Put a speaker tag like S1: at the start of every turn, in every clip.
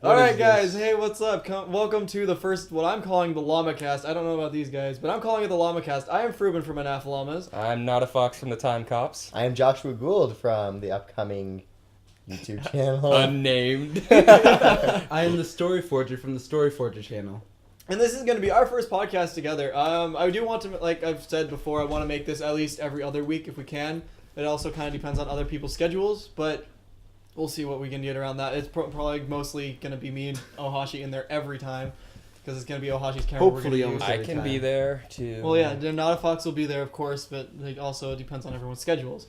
S1: Alright guys, hey, what's up? Welcome to the first, what I'm calling the LlamaCast. I don't know about these guys, but I'm calling it the LlamaCast. I am Fruben from Anaphallamas.
S2: I'm Not a Fox from the Time Cops.
S3: I am Joshua Gould from the upcoming YouTube channel.
S2: Unnamed.
S4: I am the Story Forger from the Story Forger channel.
S1: And this is going to be our first podcast together. I do want to, like I've said before, I want to make this at least every other week if we can. It also kind of depends on other people's schedules, but we'll see what we can get around that. It's probably mostly going to be me and Ohashi in there every time, because it's going to be Ohashi's camera.
S4: Hopefully
S1: we're gonna use.
S2: I can be there too.
S1: Well, yeah, Not a Fox will be there, of course, but also it depends on everyone's schedules.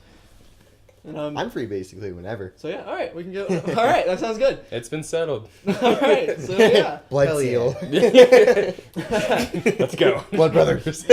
S1: And,
S3: I'm free basically whenever.
S1: So yeah, all right, we can go. All right, that sounds good.
S2: It's been settled.
S1: All right, so yeah.
S3: Blood
S4: Hell
S3: seal.
S2: Let's go.
S3: Blood brothers.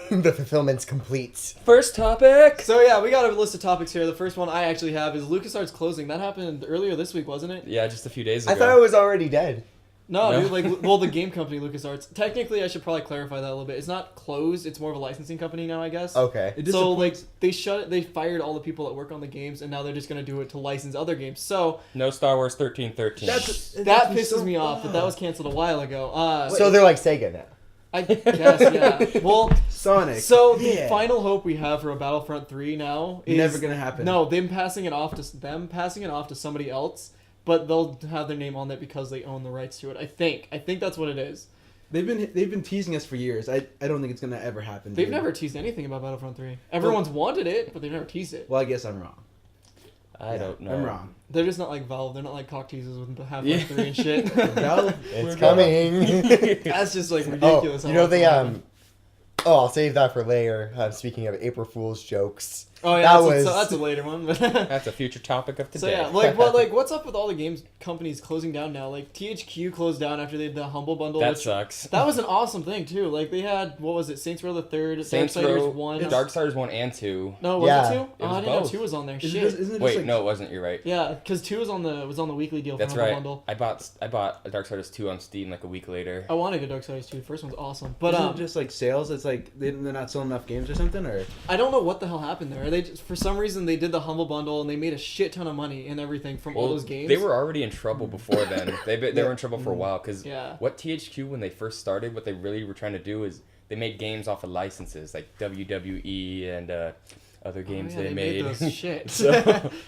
S3: The fulfillment's complete.
S2: First topic.
S1: So yeah, we got a list of topics here. The first one I actually have is LucasArts closing. That happened earlier this week, wasn't it?
S2: Yeah, just a few days ago.
S3: I thought it was already dead.
S1: No,
S2: No.
S1: dude, the game company LucasArts. Technically, I should probably clarify that a little bit. It's not closed. It's more of a licensing company now, I guess.
S3: Okay.
S1: So they fired all the people that work on the games, and now they're just gonna do it to license other games. So
S2: No Star Wars 1313.
S1: that pisses me off that was canceled a while ago.
S3: So they're like Sega now.
S1: I guess, yeah. Well,
S4: Sonic.
S1: so the final hope we have for a Battlefront 3 now is
S4: Never gonna happen.
S1: No, them passing it off to somebody else, but they'll have their name on it because they own the rights to it. I think that's what it is.
S4: They've been teasing us for years. I don't think it's gonna ever happen.
S1: They've
S4: dude.
S1: never teased anything about Battlefront 3. Everyone's wanted it, but they've never teased it.
S4: Well, I guess I'm wrong.
S2: I don't know.
S4: I'm wrong.
S1: They're just not like Valve. They're not like cock teasers with Half-Life
S2: Yeah.
S1: 3 and shit.
S4: Valve,
S3: It's coming.
S1: That's just like ridiculous.
S3: Oh,
S1: how
S3: you know
S1: that's
S3: they
S1: gonna happen.
S3: I'll save that for later. Speaking of April Fool's jokes.
S1: Oh yeah,
S3: that
S1: that's a later one. But
S2: That's a future topic of
S1: so
S2: today.
S1: yeah, what's up with all the games companies closing down now? Like THQ closed down after they did the Humble Bundle.
S2: That
S1: which,
S2: sucks.
S1: That was an awesome thing too. Like they had, what was it, Saints Row the Third, Darksiders 1.
S2: Darksiders 1 and 2.
S1: No, was
S3: Yeah.
S1: it 2?
S2: It
S1: Oh,
S2: was
S1: I didn't know
S2: both.
S1: 2 was on there.
S4: isn't
S1: Shit.
S4: it just
S2: Wait,
S4: like,
S2: no, it wasn't. You're right.
S1: Yeah, because 2 was on the weekly deal for
S2: That's
S1: Humble
S2: right.
S1: Bundle.
S2: I bought Darksiders 2 on Steam like a week later.
S1: I wanted to get Darksiders 2. The first one's awesome, but
S4: isn't it just like sales? It's like they're not selling enough games or something, or
S1: I don't know what the hell happened there. They just, for some reason they did the Humble Bundle and they made a shit ton of money and everything from all those games.
S2: They were already in trouble before then. They were in trouble for a while because
S1: Yeah.
S2: what THQ when they first started, what they really were trying to do is they made games off of licenses like WWE and other games
S1: yeah,
S2: they
S1: made
S2: made.
S1: those shit.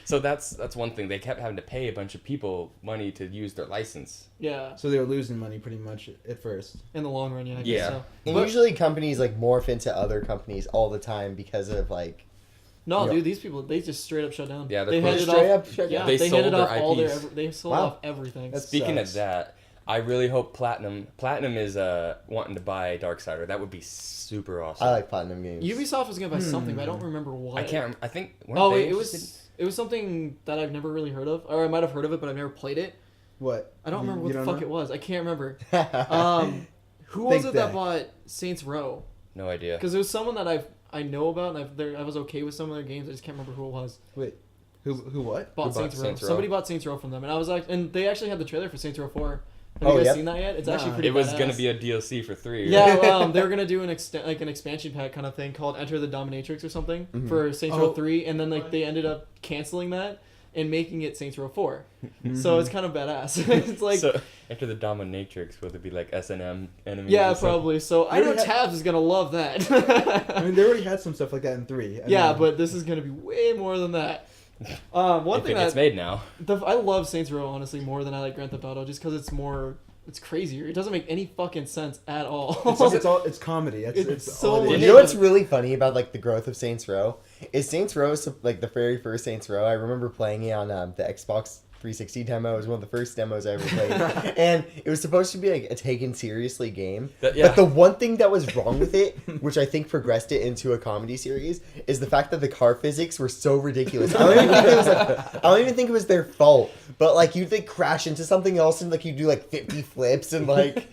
S2: so that's one thing. They kept having to pay a bunch of people money to use their license.
S1: Yeah,
S4: so they were losing money pretty much at first.
S1: in the long run, yeah. I guess
S2: Yeah.
S1: so.
S3: And
S1: But-
S3: usually companies like morph into other companies all the time because of like.
S1: No,
S3: Yeah.
S1: dude, these people, they just straight up shut down.
S2: Yeah, they're
S1: they
S2: closed.
S1: handed
S3: Straight
S1: off.
S3: up shut
S1: Yeah,
S3: down.
S2: They
S1: they
S2: sold
S1: handed
S2: their
S1: off all their.
S2: IPs.
S1: They sold
S3: Wow.
S1: off everything.
S4: That's-
S2: Speaking
S4: sucks.
S2: of that, I really hope Platinum is wanting to buy Darksider. That would be super awesome.
S3: I like platinum games.
S1: Ubisoft was gonna buy something, but I don't remember what.
S2: I can't. I think. weren't
S1: Oh,
S2: they
S1: wait,
S2: interested?
S1: it was something that I've never really heard of, or I might have heard of it, but I've never played it.
S4: What?
S1: I don't remember what the fuck it was. I can't remember. Who was
S4: Think
S1: it that
S4: back.
S1: bought Saints Row?
S2: No idea.
S1: Because it was someone that I know about, and I was okay with some of their games. I just can't remember who it was.
S4: Wait, who what?
S1: Bought
S2: Who bought
S1: Saints Row.
S2: Saints Row?
S1: Somebody bought Saints Row from them, and I was like, and they actually had the trailer for Saints Row 4. Have
S3: Oh,
S1: you guys
S3: yep.
S1: seen that yet? It's
S4: Nah.
S1: actually pretty.
S2: It was
S1: badass.
S2: gonna be a DLC for 3. Right?
S1: Yeah, they were gonna do an expansion pack kind of thing called Enter the Dominatrix or something for Saints Row
S4: Oh.
S1: 3, and then they ended up canceling that and making it Saints Row 4. So it's kind of badass. It's like.
S2: So after the Dominatrix, will it be like S&M enemies?
S1: Yeah,
S2: or something?
S1: probably. So I
S4: They
S1: know
S4: already
S1: Tabs is gonna love that.
S4: I mean, they already had some stuff like that in 3.
S1: Yeah, but this is gonna be way more than that. One
S2: If
S1: thing
S2: it gets
S1: that
S2: made now.
S1: I love Saints Row honestly more than I like Grand Theft Auto, just because it's crazier. It doesn't make any fucking sense at all.
S4: it's comedy.
S1: It's
S4: all
S1: so
S4: it is.
S3: You know what's really funny about like the growth of Saints Row is Saints Row like the very first Saints Row. I remember playing it on the Xbox 360 demo. It was one of the first demos I ever played, and it was supposed to be like a taken seriously game.
S2: Yeah.
S3: But the one thing that was wrong with it, which I think progressed it into a comedy series, is the fact that the car physics were so ridiculous. I don't even think it was their fault. But like you'd like crash into something else and like you do like 50 flips and like.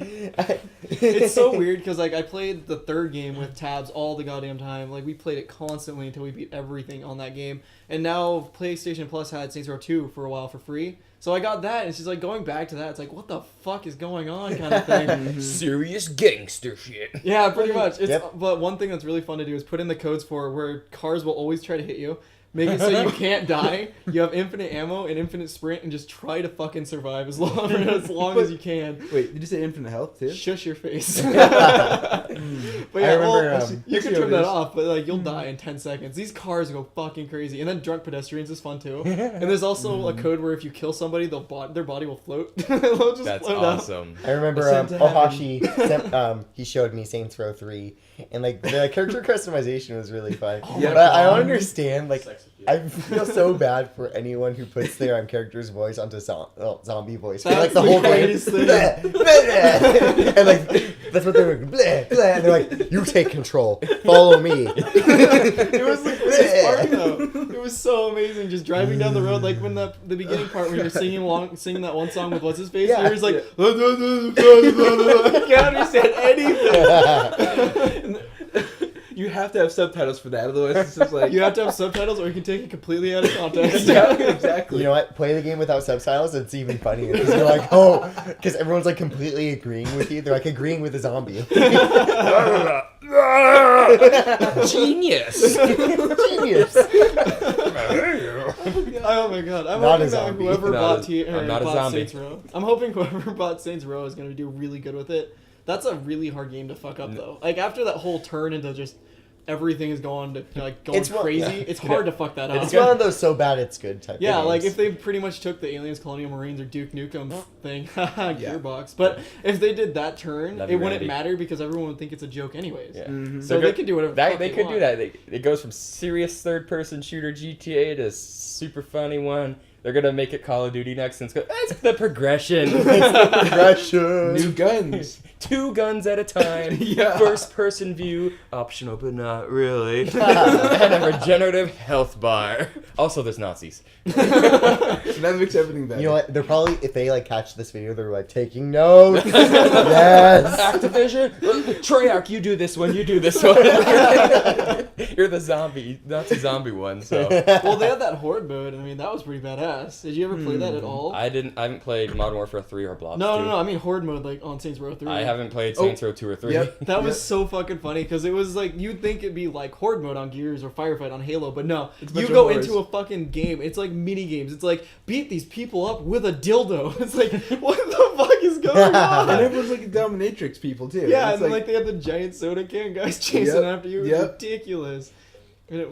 S1: It's so weird because like I played the third game with Tabs all the goddamn time. Like we played it constantly until we beat everything on that game. And now PlayStation Plus had Saints Row 2 for a while for free. So I got that, and it's just like going back to that. It's like, what the fuck is going on, kind of thing.
S2: Serious gangster shit.
S1: Yeah, pretty much.
S3: Yep.
S1: But one thing that's really fun to do is put in the codes for where cars will always try to hit you. Make it so you can't die. You have infinite ammo and infinite sprint, and just try to fucking survive as long as you can.
S4: Wait, did you say infinite health too?
S1: Shush your face.
S3: I
S1: But yeah,
S3: remember.
S1: you can turn that off, but like you'll die in 10 seconds. These cars go fucking crazy, and then drunk pedestrians is fun too. And there's also a code where if you kill somebody, their body will float. They'll just
S2: That's
S1: float up.
S2: awesome.
S3: I remember
S4: Ascent to heaven.
S3: Ohashi. He showed me Saints Row 3, and like the character customization was really fun.
S4: Yeah,
S3: but I don't
S4: God.
S3: understand. Like, I feel so bad for anyone who puts their character's voice onto zombie voice. For, like
S1: That's
S3: the
S1: the
S3: whole game.
S1: greatest thing.
S3: Bleh, bleh. And like that's what they're like. Bleh, bleh. And they're like, "You take control. Follow me."
S1: It was the greatest part though. It was so amazing just driving down the road, like when the beginning part when you're singing that one song with what's his face.
S3: Yeah.
S1: You're just like, I can't understand anything.
S4: You have to have subtitles for that, otherwise it's just like
S1: You have to have subtitles, or you can take it completely out of context.
S4: yeah, exactly.
S3: You know what? Play the game without subtitles. It's even funnier because you're like, oh, because everyone's like completely agreeing with you. They're like agreeing with the zombie.
S4: Genius.
S3: Genius.
S1: Oh my god! I'm
S3: Not a
S1: hoping that
S3: zombie.
S1: whoever
S2: I'm not a
S1: bought
S2: zombie.
S1: Saints Row. I'm hoping whoever bought Saints Row is gonna do really good with it. That's a really hard game to fuck up though. Like after that whole turn into just everything is going
S3: It's one-
S1: crazy.
S3: yeah.
S1: It's hard to fuck that up.
S3: It's one of those so bad it's good type.
S1: Yeah,
S3: of
S1: like
S3: games.
S1: if they pretty much took the Aliens, Colonial Marines, or Duke Nukem thing, Gearbox. But if they did that turn,
S2: That'd
S1: it
S2: be
S1: wouldn't
S2: randy.
S1: matter because everyone would think it's a joke anyways.
S2: Yeah.
S4: Mhm.
S1: So they could do whatever. the fuck
S2: They could
S1: want.
S2: do that. It goes from serious third-person shooter GTA to super funny one. They're gonna make it Call of Duty next, and it's the progression.
S3: Progression.
S4: New guns.
S2: 2 guns at a time.
S4: Yeah.
S2: First-person view, optional but not really, and a regenerative health bar. Also, there's Nazis.
S4: That makes everything better.
S3: You know what? They're probably, if they like catch this video, they're like taking notes. Yes.
S2: Activision, Treyarch, you do this one. You do this one. You're the Nazi zombie one. So
S1: Well, they had that horde mode. I mean, that was pretty badass. Did you ever play that at all?
S2: I haven't played Modern Warfare 3 or Blobs 2.
S1: No. I mean horde mode, like on Saints Row 3.
S2: I haven't played Saints Row 2 or 3.
S4: Yep.
S1: That was so fucking funny because it was like you'd think it'd be like horde mode on Gears or Firefight on Halo, but no.
S4: It's a
S1: You
S4: bunch
S1: go
S4: of
S1: into a fucking game. It's like mini games. It's like beat these people up with a dildo. It's like what the fuck is going on?
S4: And everyone's like dominatrix people too.
S1: Yeah,
S4: It's
S1: and like they had the giant soda can guys chasing
S4: Yep,
S1: after you. It was
S4: yep.
S1: ridiculous.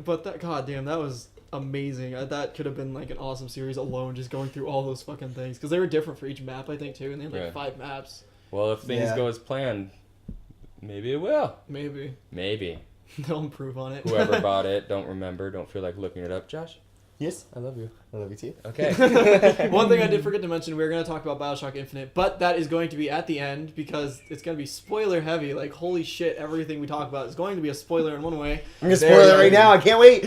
S1: But that goddamn, that was amazing. That could have been like an awesome series alone, just going through all those fucking things because they were different for each map, I think too, and they had like
S2: Yeah.
S1: 5 maps.
S2: Well, if things
S4: Yeah.
S2: go as planned, maybe it will.
S1: Maybe
S2: Maybe.
S1: they'll improve on it.
S2: Whoever bought it, don't feel like looking it up. Josh,
S3: Yes.
S2: I love you.
S3: I love you too.
S2: Okay.
S1: One thing I did forget to mention, we were going to talk about BioShock Infinite, but that is going to be at the end because it's going to be spoiler heavy. Like, holy shit, everything we talk about is going to be a spoiler in one way.
S3: I'm gonna spoil it right now. I can't wait.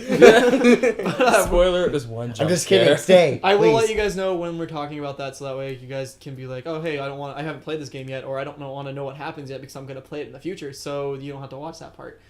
S2: Spoiler, there's one jump
S3: I'm just kidding.
S2: scare.
S3: Stay.
S1: I will
S3: please.
S1: let you guys know when we're talking about that, so that way you guys can be like, oh, hey, I haven't played this game yet, or I don't want to know what happens yet because I'm going to play it in the future, so you don't have to watch that part,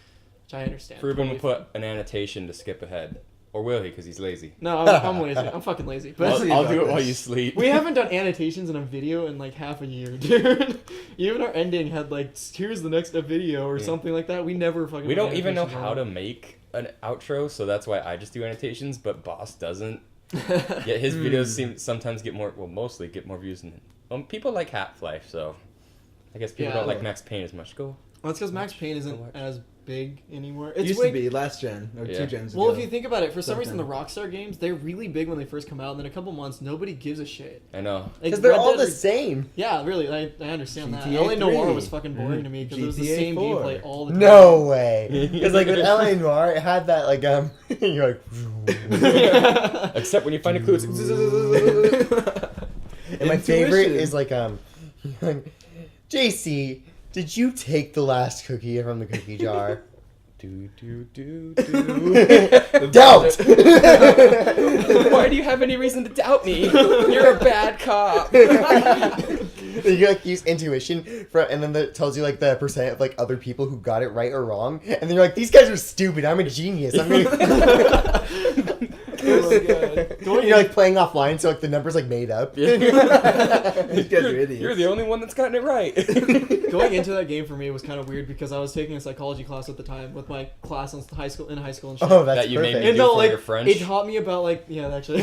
S1: which I understand.
S2: Fruben will
S1: Totally
S2: put an annotation to skip ahead. Or will he, because he's lazy?
S1: No, I'm lazy. I'm fucking lazy. But
S4: see
S2: I'll
S4: about
S2: do it
S4: this.
S2: while you sleep.
S1: we haven't done annotations in a video in like half a year, dude. Even our ending had like, here's the next video or
S2: Yeah.
S1: something like that. We never fucking.
S2: We
S1: put
S2: don't even know
S1: annotations
S2: how
S1: on
S2: to make an outro, so that's why I just do annotations, but Boss doesn't. Yet his videos sometimes get more, mostly get more views than people like Half-Life, so I guess people
S1: Yeah.
S2: don't like Max Payne as much. Go.
S1: Well, it's because Max Payne
S2: Go
S1: isn't
S2: watch.
S1: as big anymore.
S4: It
S1: It's
S4: used
S1: way-
S4: to be last gen or
S2: Yeah.
S4: 2 gens
S1: Well,
S4: ago.
S1: if you think about it, for some reason the
S4: Something.
S1: Rockstar games, they're really big when they first come out, and then a couple months nobody gives a shit.
S2: I know.
S1: Like,
S3: Because they're
S1: Red
S3: all
S1: Dead
S3: the
S1: Re-
S3: same.
S1: Yeah, really, I understand that.
S4: GTA
S1: LA Noire
S4: 3.
S1: was fucking boring to me because it was the
S4: GTA
S1: same
S4: 4.
S1: gameplay all the time.
S3: No way. Because like with LA Noire, it had that like you're like.
S2: Except when you find a clue, it's
S3: And my favorite
S4: Intuition.
S3: is like JC, did you take the last cookie from the cookie jar?
S2: do.
S3: Doubt.
S2: Why do you have any reason to doubt me? You're a bad cop.
S3: You like use intuition and then it tells you like the percent of like other people who got it right or wrong, and then you're like, these guys are stupid. I'm a genius. I'm gonna.
S1: It was
S4: my god.
S3: You're like playing offline, so like the number's like made up.
S4: These guys are idiots.
S2: You're the only one that's gotten it right.
S1: Going into that game for me was kind of weird because I was taking a psychology class at the time with my class in high school and shit.
S3: Oh, that's
S2: That you made
S3: perfect.
S2: me
S1: And
S2: do
S1: no,
S2: for
S1: like
S2: your French.
S1: it taught me about like actually,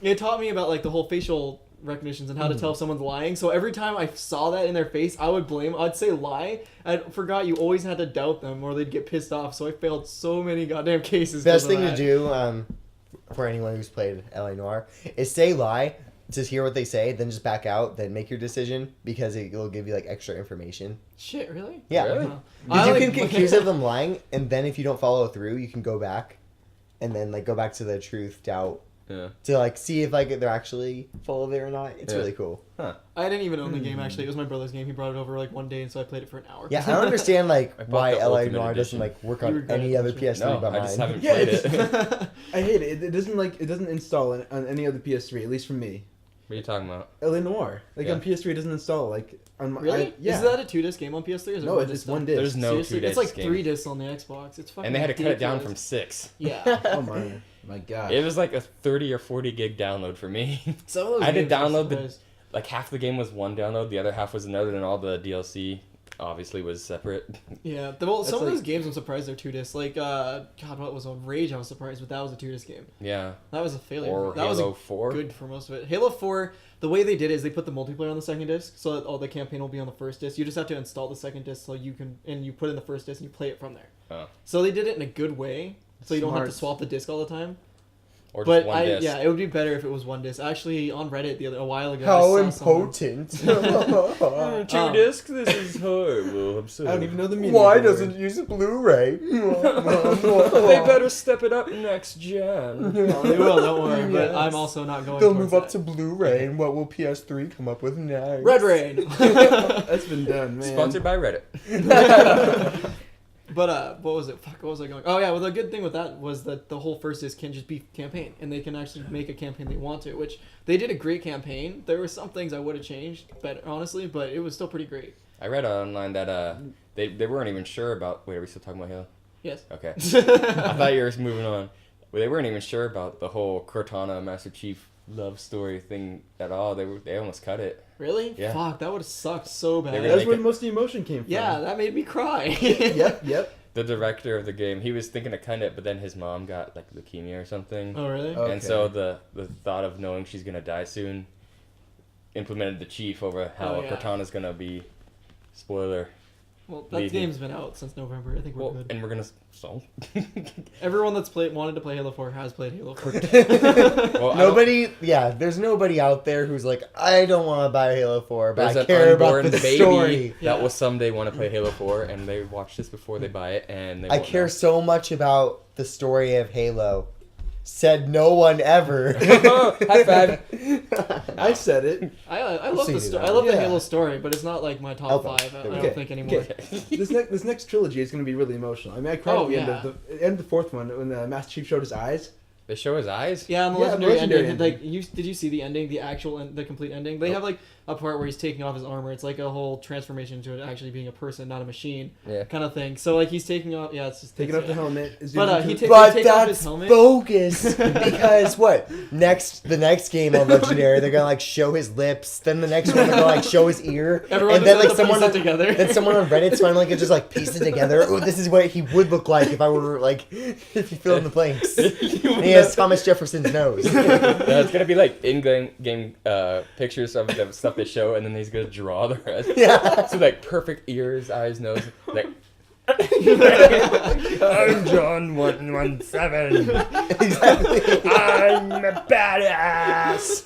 S1: it taught me about like the whole facial recognitions and how to tell if someone's lying. So every time I saw that in their face, I'd say lie. I forgot you always had to doubt them or they'd get pissed off. So I failed so many goddamn cases.
S3: Best
S1: 'cause of
S3: thing to
S1: that.
S3: do for anyone who's played LA Noire is say lie, just hear what they say, then just back out, then make your decision because it will give you like extra information.
S1: Shit, really?
S3: Yeah.
S2: Really?
S1: Huh.
S3: Because
S1: I
S3: you
S1: like-
S3: can accuse of them lying, and then if you don't follow through, you can go back, and then like go back to the truth, doubt,
S2: Yeah.
S3: to like see if like they're actually full of it or not. It's
S2: Yeah.
S3: really cool.
S1: I didn't even own the game actually. It was my brother's game. He brought it over like one day, and so I played it for an hour.
S3: Yeah, I don't understand like
S2: I bought
S3: why
S2: the
S3: LA
S2: Ultimate
S3: Noire doesn't
S2: Edition.
S3: like work
S1: You
S3: on
S1: regret
S3: any
S1: it,
S3: other
S1: don't you?
S3: PS3
S2: No,
S3: but
S2: I
S3: mine.
S2: just haven't
S4: Yeah,
S2: played
S4: it's-
S2: it.
S4: I hate it. It doesn't install on any other PS3, at least for me.
S2: What are you talking about?
S4: LA Noire. Like
S2: Yeah.
S4: on PS3 it doesn't install like on my
S1: Really?
S4: yeah.
S1: Is that a 2-disc game on PS3? Or is it
S4: No,
S1: one
S4: it's
S1: disc
S4: just one
S1: now?
S4: disc.
S2: There's no
S1: Seriously?
S2: 2
S1: It's like
S2: disc
S1: 3
S2: game.
S1: discs on the Xbox. It's fucking
S2: And they had to cut it down from
S1: ridiculous.
S2: 6.
S1: Yeah.
S4: Oh my god.
S2: It was like a 30 or 40 gig download for me.
S1: Some of those
S2: I had to
S1: games I'm
S2: download the-
S1: surprised.
S2: Like half the game was one download, the other half was another, and all the DLC obviously was separate.
S1: Yeah, some
S4: That's
S1: of
S4: like-
S1: those games I'm surprised they're 2 discs. Like, God, what was on Rage? I was surprised, but that was a 2 disc game.
S2: Yeah.
S1: That was a failure.
S2: Or
S1: that
S2: Halo
S1: was
S2: 4.
S1: good for most of it. Halo 4, the way they did it is they put the multiplayer on the second disc, so that all the campaign will be on the first disc. You just have to install the second disc so you can, and you put in the first disc and you play it from there.
S2: Oh.
S1: So they did it in a good way, so you don't have to
S4: Smart.
S1: swap the disc all the time.
S2: Or just
S1: But
S2: one disc.
S1: yeah, it would be better if it was one disc. Actually, on Reddit a while ago,
S3: How
S1: I saw someone-
S3: important.
S2: 2 discs? This is horrible. I'm sorry.
S4: I don't even know the meaning.
S3: Why
S4: of the
S3: doesn't
S4: word.
S3: it use a Blu-ray?
S2: They better step it up next gen.
S1: They will, don't worry. But
S3: Yes.
S1: I'm also not going
S3: They'll
S1: towards
S3: move up
S1: that.
S3: to Blu-ray, and what will PS3 come up with next?
S1: Red Rain.
S4: That's been done, man.
S2: Sponsored by Reddit.
S1: But what was it? Fuck, what was I going? Oh yeah, well the good thing with that was that the whole first disc can just be campaign, and they can actually make a campaign they want to, which they did a great campaign. There were some things I would have changed, but honestly, but it was still pretty great.
S2: I read online that they weren't even sure about. Wait, are we still talking about Halo?
S1: Yes.
S2: Okay. I thought you were moving on. Well, they weren't even sure about the whole Cortana Master Chief love story thing at all. They almost cut it.
S1: Really?
S2: Yeah.
S1: Fuck, that would have sucked so bad.
S2: They were
S4: That's
S2: like
S4: where
S2: it-
S4: most of the emotion came from.
S1: Yeah, that made me cry.
S4: Yep.
S2: The director of the game, he was thinking of cutting it, but then his mom got like leukemia or something.
S1: Oh really?
S4: Oh.
S2: And so the thought of knowing she's gonna die soon implemented the chief over how
S1: Oh, yeah.
S2: Cortana's gonna be. Spoiler.
S1: Well, that
S2: leaving.
S1: game's been out since November. I think we're
S2: Well,
S1: good.
S2: and we're gonna so.
S1: Everyone that's wanted to play Halo 4 has played Halo 4.
S2: Well,
S3: Nobody, there's nobody out there who's like, I don't want to buy Halo 4, but
S2: There's
S3: I
S2: an
S3: care about
S2: unborn
S3: the
S2: baby
S3: story.
S2: that
S1: Yeah.
S2: will someday want to play Halo 4, and they watch this before they buy it, and they
S3: I
S2: won't
S3: care
S2: know.
S3: so much about the story of Halo. Said no one ever.
S2: High five.
S4: I said it.
S1: I love
S3: see
S1: the
S3: you
S1: story.
S3: now.
S1: I love the
S4: Yeah.
S1: Halo story, but it's not like my top
S3: Okay.
S1: 5. I
S3: Okay.
S1: don't think anymore.
S4: This next trilogy is going to be really emotional. I mean, I cried
S1: Oh,
S4: at the end
S1: yeah.
S4: of the end of the fourth one when the Master Chief showed his eyes.
S2: They show his eyes.
S1: Yeah, and the
S4: Yeah,
S1: legendary,
S4: legendary
S1: ending.
S4: ending.
S1: Like, did you see the ending, the actual, the complete ending? They have like a part where he's taking off his armor. It's like a whole transformation to it actually being a person, not a machine,
S2: Yeah.
S1: kind of thing. So like he's taking off. Yeah, it's just
S4: Taking
S1: it's,
S4: off the helmet.
S1: But, he ta-
S3: But
S1: they take off his
S3: that's
S1: helmet.
S3: bogus because what? The next game on Legendary, they're gonna like show his lips. Then the next one, they're gonna like show his ear.
S1: Everyone
S3: and then
S1: just
S3: like
S1: has to piece
S3: someone
S1: it together.
S3: then someone on Reddit's finally could just like piece it together. Oh, this is what he would look like if I were like if he filled in the blanks. And he has Thomas Jefferson's nose.
S2: No, it's gonna be like in-game pictures of the stuff they show, and then he's gonna draw the rest.
S3: Yeah.
S2: So like perfect ears, eyes, nose, like.
S3: I'm
S2: John 117.
S3: Exactly.
S2: I'm a badass.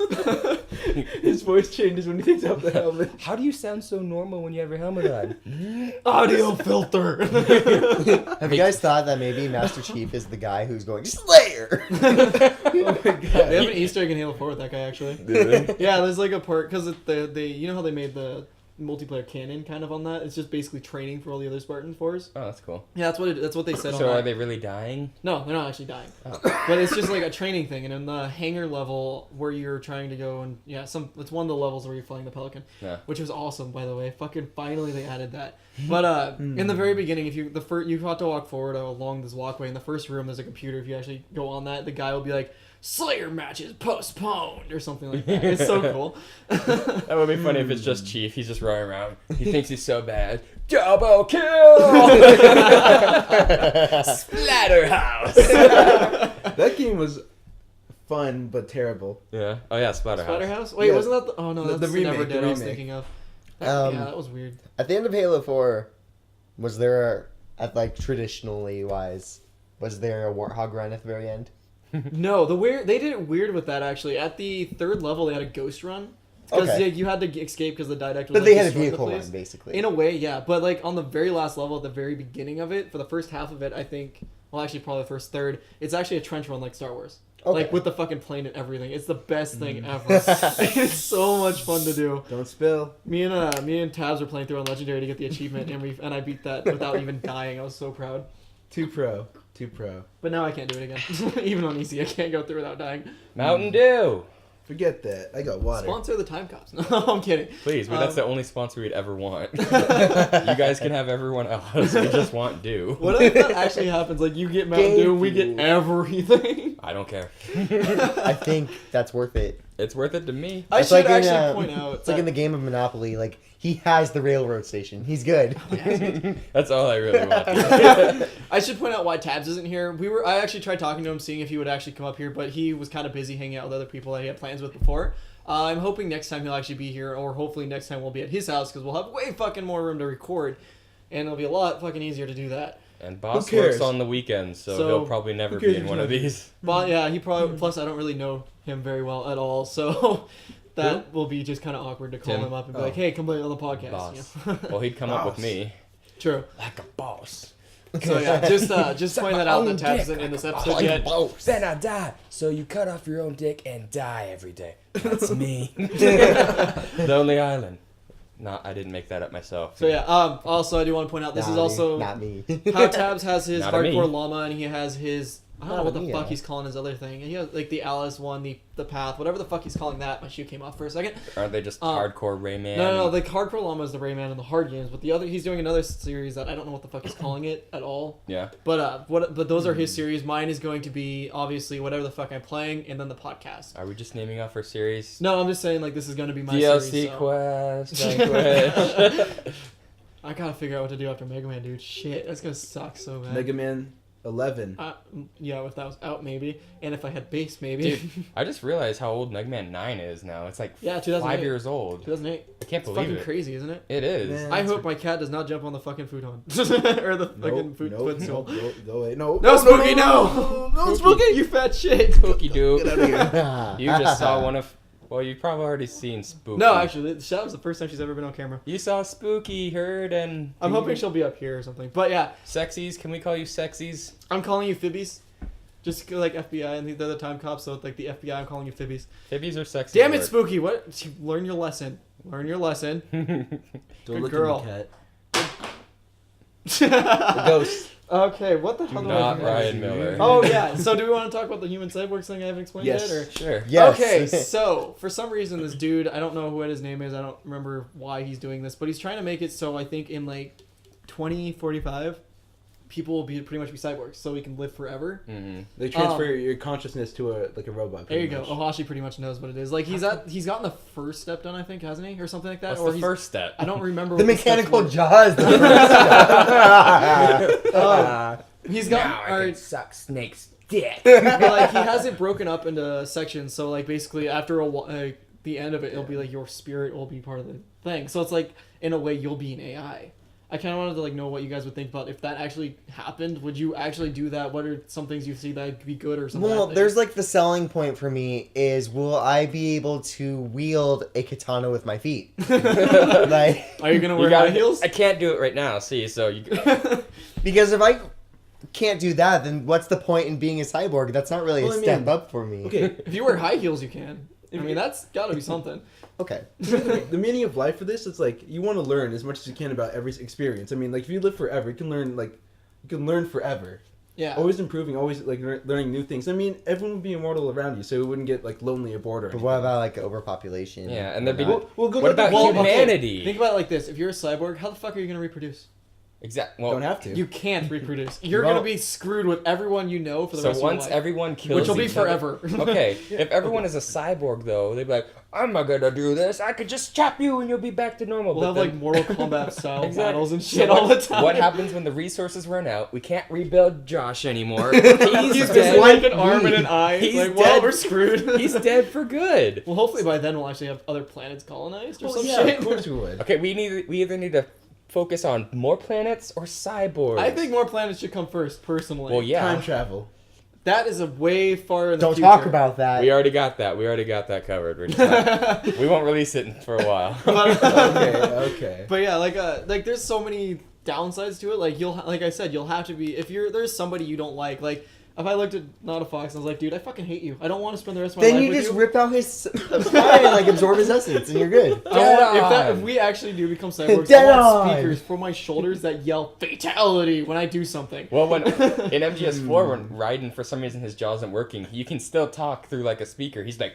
S4: His voice changes when he takes off the helmet.
S2: How do you sound so normal when you have your helmet on?
S1: Audio filter.
S3: Have you guys thought that maybe Master Chief is the guy who's going Slayer?
S4: Oh my god.
S1: They have an Easter egg in Halo 4 with that guy actually.
S2: Did they?
S1: Yeah, there's like a part because they you know how they made the multiplayer canon kind of on that. It's just basically training for all the other Spartan 4s.
S2: Oh, that's cool.
S1: Yeah, that's what they said on
S2: So
S1: that.
S2: are they really dying?
S1: No, they're not actually dying.
S2: Oh.
S1: But it's just like a training thing. And in the hangar level where you're trying to go and it's one of the levels where you're flying the Pelican,
S2: Yeah.
S1: which was awesome, by the way. Fucking finally they added that. But in the very beginning, if you have to walk forward along this walkway. In the first room, there's a computer. If you actually go on that, the guy will be like, Slayer matches postponed or something like that. It's so cool.
S2: That would be funny if it's just Chief. He's just running around. He thinks he's so bad. Double kill! Splatterhouse!
S4: That game was fun but terrible.
S2: Yeah. Oh yeah, Splatterhouse.
S1: Splatterhouse? Wait,
S4: Yeah.
S1: wasn't that the... Oh no, that's
S4: The remake,
S1: Never Dead
S4: the
S1: I was
S4: remake.
S1: thinking of.
S3: Um,
S1: Yeah, that was weird.
S3: At the end of Halo 4, was there, traditionally wise, was there a Warthog run at the very end?
S1: No, they did it weird with that actually. At the third level, they had a ghost run. Because
S3: Okay.
S1: you had to escape because the didactyl was
S3: But they had a
S1: destroying the
S3: vehicle
S1: place.
S3: run, basically.
S1: In a way, yeah. But like on the very last level, at the very beginning of it, for the first half of it, I think, well, actually probably the first third, it's actually a trench run like Star Wars.
S3: Okay.
S1: Like with the fucking plane and everything. It's the best thing ever. It's so much fun to do.
S4: Don't spill.
S1: Me and Tabs were playing through on Legendary to get the achievement, and I beat that without even dying. I was so proud.
S4: Too pro.
S1: But now I can't do it again. Even on easy, I can't go through without dying.
S2: Mountain Dew!
S4: Forget that. I got water.
S1: Sponsor the Time Cops. No, I'm kidding.
S2: Please, that's the only sponsor we'd ever want. You guys can have everyone else. We just want Dew.
S1: What if that actually happens? Like, you get Mountain Dew, we get everything.
S2: I don't care.
S3: I think that's worth it.
S2: It's worth it to me.
S1: I
S3: It's
S1: should
S3: like in,
S1: actually point out.
S3: It's like in the game of Monopoly, like, he has the railroad station. He's good.
S2: That's all I really want.
S1: I should point out why Tabs isn't here. I actually tried talking to him, seeing if he would actually come up here, but he was kind of busy hanging out with other people that he had plans with before. I'm hoping next time he'll actually be here, or hopefully next time we'll be at his house, because we'll have way fucking more room to record, and it'll be a lot fucking easier to do that.
S2: And Boss
S4: Who cares?
S2: works on the weekends, so
S1: So,
S2: he'll probably never
S4: who cares
S2: be in
S4: if
S2: one
S4: you
S2: of
S4: like-
S2: these.
S1: But yeah, he probably, plus I don't really know him very well at all, so that will be just kind of awkward to call
S2: Tim?
S1: him up and be
S4: Oh.
S1: like, hey, come play on the podcast.
S2: Boss.
S1: You know?
S2: Well, he'd come up with
S4: Boss.
S2: me.
S1: True.
S2: Like a boss.
S1: So yeah, just point that out that Tabs isn't in this episode yet.
S2: Then I die. So you cut off your own dick and die every day. That's me. Lonely Island. No, I didn't make that up myself.
S1: So yeah, also I do want to point out this is also
S3: Not me.
S1: how Tabs has his
S2: Not a me.
S1: hardcore llama and he has his I don't know what the
S3: me,
S1: fuck
S3: yeah.
S1: he's calling his other thing. He has like the Alice one, the path, whatever the fuck he's calling that. My shoe came off for a second.
S2: Aren't they just hardcore Rayman?
S1: No, the hardcore llama is the Rayman and the hard games, but the other he's doing another series that I don't know what the fuck he's calling it at all.
S2: Yeah.
S1: But those are his series. Mine is going to be obviously whatever the fuck I'm playing, and then the podcast.
S2: Are we just naming off our series?
S1: No, I'm just saying like this is going to be my
S2: DLC
S1: series. So.
S2: Quest. Vanquish.
S1: I gotta figure out what to do after Mega Man, dude. Shit, that's gonna suck so bad.
S4: Mega Man 11.
S1: Yeah, if that was out, maybe. And if I had base, maybe.
S2: Dude, I just realized how old Mega Man 9 is now. It's like
S1: Yeah, 2008.
S2: 5 years old.
S1: 2008.
S2: I can't
S1: It's
S2: believe
S1: fucking
S2: it.
S1: crazy, isn't it?
S2: It is.
S4: Man.
S1: I hope my cat does not jump on the fucking futon. or the fucking footstool.
S4: Go away. No,
S1: No, Spooky, no!
S4: No, Spooky!
S1: You fat shit!
S2: Spooky Doo.
S4: Get out of here.
S2: You just saw one of... Well, you've probably already seen Spooky.
S1: No, actually, that was the first time she's ever been on camera.
S2: You saw Spooky, Heard, and...
S1: I'm hoping she'll be up here or something. But yeah,
S2: Sexies? Can we call you Sexies?
S1: I'm calling you Fibbies. Just like FBI and they're the time cops, so it's like the FBI, I'm calling you Fibbies.
S2: Fibbies or Sexies?
S1: Damn it,
S2: work?
S1: Spooky! What? Learn your lesson. Learn your lesson.
S4: Don't
S1: Good
S4: look
S1: girl.
S4: at the cat. The ghost.
S1: Okay, what the hell do I
S2: Not
S1: do?
S2: Ryan Miller.
S1: Oh yeah, so do we want to talk about the human cyborg thing I haven't explained
S4: Yes.
S1: yet? Or?
S2: Sure.
S3: Yes.
S1: Okay, so for some reason this dude, I don't know what his name is, I don't remember why he's doing this, but he's trying to make it so I think in like 2045, people will be pretty much be cyborgs, so we can live forever.
S2: Mm-hmm.
S4: They transfer your consciousness to a robot.
S1: There you
S4: pretty
S1: go.
S4: much.
S1: Ohashi pretty much knows what it is. Like he's gotten the first step done, I think, hasn't he, or something like that?
S2: What's
S1: or
S2: the first step?
S1: I don't remember.
S3: The
S1: what steps
S3: mechanical
S1: were.
S3: jaws.
S1: He's got.
S2: Now I
S1: All
S2: can
S1: right,
S2: suck Snake's dick.
S1: but like he has it broken up into sections, so like basically after the end of it, it'll be like your spirit will be part of the thing. So it's like in a way you'll be an AI. I kind of wanted to like know what you guys would think about if that actually happened. Would you actually do that? What are some things you see that could be good or something?
S3: Well, there's like the selling point for me is will I be able to wield a katana with my feet? Like,
S1: Are you gonna
S2: You
S1: wear
S2: gotta-
S1: high heels?
S2: I can't do it right now. See, so you.
S3: because if I can't do that, then what's the point in being a cyborg? That's not really
S4: Well,
S3: a
S4: I
S3: step
S4: mean,
S3: up for me.
S4: Okay.
S1: If you wear high heels, you can. I mean, that's gotta be something.
S3: Okay.
S4: The meaning of life for this is like you want to learn as much as you can about every experience. I mean, like if you live forever, you can learn forever.
S1: Yeah.
S4: Always improving, always like learning new things. I mean, everyone would be immortal around you, so it wouldn't get like lonely or bored. Or
S3: But what about like overpopulation?
S2: Yeah, and there'd be.
S3: whatnot?
S4: Well, go
S2: What
S4: look at
S2: about
S4: the-
S2: humanity?
S1: Think about it like this: if you're a cyborg, how the fuck are you gonna reproduce?
S2: Exactly.
S4: Don't have to.
S1: You can't reproduce. You're
S3: Well-
S1: gonna be screwed with everyone you know for the
S2: So
S1: rest of your
S2: once
S1: life.
S2: everyone kills
S1: Which will be
S2: each other-
S1: forever.
S2: Okay, if everyone is a cyborg though, they'd be like, "I'm not gonna do this. I could just chop you and you'll be back to normal."
S1: We'll have
S2: But
S1: like
S2: then-
S1: Mortal Kombat style
S2: Exactly.
S1: battles and
S2: So
S1: shit all the time.
S2: What happens when the resources run out? We can't rebuild Josh anymore.
S1: He's
S2: He's
S1: just
S2: dead.
S1: like an arm and an eye.
S2: He's
S1: like,
S2: dead.
S1: well, we're screwed.
S2: He's dead for good.
S1: Well, hopefully by then we'll actually have other planets colonized or
S4: Well,
S1: some
S4: yeah,
S1: shit.
S4: of course we would.
S2: Okay, we either need to focus on more planets or cyborgs.
S1: I think more planets should come first, personally.
S2: Well, yeah.
S4: Time travel.
S1: That is a way far in the
S3: Don't
S1: future.
S3: talk about that.
S2: We already got that. We already got that covered. We're just not- we won't release it for a while.
S4: Okay.
S1: But yeah, like there's so many downsides to it. Like like I said, you'll have to be if there's somebody you don't like. If I looked at Not a Fox and I was like, dude, I fucking hate you. I don't want to spend the rest of my
S3: Then
S1: life
S3: you
S1: with
S3: just
S1: you.
S3: rip out his spine and like absorb his essence, and you're good.
S1: If we actually do become cyborgs,
S3: Dead
S1: I want
S3: on.
S1: speakers for my shoulders that yell fatality when I do something.
S2: Well, when in MGS4, when Raiden for some reason his jaw isn't working, you can still talk through like a speaker. He's like,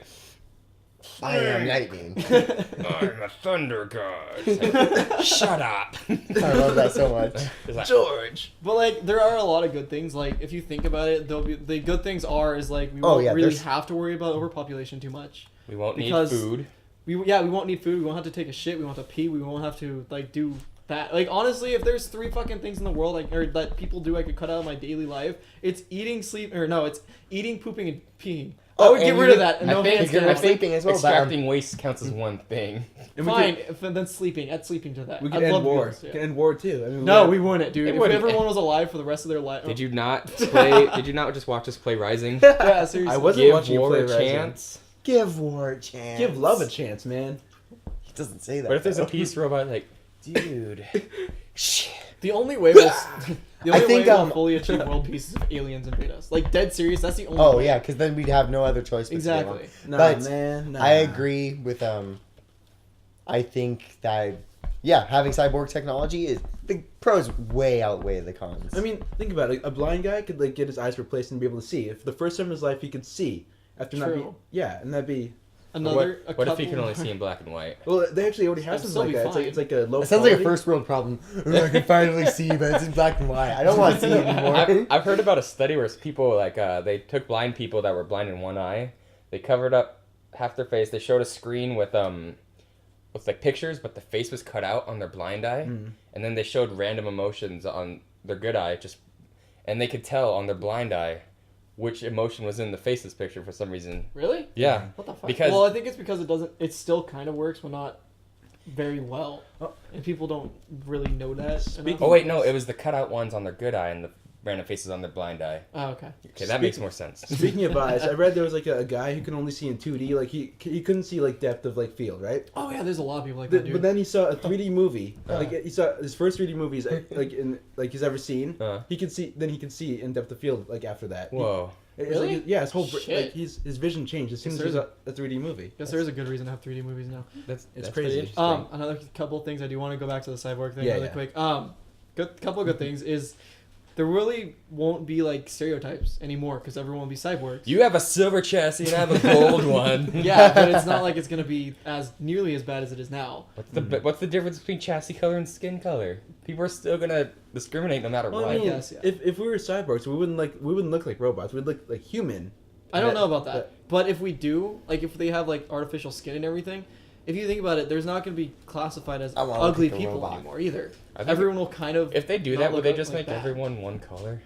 S3: I am lightning.
S2: "I'm a thunder god." It's like, shut up.
S3: I love that so much.
S2: It's like,
S4: George.
S1: But like, there are a lot of good things. Like, if you think about it, the good things are like we
S3: Oh,
S1: won't
S3: yeah,
S1: really
S3: there's-
S1: have to worry about overpopulation too much.
S2: we won't
S1: Because-
S2: need food.
S1: We won't need food. We won't have to take a shit. We won't have to pee. We won't have to like do that. Like honestly, if there's 3 fucking things in the world or that people do, I could cut out of my daily life. It's eating, it's eating, pooping, and peeing. I would
S2: and
S1: get rid
S2: you-
S1: of that. And
S2: I
S1: no
S2: think
S1: hands
S2: you're
S1: down.
S3: sleeping as well.
S2: Extracting waste counts as one thing.
S4: And we
S1: Fine.
S4: could-
S1: Then sleeping. Add sleeping to that.
S4: We
S1: I'd
S4: could end
S1: love to do
S4: war.
S1: this, yeah.
S4: We could end war too. I mean,
S1: No, we wouldn't, dude.
S2: It
S1: If
S2: wouldn't.
S1: everyone was alive for the rest of their life,
S2: Did you not play? Did you not just watch us play Rising?
S1: Yeah, seriously.
S4: I wasn't
S2: Give
S4: watching you
S2: war
S4: play
S2: a
S4: Rising.
S2: chance.
S3: Give war a chance.
S4: Give love a chance, man.
S3: He doesn't say that.
S2: What if there's a
S3: though.
S2: peace robot like, dude?
S1: The only way we'll
S3: think,
S1: we'll fully achieve world peace is if aliens invade us. Like dead serious. That's the only.
S3: Oh
S1: way.
S3: yeah, because then we'd have no other choice. But to go
S1: Exactly.
S3: on.
S4: Nah,
S3: But
S4: man. Nah.
S3: I agree with I think that having cyborg technology is the pros way outweigh the cons.
S4: I mean, think about it. A blind guy could like get his eyes replaced and be able to see. If the first time in his life he could see, after not
S1: True.
S4: being, yeah, and that'd be.
S1: Another.
S2: What if he can only see in black and white?
S4: Well, they actually already have
S1: That'd
S4: something
S1: still
S4: like
S1: be
S4: that. It's like a low.
S3: It sounds like a
S4: quality.
S3: first world problem. I can finally see, but it's in black and white. I don't want to see it anymore.
S2: I've heard about a study where people like they took blind people that were blind in one eye, they covered up half their face. They showed a screen with like pictures, but the face was cut out on their blind eye, and then they showed random emotions on their good eye, and they could tell on their blind eye which emotion was in the faceless picture for some reason.
S1: Really?
S2: Yeah,
S1: What the fuck?
S2: Because-
S1: well, I think it's because it doesn't. It still kind of works, but not very well, and people don't really know that. enough.
S2: Oh wait, no, it was the cutout ones on their good eye and the random faces on their blind eye.
S1: Oh, okay.
S2: Okay, that makes more sense.
S4: Speaking of eyes, I read there was like a guy who can only see in 2D. Like he couldn't see like depth of like field, right?
S1: Oh yeah, there's a lot of people like that, dude.
S4: But then he saw a 3D movie. Like he saw his first 3D movies like he's ever seen. He could see. Then he could see in depth of field like after that.
S2: Whoa.
S4: It's
S1: Really?
S4: Like, yeah, his whole
S1: Shit.
S4: like his vision changed as soon as
S1: Yes,
S4: there's a 3D movie.
S1: Guess there is a good reason to have 3D movies now.
S2: That's
S4: It's
S2: pretty
S4: crazy.
S2: interesting.
S1: Another couple of things I do want to go back to the cyborg thing
S4: Yeah,
S1: really
S4: yeah.
S1: quick. Couple of good things is there really won't be like stereotypes anymore because everyone will be cyborgs.
S2: You have a silver chassis and I have a gold one.
S1: Yeah, but it's not like it's gonna be as nearly as bad as it is now.
S2: What's the difference between chassis color and skin color? People are still gonna discriminate no matter
S4: Well,
S2: what.
S4: I mean,
S1: guess, yeah.
S4: if we were cyborgs, we wouldn't look like robots. We'd look like human.
S1: I don't know about that, but if we do, like if they have like artificial skin and everything, if you think about it, there's not gonna be classified as
S3: I wanna
S1: ugly
S3: look like a
S1: people
S3: robot.
S1: anymore either.
S2: I think
S1: Everyone will kind of.
S2: if they do
S1: not
S2: that, would
S1: look
S2: they
S1: up
S2: just
S1: like
S2: make
S1: that.
S2: everyone one color?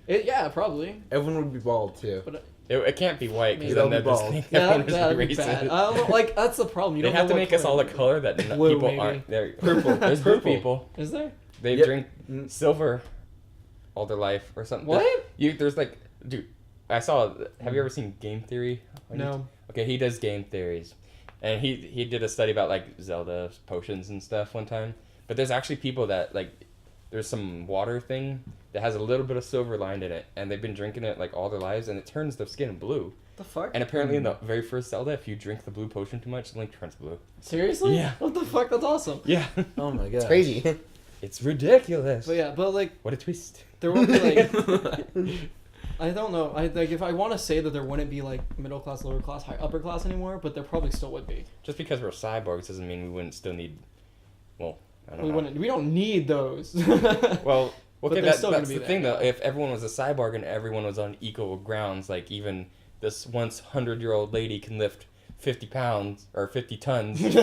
S1: Yeah, probably.
S4: Everyone would be bald too.
S1: But
S2: It can't be white because
S1: Maybe
S2: then
S4: they'll
S2: they'll
S4: be
S2: just
S4: bald.
S2: think
S1: yeah,
S2: everyone
S1: that'd be
S2: is
S1: bad.
S2: racist.
S1: I don't know. Like that's the problem. You
S2: They
S1: don't
S2: have
S1: know
S2: to
S1: what
S2: make us all a
S1: color.
S2: color that
S1: Blue,
S2: people
S1: maybe.
S2: aren't. There.
S4: Purple.
S2: There's blue
S4: Purple.
S2: people.
S1: Is there?
S2: They
S4: Yep.
S2: drink silver all their life or something.
S1: What?
S2: There's like, dude, I saw. Have you ever seen Game Theory? on
S1: No.
S2: YouTube? Okay, he does game theories, and he did a study about like Zelda potions and stuff one time. But there's actually people that like, there's some water thing that has a little bit of silver lined in it, and they've been drinking it like all their lives, and it turns their skin blue.
S1: The fuck?
S2: And apparently in the very first Zelda, if you drink the blue potion too much, Link turns blue.
S1: Seriously?
S2: Yeah.
S1: What the fuck? That's awesome.
S2: Yeah.
S4: Oh my god.
S3: It's crazy.
S2: It's ridiculous.
S1: But yeah, but like
S2: What a twist.
S1: there won't be like I don't know. I like if I want to say that there wouldn't be like middle class, lower class, high upper class anymore, but there probably still would be.
S2: Just because we're cyborgs doesn't mean we wouldn't still need. Well, I don't
S1: We
S2: know.
S1: wouldn't. We don't need those.
S2: Well,
S1: But
S2: okay,
S1: they're still gonna
S2: that's
S1: be
S2: the
S1: there,
S2: thing though.
S1: yeah.
S2: If everyone was a cyborg and everyone was on equal grounds, like even this once 100-year-old lady can lift 50 pounds or 50 tons and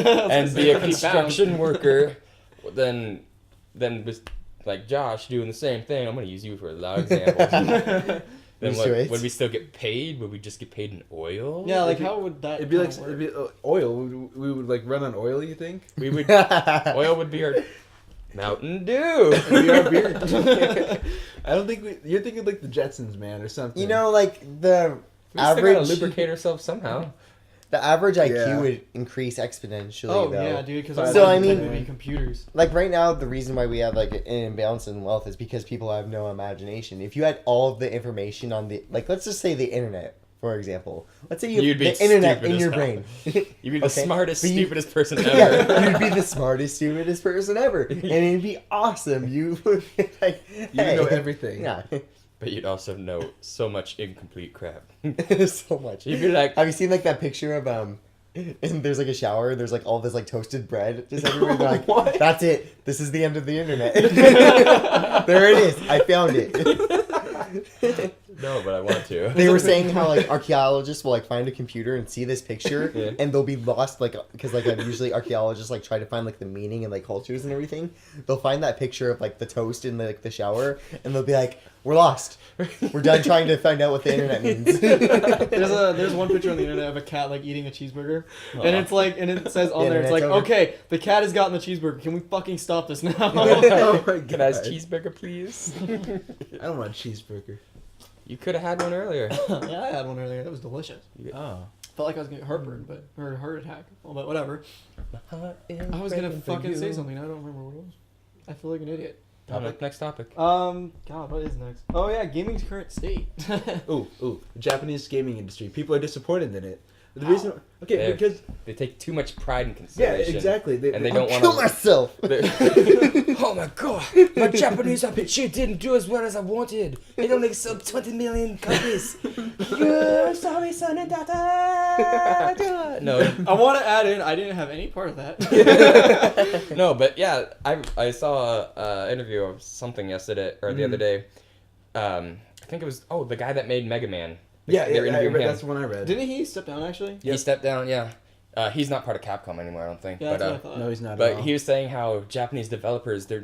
S2: be a
S1: 50
S2: construction
S1: pounds.
S2: worker, then with like Josh doing the same thing. I'm gonna use you for a lot of examples. Then
S3: Let's do it.
S2: would we still get paid? Would we just get paid in oil?
S1: Yeah, like
S4: It'd be-
S1: how would that?
S4: It'd be like
S1: kinda work?
S4: it'd be oil. We would like run on oil. You think?
S2: We would. Oil would be our Mountain Dew.
S4: It'd be our beer. I don't think you're thinking like the Jetsons, man, or something.
S3: You know, like the
S2: We still gotta
S3: average
S2: lubricate ourselves somehow.
S3: the average IQ
S4: Yeah.
S3: would increase exponentially.
S1: Oh
S3: though.
S1: yeah, dude. Because
S3: So, I mean-
S1: be computers.
S3: Like right now, the reason why we have like an imbalance in wealth is because people have no imagination. If you had all of the information on the let's just say the internet, for example. Let's say you
S2: You'd
S3: have
S2: be
S3: the internet
S2: stupid
S3: in
S2: as
S3: your
S2: hell.
S3: brain.
S2: You'd be the
S3: Okay,
S2: smartest,
S3: but you-
S2: stupidest person ever.
S3: Yeah, you'd be the smartest, stupidest person ever, and it'd be awesome. You would like,
S4: you
S3: hey.
S4: know everything.
S3: Yeah,
S2: But you'd also know so much incomplete crap.
S3: so much.
S2: You'd be like,
S3: Have you seen like that picture of and there's like a shower and there's like all this like toasted bread just everywhere? They're like,
S1: What?
S3: that's it. This is the end of the internet. There it is. I found it.
S2: no, but I want to.
S3: They were saying how like archaeologists will like find a computer and see this picture
S2: Yeah.
S3: and they'll be lost like because like usually archaeologists like try to find like the meaning and like cultures and everything. They'll find that picture of like the toast in the shower and they'll be like, we're lost. We're done trying to find out what the internet means.
S1: There's one picture on the internet of a cat like eating a cheeseburger, and it's like and it says on
S3: The
S1: there it's like
S3: internet's over.
S1: okay, the cat has gotten the cheeseburger. Can we fucking stop this now?
S4: Oh my
S2: Can I have
S4: God.
S2: cheeseburger, please?
S4: I don't want a cheeseburger.
S2: You could have had one earlier.
S1: Yeah, I had one earlier. That was delicious.
S4: Oh.
S1: Felt like I was getting heartburn, or heart attack. Well, but whatever. I was gonna fucking say something. I don't remember what it was. I feel like an idiot.
S2: Next topic.
S1: God, what is next? Oh yeah, gaming's current state.
S4: Ooh, Japanese gaming industry. People are disappointed in it. The
S1: How?
S4: reason, okay,
S2: They're-
S4: because
S2: They take too much pride in
S4: yeah,
S2: consideration.
S4: exactly.
S2: And they
S3: I'll
S2: don't want
S3: kill
S2: to.
S3: myself.
S2: Oh my god, my Japanese RPG didn't do as well as I wanted. It only sold 20 million copies. You're sorry, son and daughter. No,
S1: I want to add in. I didn't have any part of that.
S2: no, but yeah, I saw a interview of something yesterday or the other day. I think it was the guy that made Mega Man.
S4: yeah,
S2: They were interviewing him.
S4: that's the one I read.
S1: Didn't he step down actually?
S2: He stepped down. Yeah, he's not part of Capcom anymore. I don't think.
S1: Yeah, that's
S2: but
S1: what I thought.
S4: No, he's not. at
S2: but
S4: all.
S2: he was saying how Japanese developers they're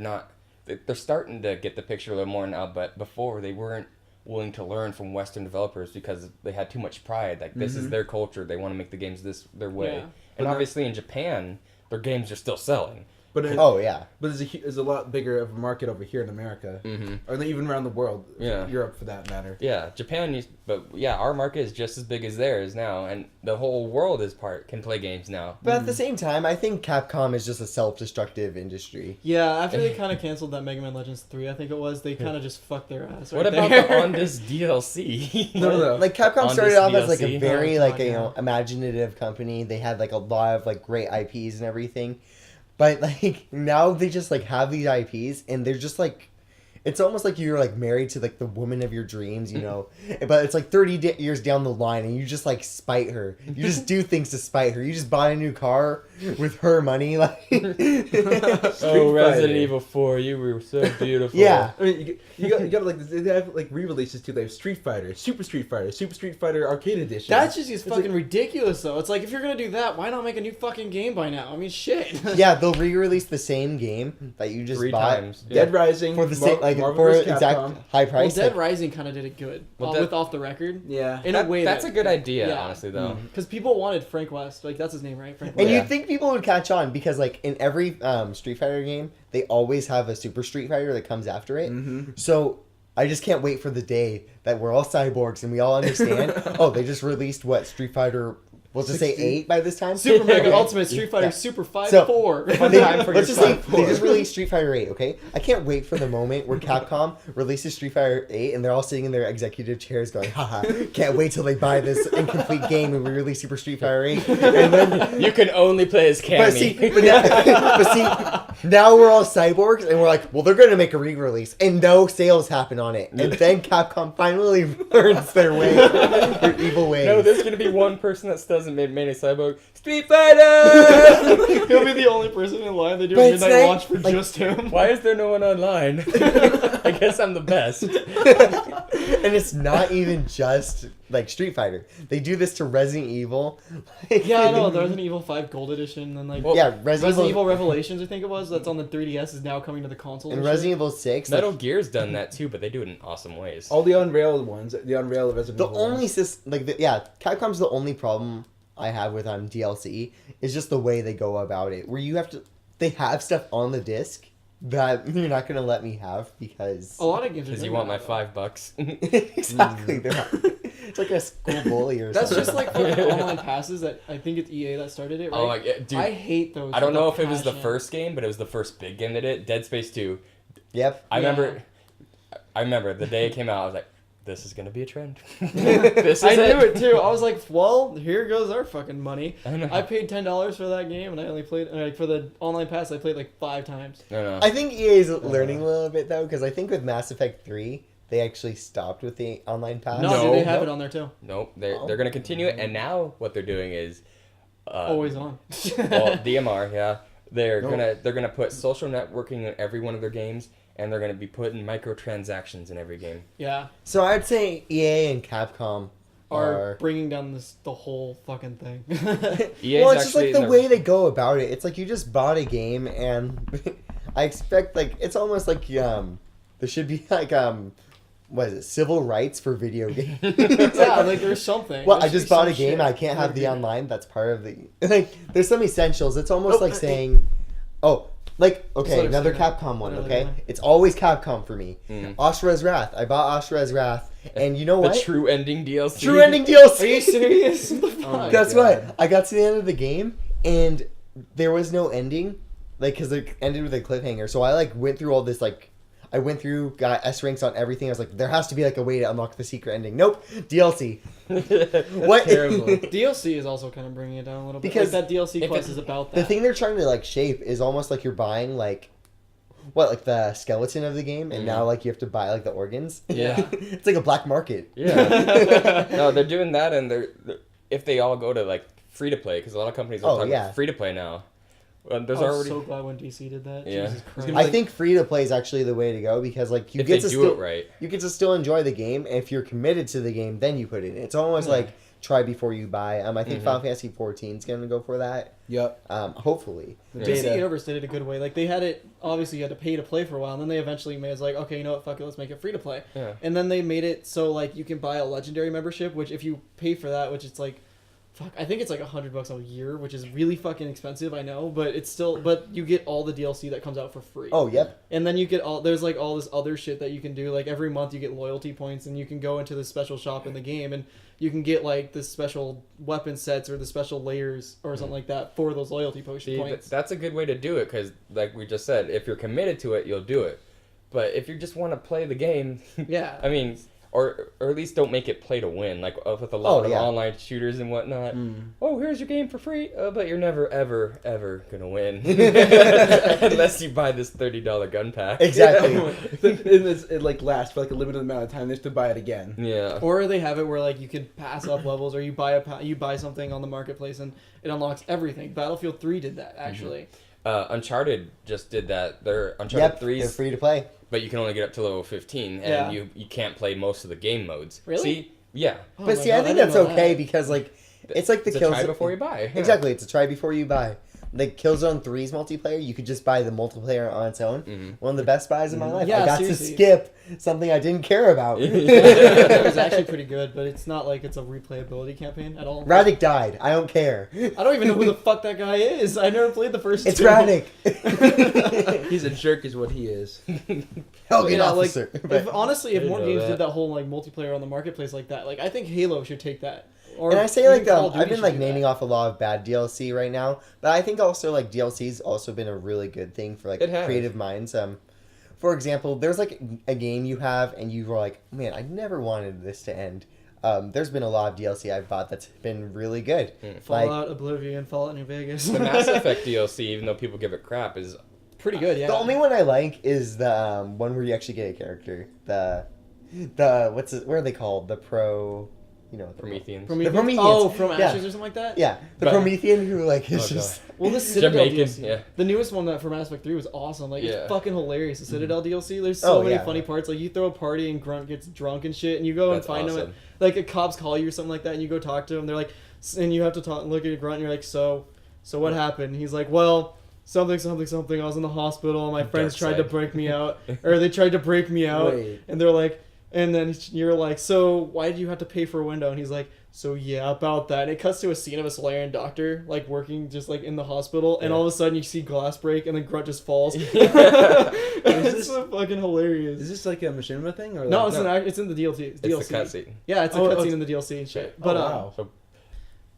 S2: starting to get the picture a little more now. But before they weren't willing to learn from Western developers because they had too much pride. Like this is their culture. They want to make the games their way.
S1: Yeah.
S2: And
S4: But
S2: obviously in Japan, their games are still selling.
S4: But
S3: Oh yeah.
S4: but there's a lot bigger of a market over here in America, or even around the world.
S2: Yeah.
S4: Europe for that matter.
S2: Yeah, our market is just as big as theirs now, and the whole world can play games now.
S3: But at the same time, I think Capcom is just a self-destructive industry.
S1: Yeah, after they kind of canceled that Mega Man Legends 3, I think it was, they kind of just fucked their ass.
S2: What
S1: Right
S2: about
S1: there.
S2: the on this DLC?
S4: No.
S3: Like Capcom
S2: On
S3: started
S2: this
S3: off as like
S2: DLC?
S3: a very
S1: Oh,
S3: like
S1: God,
S3: you know imaginative company. They had like a lot of like great IPs and everything, but like now they just like have these IPs and they're just like, it's almost like you're like married to like the woman of your dreams, you know. But it's like 30 years down the line and you just like spite her. You just do things to spite her. You just buy a new car with her money, like.
S2: Oh, Resident Evil 4, you were so beautiful.
S3: Yeah.
S4: I mean, you got like they have like re-releases too. They have Street Fighter, Super Street Fighter Arcade Edition.
S1: That just is
S4: It's
S1: fucking
S4: like-
S1: ridiculous, though. It's like, if you're gonna do that, why not make a new fucking game by now? I mean, shit.
S3: Yeah, they'll re-release the same game that you just
S2: 3
S3: bought
S2: times.
S4: Dead Rising
S3: for the same like
S4: Marvel
S3: for
S4: vs.
S3: exact
S4: Capcom.
S3: high
S1: Well,
S3: price.
S1: Dead
S3: like-
S1: Rising kind of did it good,
S2: Well,
S1: with Off the Record.
S4: Yeah.
S1: In a way
S2: That's a good idea,
S1: yeah.
S2: honestly, though.
S1: Because people wanted Frank West. Like, that's his name, right? Frank
S3: And
S1: West.
S2: Yeah.
S3: you'd think people would catch on because, like, in every Street Fighter game, they always have a Super Street Fighter that comes after it.
S4: Mm-hmm.
S3: So I just can't wait for the day that we're all cyborgs and we all understand. Oh, they just released what Street Fighter we'll just say
S1: 60.
S3: 8 by this time.
S1: Super Mega
S3: Okay.
S1: Ultimate Street Fighter
S3: Yeah.
S1: Super 5
S3: So-
S1: 4.
S3: Let's just say they just released Street Fighter 8, okay? I can't wait for the moment where Capcom releases Street Fighter 8 and they're all sitting in their executive chairs going, haha, can't wait till they buy this incomplete game and we release Super Street Fighter 8. And then,
S2: You can only play as Cammy.
S3: but see, now we're all cyborgs and we're like, well, they're going to make a re-release and no sales happen on it. And then Capcom finally learns their way, their evil ways.
S2: No, there's gonna be one person that still hasn't made a cyborg. Street Fighter!
S1: He'll be the only person in line. They do
S3: But
S1: a
S3: it's
S1: midnight
S3: like-
S1: launch for just him.
S2: Why is there no one online? I guess I'm the best.
S3: And it's not even just like Street Fighter. They do this to Resident Evil. Like,
S1: Yeah, I know. The Resident Evil 5 Gold Edition, and like
S2: Well,
S3: yeah,
S1: Resident Evil Revelations, I think it was. That's on the 3DS is now coming to the console.
S3: and
S1: shit.
S3: Resident Evil 6.
S2: Metal
S3: Like,
S2: Gear's done that too, but they do it in awesome ways.
S4: All the Unrailed ones, the Unrailed Resident
S3: the
S4: Evil
S3: only
S4: ones.
S3: system, Capcom's the only problem I have with DLC is just the way they go about it. Where you have to, they have stuff on the disc that you're not gonna let me have because
S1: A lot of games.
S2: Because you want my $5.
S3: exactly they're not, it's like a school bully or
S1: That's
S3: something.
S1: just like fucking online passes that I think it's EA that started it, right?
S2: Oh, yeah, dude.
S1: I hate those.
S2: I don't
S1: with
S2: know
S1: a
S2: if it was the
S1: passion.
S2: first game, but it was the first big game that did it. Dead Space 2.
S3: Yep.
S2: I
S1: Yeah.
S2: remember the day it came out, I was like, this is gonna be a trend. This is
S1: I knew it too. I was like, well, here goes our fucking money.
S2: I know.
S1: I paid $10 for that game, and I only played for the online pass. I played like 5 times.
S2: No.
S3: I think EA is learning a little bit though, because I think with Mass Effect 3 they actually stopped with the online pass.
S1: No,
S2: No,
S1: dude, they have
S2: no.
S1: it on there too.
S2: Nope. They're gonna continue it, and now what they're doing is
S1: Always on.
S2: well, DMR, yeah. They're
S3: No.
S2: gonna put social networking in every one of their games, and they're gonna be putting microtransactions in every game.
S1: Yeah,
S3: So I'd say EA and Capcom
S1: are bringing down the whole fucking thing.
S2: EA's
S3: well, it's just like
S2: actually
S3: the
S2: in the-
S3: way they go about it. It's like you just bought a game, and I expect like it's almost like there should be like what is it, civil rights for video games.
S1: yeah, like there's something.
S3: Well,
S1: There
S3: I
S1: should
S3: just
S1: be
S3: bought
S1: some
S3: a game.
S1: shit
S3: I can't have the
S1: agreement.
S3: online. That's part of the like. There's some essentials. It's almost
S1: Nope.
S3: like saying, oh. Like,
S1: Just
S3: okay,
S1: let her
S3: another
S1: say that.
S3: Capcom one,
S1: Let her
S3: okay?
S1: say that.
S3: It's always Capcom for me.
S2: Mm.
S3: Ashura's Wrath. I bought Ashura's Wrath, and you know
S2: the
S3: what?
S2: true ending DLC.
S3: True ending DLC!
S1: Are you serious? What the
S4: Oh my
S1: fuck?
S3: Guess
S4: God.
S3: what? I got to the end of the game, and there was no ending, like, because it ended with a cliffhanger. So I, like, went through all this, like, I went through, got S ranks on everything. I was like, there has to be, like, a way to unlock the secret ending. Nope. DLC. What?
S4: terrible.
S1: DLC is also kind of bringing it down a little bit.
S3: Because
S1: Like, that DLC
S2: if
S1: quest
S2: it-
S1: is about that.
S3: The thing they're trying to, like, shape is almost like you're buying, like, what, like the skeleton of the game, and now, like, you have to buy, like, the organs?
S2: Yeah.
S3: It's like a black market.
S2: Yeah. No, they're doing that, and they're if they all go to like free to play, because a lot of companies are
S3: Oh,
S2: talking
S3: yeah.
S2: free to play now. There's
S1: I was
S2: already
S1: so glad when DC did that.
S2: Yeah.
S1: Jesus Christ.
S3: I think free to play is actually the way to go because like you
S2: if
S3: get
S2: they
S3: to
S2: do
S3: still
S2: it right.
S3: you get to still enjoy the game. And if you're committed to the game, then you put it in. It's almost
S1: Yeah.
S3: like try before you buy. I think
S2: Mhm.
S3: Final Fantasy 14 is gonna go for that.
S4: Yep.
S3: Hopefully.
S4: The
S2: Yeah.
S1: DC
S4: beta.
S1: Universe did it a good way. Like they had it obviously you had to pay to play for a while, and then they eventually made it like, okay, you know what, fuck it, let's make it free to play.
S2: Yeah.
S1: And then they made it so like you can buy a legendary membership, which if you pay for that, which it's like, fuck, I think it's like $100 a year, which is really fucking expensive. I know, but it's still, but you get all the DLC that comes out for free.
S3: Oh yep.
S1: And then you get there's like all this other shit that you can do. Like every month you get loyalty points, and you can go into the special shop in the game, and you can get like the special weapon sets or the special layers or something like that for those loyalty
S2: See,
S1: points.
S2: that's a good way to do it, because like we just said, if you're committed to it, you'll do it. But if you just want to play the game,
S1: Yeah.
S2: I mean, or at least don't make it play to win, like with a lot of
S3: yeah.
S2: online shooters and whatnot. Oh, here's your game for free, but you're never ever ever gonna win unless you buy this $30 gun pack.
S3: Exactly.
S4: It like lasts for like a limited amount of time. They have to buy it again.
S2: Yeah.
S1: Or they have it where like you can pass up levels, or you buy something on the marketplace and it unlocks everything. Battlefield 3 did that actually.
S2: Uncharted just did that. Their Uncharted
S3: Yep.
S2: 3's
S3: They're free to play.
S2: but you can only get up to level 15, and
S1: Yeah.
S2: you can't play most of the game modes.
S1: Really?
S2: See? Yeah.
S1: Oh
S3: But
S1: my
S3: see,
S1: God,
S3: I think
S1: didn't
S3: that's
S1: know
S3: okay
S1: that.
S3: because like it's like the
S2: It's a
S3: kills
S2: try before you buy. Yeah.
S3: Exactly, it's a try before you buy. Like Killzone 3's multiplayer, you could just buy the multiplayer on its own.
S2: Mhm.
S3: One of the best buys of my life.
S1: Yeah,
S3: I got
S1: seriously.
S3: to skip something I didn't care about.
S1: It was actually pretty good, but it's not like it's a replayability campaign at all.
S3: Radic died. I don't care.
S1: I don't even know who the fuck that guy is. I never played the first
S3: It's
S1: two.
S3: Radic.
S4: He's a jerk, is what he is.
S3: Helgen
S1: Yeah,
S3: officer.
S1: If, honestly, if
S2: I
S1: more
S2: didn't know
S1: games
S2: that.
S1: did that whole like multiplayer on the marketplace like that, like I think Halo should take that. Or
S3: and I say
S1: even
S3: like
S1: Call of Duty
S3: I've been
S1: should
S3: like
S1: do
S3: naming
S1: that.
S3: off a lot of bad DLC right now, but I think also like DLC's also been a really good thing for like
S2: It has.
S3: creative minds. For example, there's like a game you have and you were like, man, I never wanted this to end. There's been a lot of DLC I've bought that's been really good.
S1: Fallout, Oblivion, Fallout New Vegas.
S2: The Mass Effect DLC, even though people give it crap, is
S1: pretty good. Yeah.
S3: The only one I like is the one where you actually get a character. The what are they called? The pro, you know,
S2: Prometheans.
S3: Prometheans.
S1: Oh, from
S3: Yeah.
S1: Ashes or something like that.
S3: Yeah, the
S2: But-
S3: Promethean who like is
S2: Oh,
S3: just.
S1: Well, the Citadel
S2: Jamaican,
S1: DLC,
S2: yeah.
S1: the newest one that for Mass Effect 3 was awesome. Like
S2: Yeah.
S1: it's fucking hilarious. The Citadel DLC. There's so
S3: Oh,
S1: many
S3: yeah.
S1: funny parts. Like you throw a party and Grunt gets drunk and shit, and you go and
S2: That's
S1: find him.
S2: awesome.
S1: Like a cops call you or something like that, and you go talk to him. They're like, and you have to talk, look at your Grunt, and you're like, so what happened? He's like, well, something. I was in the hospital, and my friends
S2: Dark
S1: tried to
S2: side.
S1: break me out, or they tried to break me out,
S4: Wait.
S1: and they're like. And then you're like, so why did you have to pay for a window? And he's like, so yeah, about that. And it cuts to a scene of a Solarian doctor, like working just like in the hospital. And
S2: Yeah.
S1: all of a sudden you see glass break and then Grunt just falls.
S2: Is
S1: It's so fucking hilarious.
S4: Is this like a machinima thing or?
S1: No,
S4: like,
S1: it's in the DLC. It's
S2: It's
S1: DLC.
S2: the cutscene.
S1: Yeah, it's a
S4: Oh,
S1: cutscene
S4: it's-
S1: in the DLC and shit.
S4: Oh,
S1: But
S4: wow.
S2: So,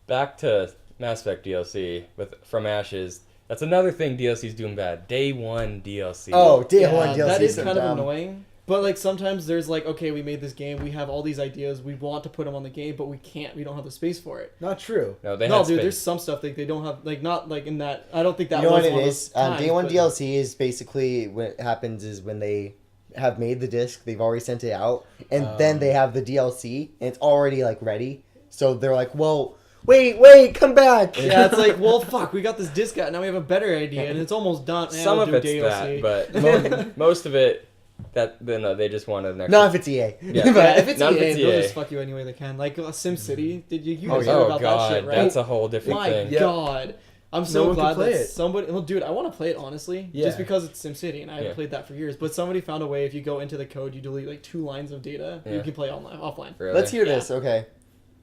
S2: back to Mass Effect DLC with From Ashes. That's another thing DLC's doing bad. Day 1 DLC.
S3: Oh, day
S1: yeah,
S3: one DLC.
S1: that is
S3: so
S1: kind of
S3: dumb.
S1: annoying. But like sometimes there's like, okay, we made this game, we have all these ideas, we want to put them on the game, but we can't. We don't have the space for it.
S4: Not true.
S2: No, they
S1: No,
S2: had
S1: dude,
S2: space.
S1: there's some stuff they don't have, like not like in that. I don't think that
S3: You know
S1: was
S3: what it
S1: one of
S3: is?
S1: those times,
S3: Day one
S1: but-
S3: DLC is basically what happens is when they have made the disc, they've already sent it out, and then they have the DLC, and it's already like ready. So they're like, well, wait, come back.
S1: Yeah, it's like, well, fuck, we got this disc out, now we have a better idea, and it's almost done.
S2: Some
S1: we'll
S2: of
S1: do
S2: it's
S1: DLC.
S2: that, but most of it, they just wanted an extra.
S3: Not if it's EA.
S2: Yeah.
S1: Yeah,
S3: But
S1: if it's
S2: None of
S1: EA,
S2: it's
S1: they'll
S2: EA.
S1: just fuck you any way they can. Like SimCity, did you
S3: Oh,
S1: guys
S3: yeah.
S1: heard
S2: Oh
S1: about
S2: god,
S1: that shit, right?
S2: that's a whole different
S1: My
S2: thing.
S4: Yeah.
S1: god. I'm
S4: No
S1: so
S4: one can
S1: glad
S4: play
S1: that
S4: it.
S1: somebody. Well, dude, I want to play it honestly,
S4: Yeah.
S1: just because it's SimCity, and I haven't
S2: Yeah.
S1: played that for years. But somebody found a way. If you go into the code, you delete like 2 lines of data. You
S2: Yeah.
S1: can play offline.
S2: Really.
S3: Let's hear
S1: Yeah.
S3: this. Okay,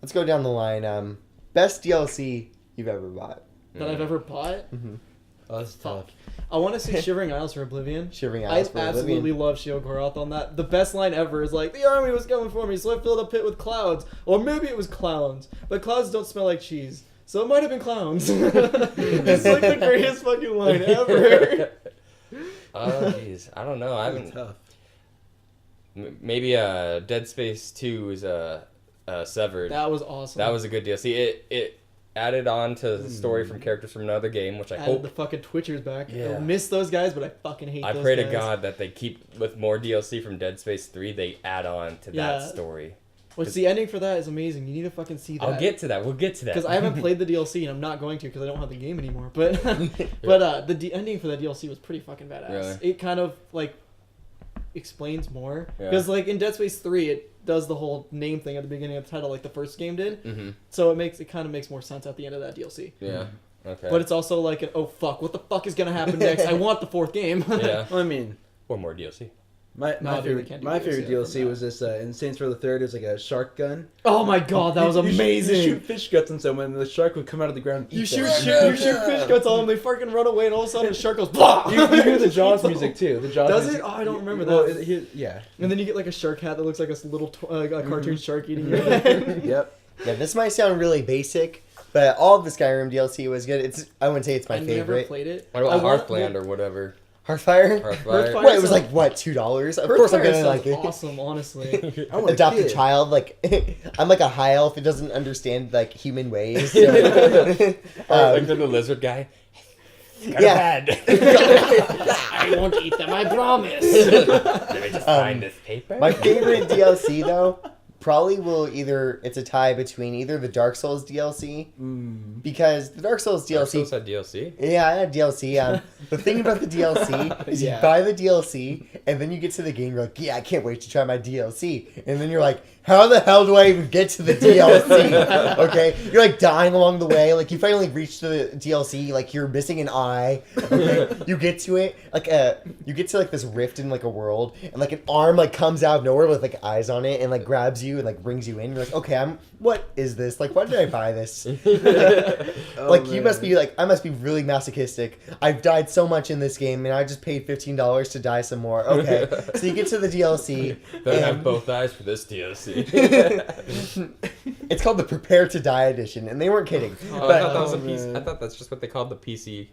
S3: let's go down the line. Best DLC you've ever bought.
S1: That I've ever bought.
S4: Oh, that's tough.
S1: I want to say Shivering Isles for Oblivion.
S3: Shivering
S1: I
S3: Isles for
S1: absolutely
S3: Oblivion.
S1: love Shield Goroth on that. The best line ever is like, the army was coming for me, so I filled a pit with clouds. Or maybe it was clowns. But clouds don't smell like cheese. So it might have been clowns. It's like the greatest fucking line ever.
S2: Oh jeez, I don't know. I
S4: That's
S2: haven't.
S4: tough.
S2: Maybe Dead Space 2 is Severed.
S1: That was awesome.
S2: That was a good DLC. It added on to the story from characters from another game, which I
S1: Added
S2: hope.
S1: the fucking Twitchers back.
S2: Yeah.
S1: I miss those guys, but I fucking hate
S2: I
S1: those
S2: pray
S1: guys.
S2: to God that they keep with more DLC from Dead Space 3. They add on to
S1: Yeah.
S2: that story.
S1: Which the ending for that is amazing. You need to fucking see that.
S2: I'll get to that. We'll get to that.
S1: Because I haven't played the DLC and I'm not going to because I don't have the game anymore. But the ending for that DLC was pretty fucking badass.
S2: Really?
S1: It kind of like explains more
S2: Yeah.
S1: because like in Dead Space 3 it does the whole name thing at the beginning of the title like the first game did.
S2: Mm-hmm.
S1: So it kind of makes more sense at the end of that DLC.
S2: Yeah. Okay.
S1: But it's also like an, oh fuck, what the fuck is gonna happen next? I want the 4th game.
S2: Yeah.
S4: Well, I mean,
S2: Or more DLC.
S4: my
S1: No, dude, we
S4: favorite
S1: can't do
S4: my
S1: DLC
S4: favorite
S1: from
S4: DLC
S1: that.
S4: was this in Saints Row the Third. It was like a shark gun.
S1: Oh my god, that was
S4: You shoot-
S1: amazing.
S4: You shoot fish guts on someone, and the shark would come out of the ground. And
S1: You
S4: eat
S1: shoot,
S4: them.
S1: you shoot fish guts on them, they fucking run away, and all of a sudden the shark goes, blah!
S4: You hear the Jaws music too. The Jaws.
S1: Does
S4: music.
S1: it? Oh, I don't remember
S4: Well,
S1: that.
S4: yeah.
S1: And then you get like a shark hat that looks like a little a cartoon shark eating your head.
S4: Yep.
S3: Yeah, this might sound really basic, but all of the Skyrim DLC was good. I wouldn't say it's my
S1: I never
S3: favorite.
S1: played it.
S2: What about
S1: I want-
S2: Hearthland or whatever?
S3: Hearthfire?
S2: Hearthfire.
S1: Hearthfire
S3: What, it was
S1: sounds-
S3: like, what, $2? Of course I'm
S1: Hearthfire
S3: gonna
S1: sounds
S3: like it.
S1: awesome, honestly.
S4: I want
S3: Adopt a
S4: kid.
S3: child, like, I'm like a high elf, it doesn't understand, like, human ways. So,
S2: Like the lizard guy.
S3: yeah.
S1: I won't eat them, I promise.
S2: Let me just find this paper.
S3: My favorite DLC, though, probably will it's a tie between either the Dark Souls DLC, because the Dark Souls
S2: Dark
S3: DLC
S2: Souls had DLC.
S3: Yeah, I had DLC. The thing about the DLC is
S1: Yeah.
S3: you buy the DLC, and then you get to the game, you're like, yeah, I can't wait to try my DLC. And then you're like, how the hell do I even get to the DLC? Okay? You're like dying along the way. Like, you finally reach the DLC, like, you're missing an eye. Okay? You get to it, like, you get to, like, this rift in, like, a world, and, like, an arm, like, comes out of nowhere with, like, eyes on it, and, like, grabs you you and like brings you in. You're like, okay, what is this? Like, why did I buy this?
S4: Oh,
S3: Like, you
S4: man.
S3: must be like, I must be really masochistic. I've died so much in this game, and I just paid $15 to die some more. Okay, so you get to the DLC.
S2: Better have
S3: and
S2: both eyes for this DLC.
S3: it's called the Prepare to Die edition, and they weren't kidding.
S2: Oh,
S3: But-
S2: I thought that was a
S4: man.
S2: PC. I thought that's just what they called the PC.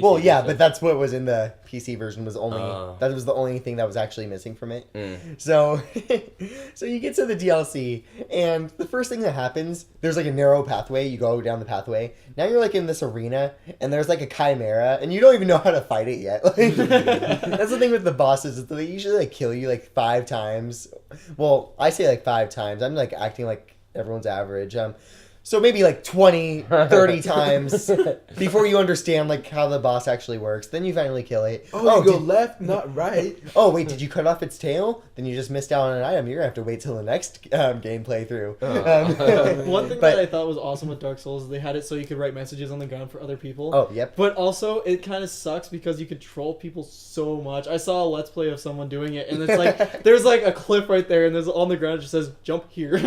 S3: Well, yeah,
S2: version.
S3: but that's what was in the PC version. Was only
S2: Oh.
S3: that was the only thing that was actually missing from it.
S2: Mm.
S3: So, so you get to the DLC, and the first thing that happens, there's like a narrow pathway. You go down the pathway. Now you're like in this arena, and there's like a chimera, and you don't even know how to fight it yet. Like, that's the thing with the bosses is that they usually like kill you like 5 times. Well, I say like 5 times. I'm like acting like everyone's average. So maybe like 20, 30 times before you understand like how the boss actually works. Then you finally kill it.
S4: Oh, you go
S3: did-
S4: left, not right.
S3: Oh, wait, did you cut off its tail? Then you just missed out on an item. You're going to have to wait till the next game playthrough.
S1: One thing
S3: but-
S1: that I thought was awesome with Dark Souls is they had it so you could write messages on the ground for other people.
S3: Oh, yep.
S1: But also, it kind of sucks because you could troll people so much. I saw a Let's Play of someone doing it, and it's like, there's like a cliff right there, and there's on the ground it just says, jump here.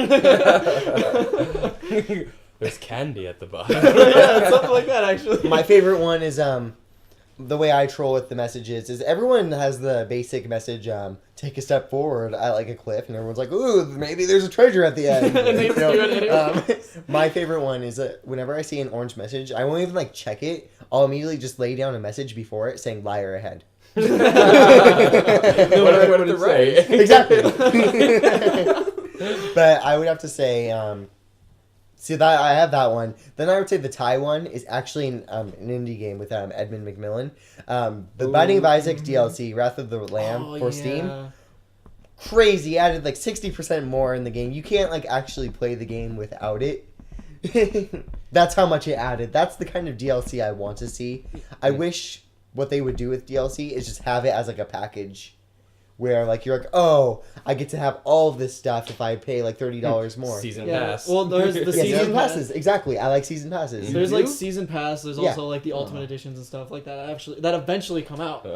S2: There's candy at the bottom.
S1: Yeah, something like that, actually.
S3: My favorite one is the way I troll with the messages is everyone has the basic message, take a step forward at like a cliff, and everyone's like, ooh, maybe there's a treasure at the end.
S1: They
S3: You know,
S1: do it anyway.
S3: my favorite one is whenever I see an orange message, I won't even like check it. I'll immediately just lay down a message before it saying liar ahead.
S2: What if they're right?
S3: Exactly. But I would have to say, see that I have that one. Then I would say the Thai one is actually an indie game with Edmund McMillan. The Binding of Isaac DLC, Wrath of the Lamb for Steam. Crazy, added like 60% more in the game. You can't like actually play the game without it. That's how much it added. That's the kind of DLC I want to see. I wish what they would do with DLC is just have it as like a package where like you're like, oh, I get to have all of this stuff if I pay like $30 more.
S2: Season
S1: Yeah,
S2: pass.
S1: well, there's the
S3: Yeah,
S1: season
S3: season
S1: pass.
S3: passes. Exactly. I like season passes.
S1: There's
S2: You
S1: like
S2: do?
S1: season pass. There's
S3: Yeah.
S1: also like the ultimate editions and stuff like that. That eventually come out.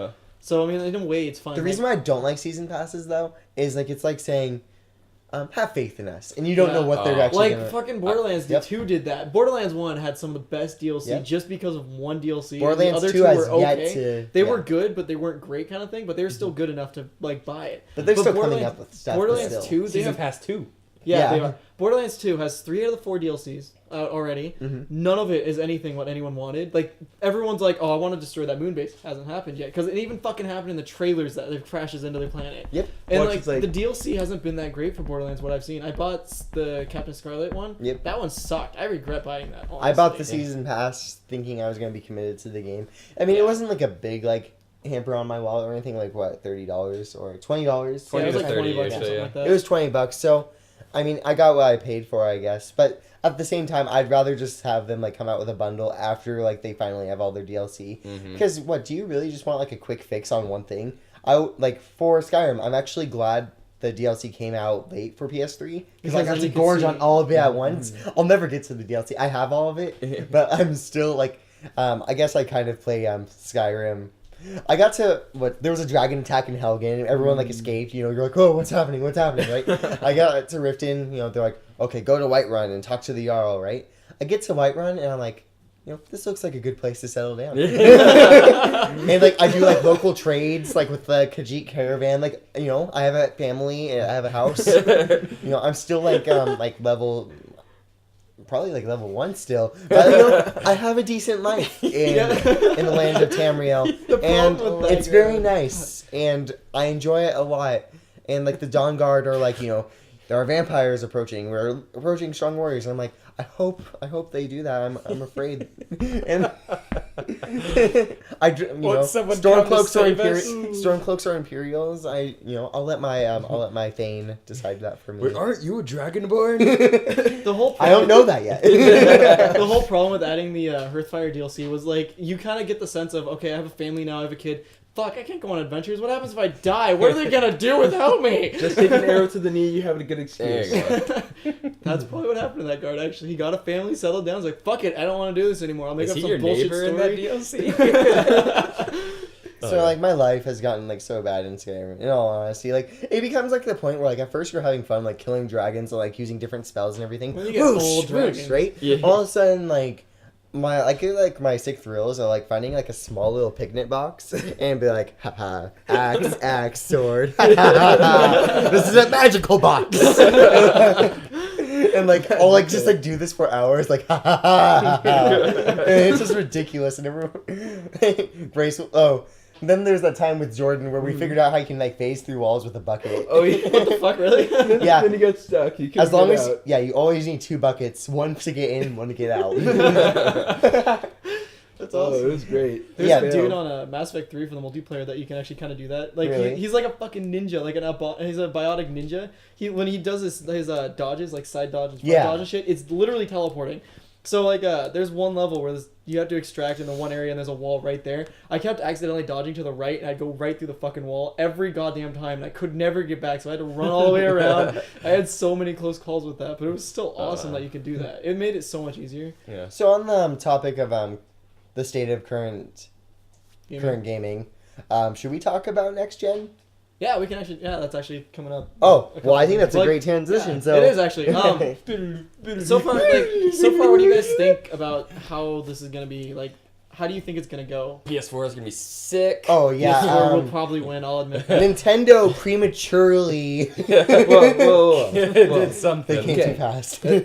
S1: So I mean, in a way, it's fine.
S3: The reason why I don't like season passes though is like it's like saying, have faith in us, and you don't know
S1: Yeah.
S3: what they're actually
S1: like
S3: gonna.
S1: fucking Borderlands
S3: Yep.
S1: 2 did that. Borderlands 1 had some of the best DLC
S3: Yep.
S1: just because of one DLC.
S3: Borderlands
S1: the other
S3: 2
S1: two
S3: has
S1: were
S3: yet
S1: okay.
S3: to.
S1: They
S3: yeah.
S1: were good, but they weren't great kind of thing. But they were still good enough to like buy it.
S3: But they're still coming
S1: Borderlands-
S3: up with stuff.
S1: Borderlands
S3: still.
S1: 2, they
S2: Season
S1: have
S2: pass 2.
S1: yeah,
S3: Yeah.
S1: they are. Borderlands 2 has 3 out of the 4 DLCs out already.
S3: Mhm.
S1: None of it is anything what anyone wanted. Like, everyone's like, oh, I want to destroy that moon base. Hasn't happened yet. Because it even fucking happened in the trailers that it crashes into their planet.
S3: Yep.
S1: And,
S4: Watch,
S1: like,
S4: it's like-
S1: the DLC hasn't been that great for Borderlands, what I've seen. I bought the Captain Scarlet one.
S3: Yep.
S1: That one sucked. I regret buying that, honestly.
S3: I bought the season pass thinking I was gonna be committed to the game. I mean, it wasn't like a big like hamper on my wallet or anything. Like what, $30 or $20?
S1: Yeah, it was
S2: 20
S1: like
S2: to
S1: 20
S2: 30
S1: bucks or
S2: actually,
S1: something
S2: yeah.
S1: like that.
S3: It was $20, so I mean, I got what I paid for, I guess. But at the same time, I'd rather just have them like come out with a bundle after like they finally have all their DLC.
S2: Mhm.
S3: Because what, do you really just want like a quick fix on one thing? Like for Skyrim, I'm actually glad the DLC came out late for PS3 because I
S1: Because
S3: got
S1: then
S3: to
S1: you could
S3: gorge
S1: see-
S3: on all of it at once. I'll never get to the DLC. I have all of it, but I'm still like, I guess I kind of play Skyrim. I got to there was a dragon attack in Helgen and everyone like escaped, you're like, oh, what's happening, right? I got to Riften, they're like, okay, go to Whiterun and talk to the Jarl, right? I get to Whiterun and I'm like, this looks like a good place to settle down. And like I do like local trades like with the Khajiit caravan, like I have a family and I have a house. I'm still like level probably like level 1 still, but I have a decent life in the land of Tamriel, and
S1: problem with that,
S3: it's very nice, and I enjoy it a lot. And like the Dawn Guard are like there are vampires approaching. We're approaching strong warriors, and I'm like, I hope they do that. I'm afraid. And
S2: Won't someone come to
S3: Stormcloaks are
S2: save us?
S3: Stormcloaks are Imperials. I'll let my Thane decide that for me.
S2: Wait, aren't you a Dragonborn?
S1: The whole
S3: I don't know that yet.
S1: The whole problem with adding the Hearthfire DLC was like you kind of get the sense of, okay, I have a family now, I have a kid. Fuck, I can't go on adventures. What happens if I die? What are they gonna do without me?
S4: Just take an arrow to the knee, you have a good
S2: There
S4: excuse.
S2: you go.
S1: That's probably what happened to that guard. Actually, he got a family, settled down. He's like, "Fuck it, I don't want to do this anymore. I'll make
S2: Is
S1: up
S2: he
S1: some
S2: your
S1: bullshit
S2: neighbor
S1: story."
S2: in that DLC?
S3: So like my life has gotten like so bad in Skyrim. In all honesty, like it becomes like the point where like at first you're having fun like killing dragons and like using different spells and everything.
S1: When you get old dragons,
S3: right?
S2: Yeah.
S3: All of a sudden like my sick thrills are like finding like a small little picnic box and be like, haha, axe, sword. This is a magical box. And like I'll like just like do this for hours, like ha ha ha ha. And it's just ridiculous. And everyone Brace. Oh, and then there's that time with Jordan where we figured out how you can like phase through walls with a bucket.
S1: Oh, yeah. What the fuck, really?
S3: Yeah.
S4: Then you get stuck. You
S3: As long as
S4: out.
S3: you always need 2 buckets, one to get in, one to get out.
S1: That's
S4: Oh,
S1: awesome.
S4: it was great.
S1: There's
S3: Yeah.
S1: a dude on Mass Effect 3 for the multiplayer that you can actually kind of do that. Like
S3: Really?
S1: he's like a fucking ninja, like he's a biotic ninja. When he does his dodges, like side dodges, front dodge and shit, it's literally teleporting. So like there's one level where you have to extract in the one area and there's a wall right there. I kept accidentally dodging to the right and I'd go right through the fucking wall every goddamn time and I could never get back, so I had to run all the way around. I had so many close calls with that, but it was still awesome that you could do that. It made it so much easier.
S2: Yeah.
S3: So on the topic of the state of current gaming, should we talk about next gen?
S1: Yeah, we can actually. Yeah, that's actually coming up.
S3: Oh, well, I think that's a
S1: Like,
S3: great transition.
S1: yeah,
S3: So
S1: it is actually. So far, what do you guys think about how this is gonna be? Like, how do you think it's gonna go?
S2: PS4 is gonna be sick.
S3: Oh yeah,
S1: PS4 will probably win. I'll admit that.
S3: Nintendo prematurely
S4: Whoa.
S2: It did something.
S3: they came
S4: Okay.
S3: too fast.
S1: The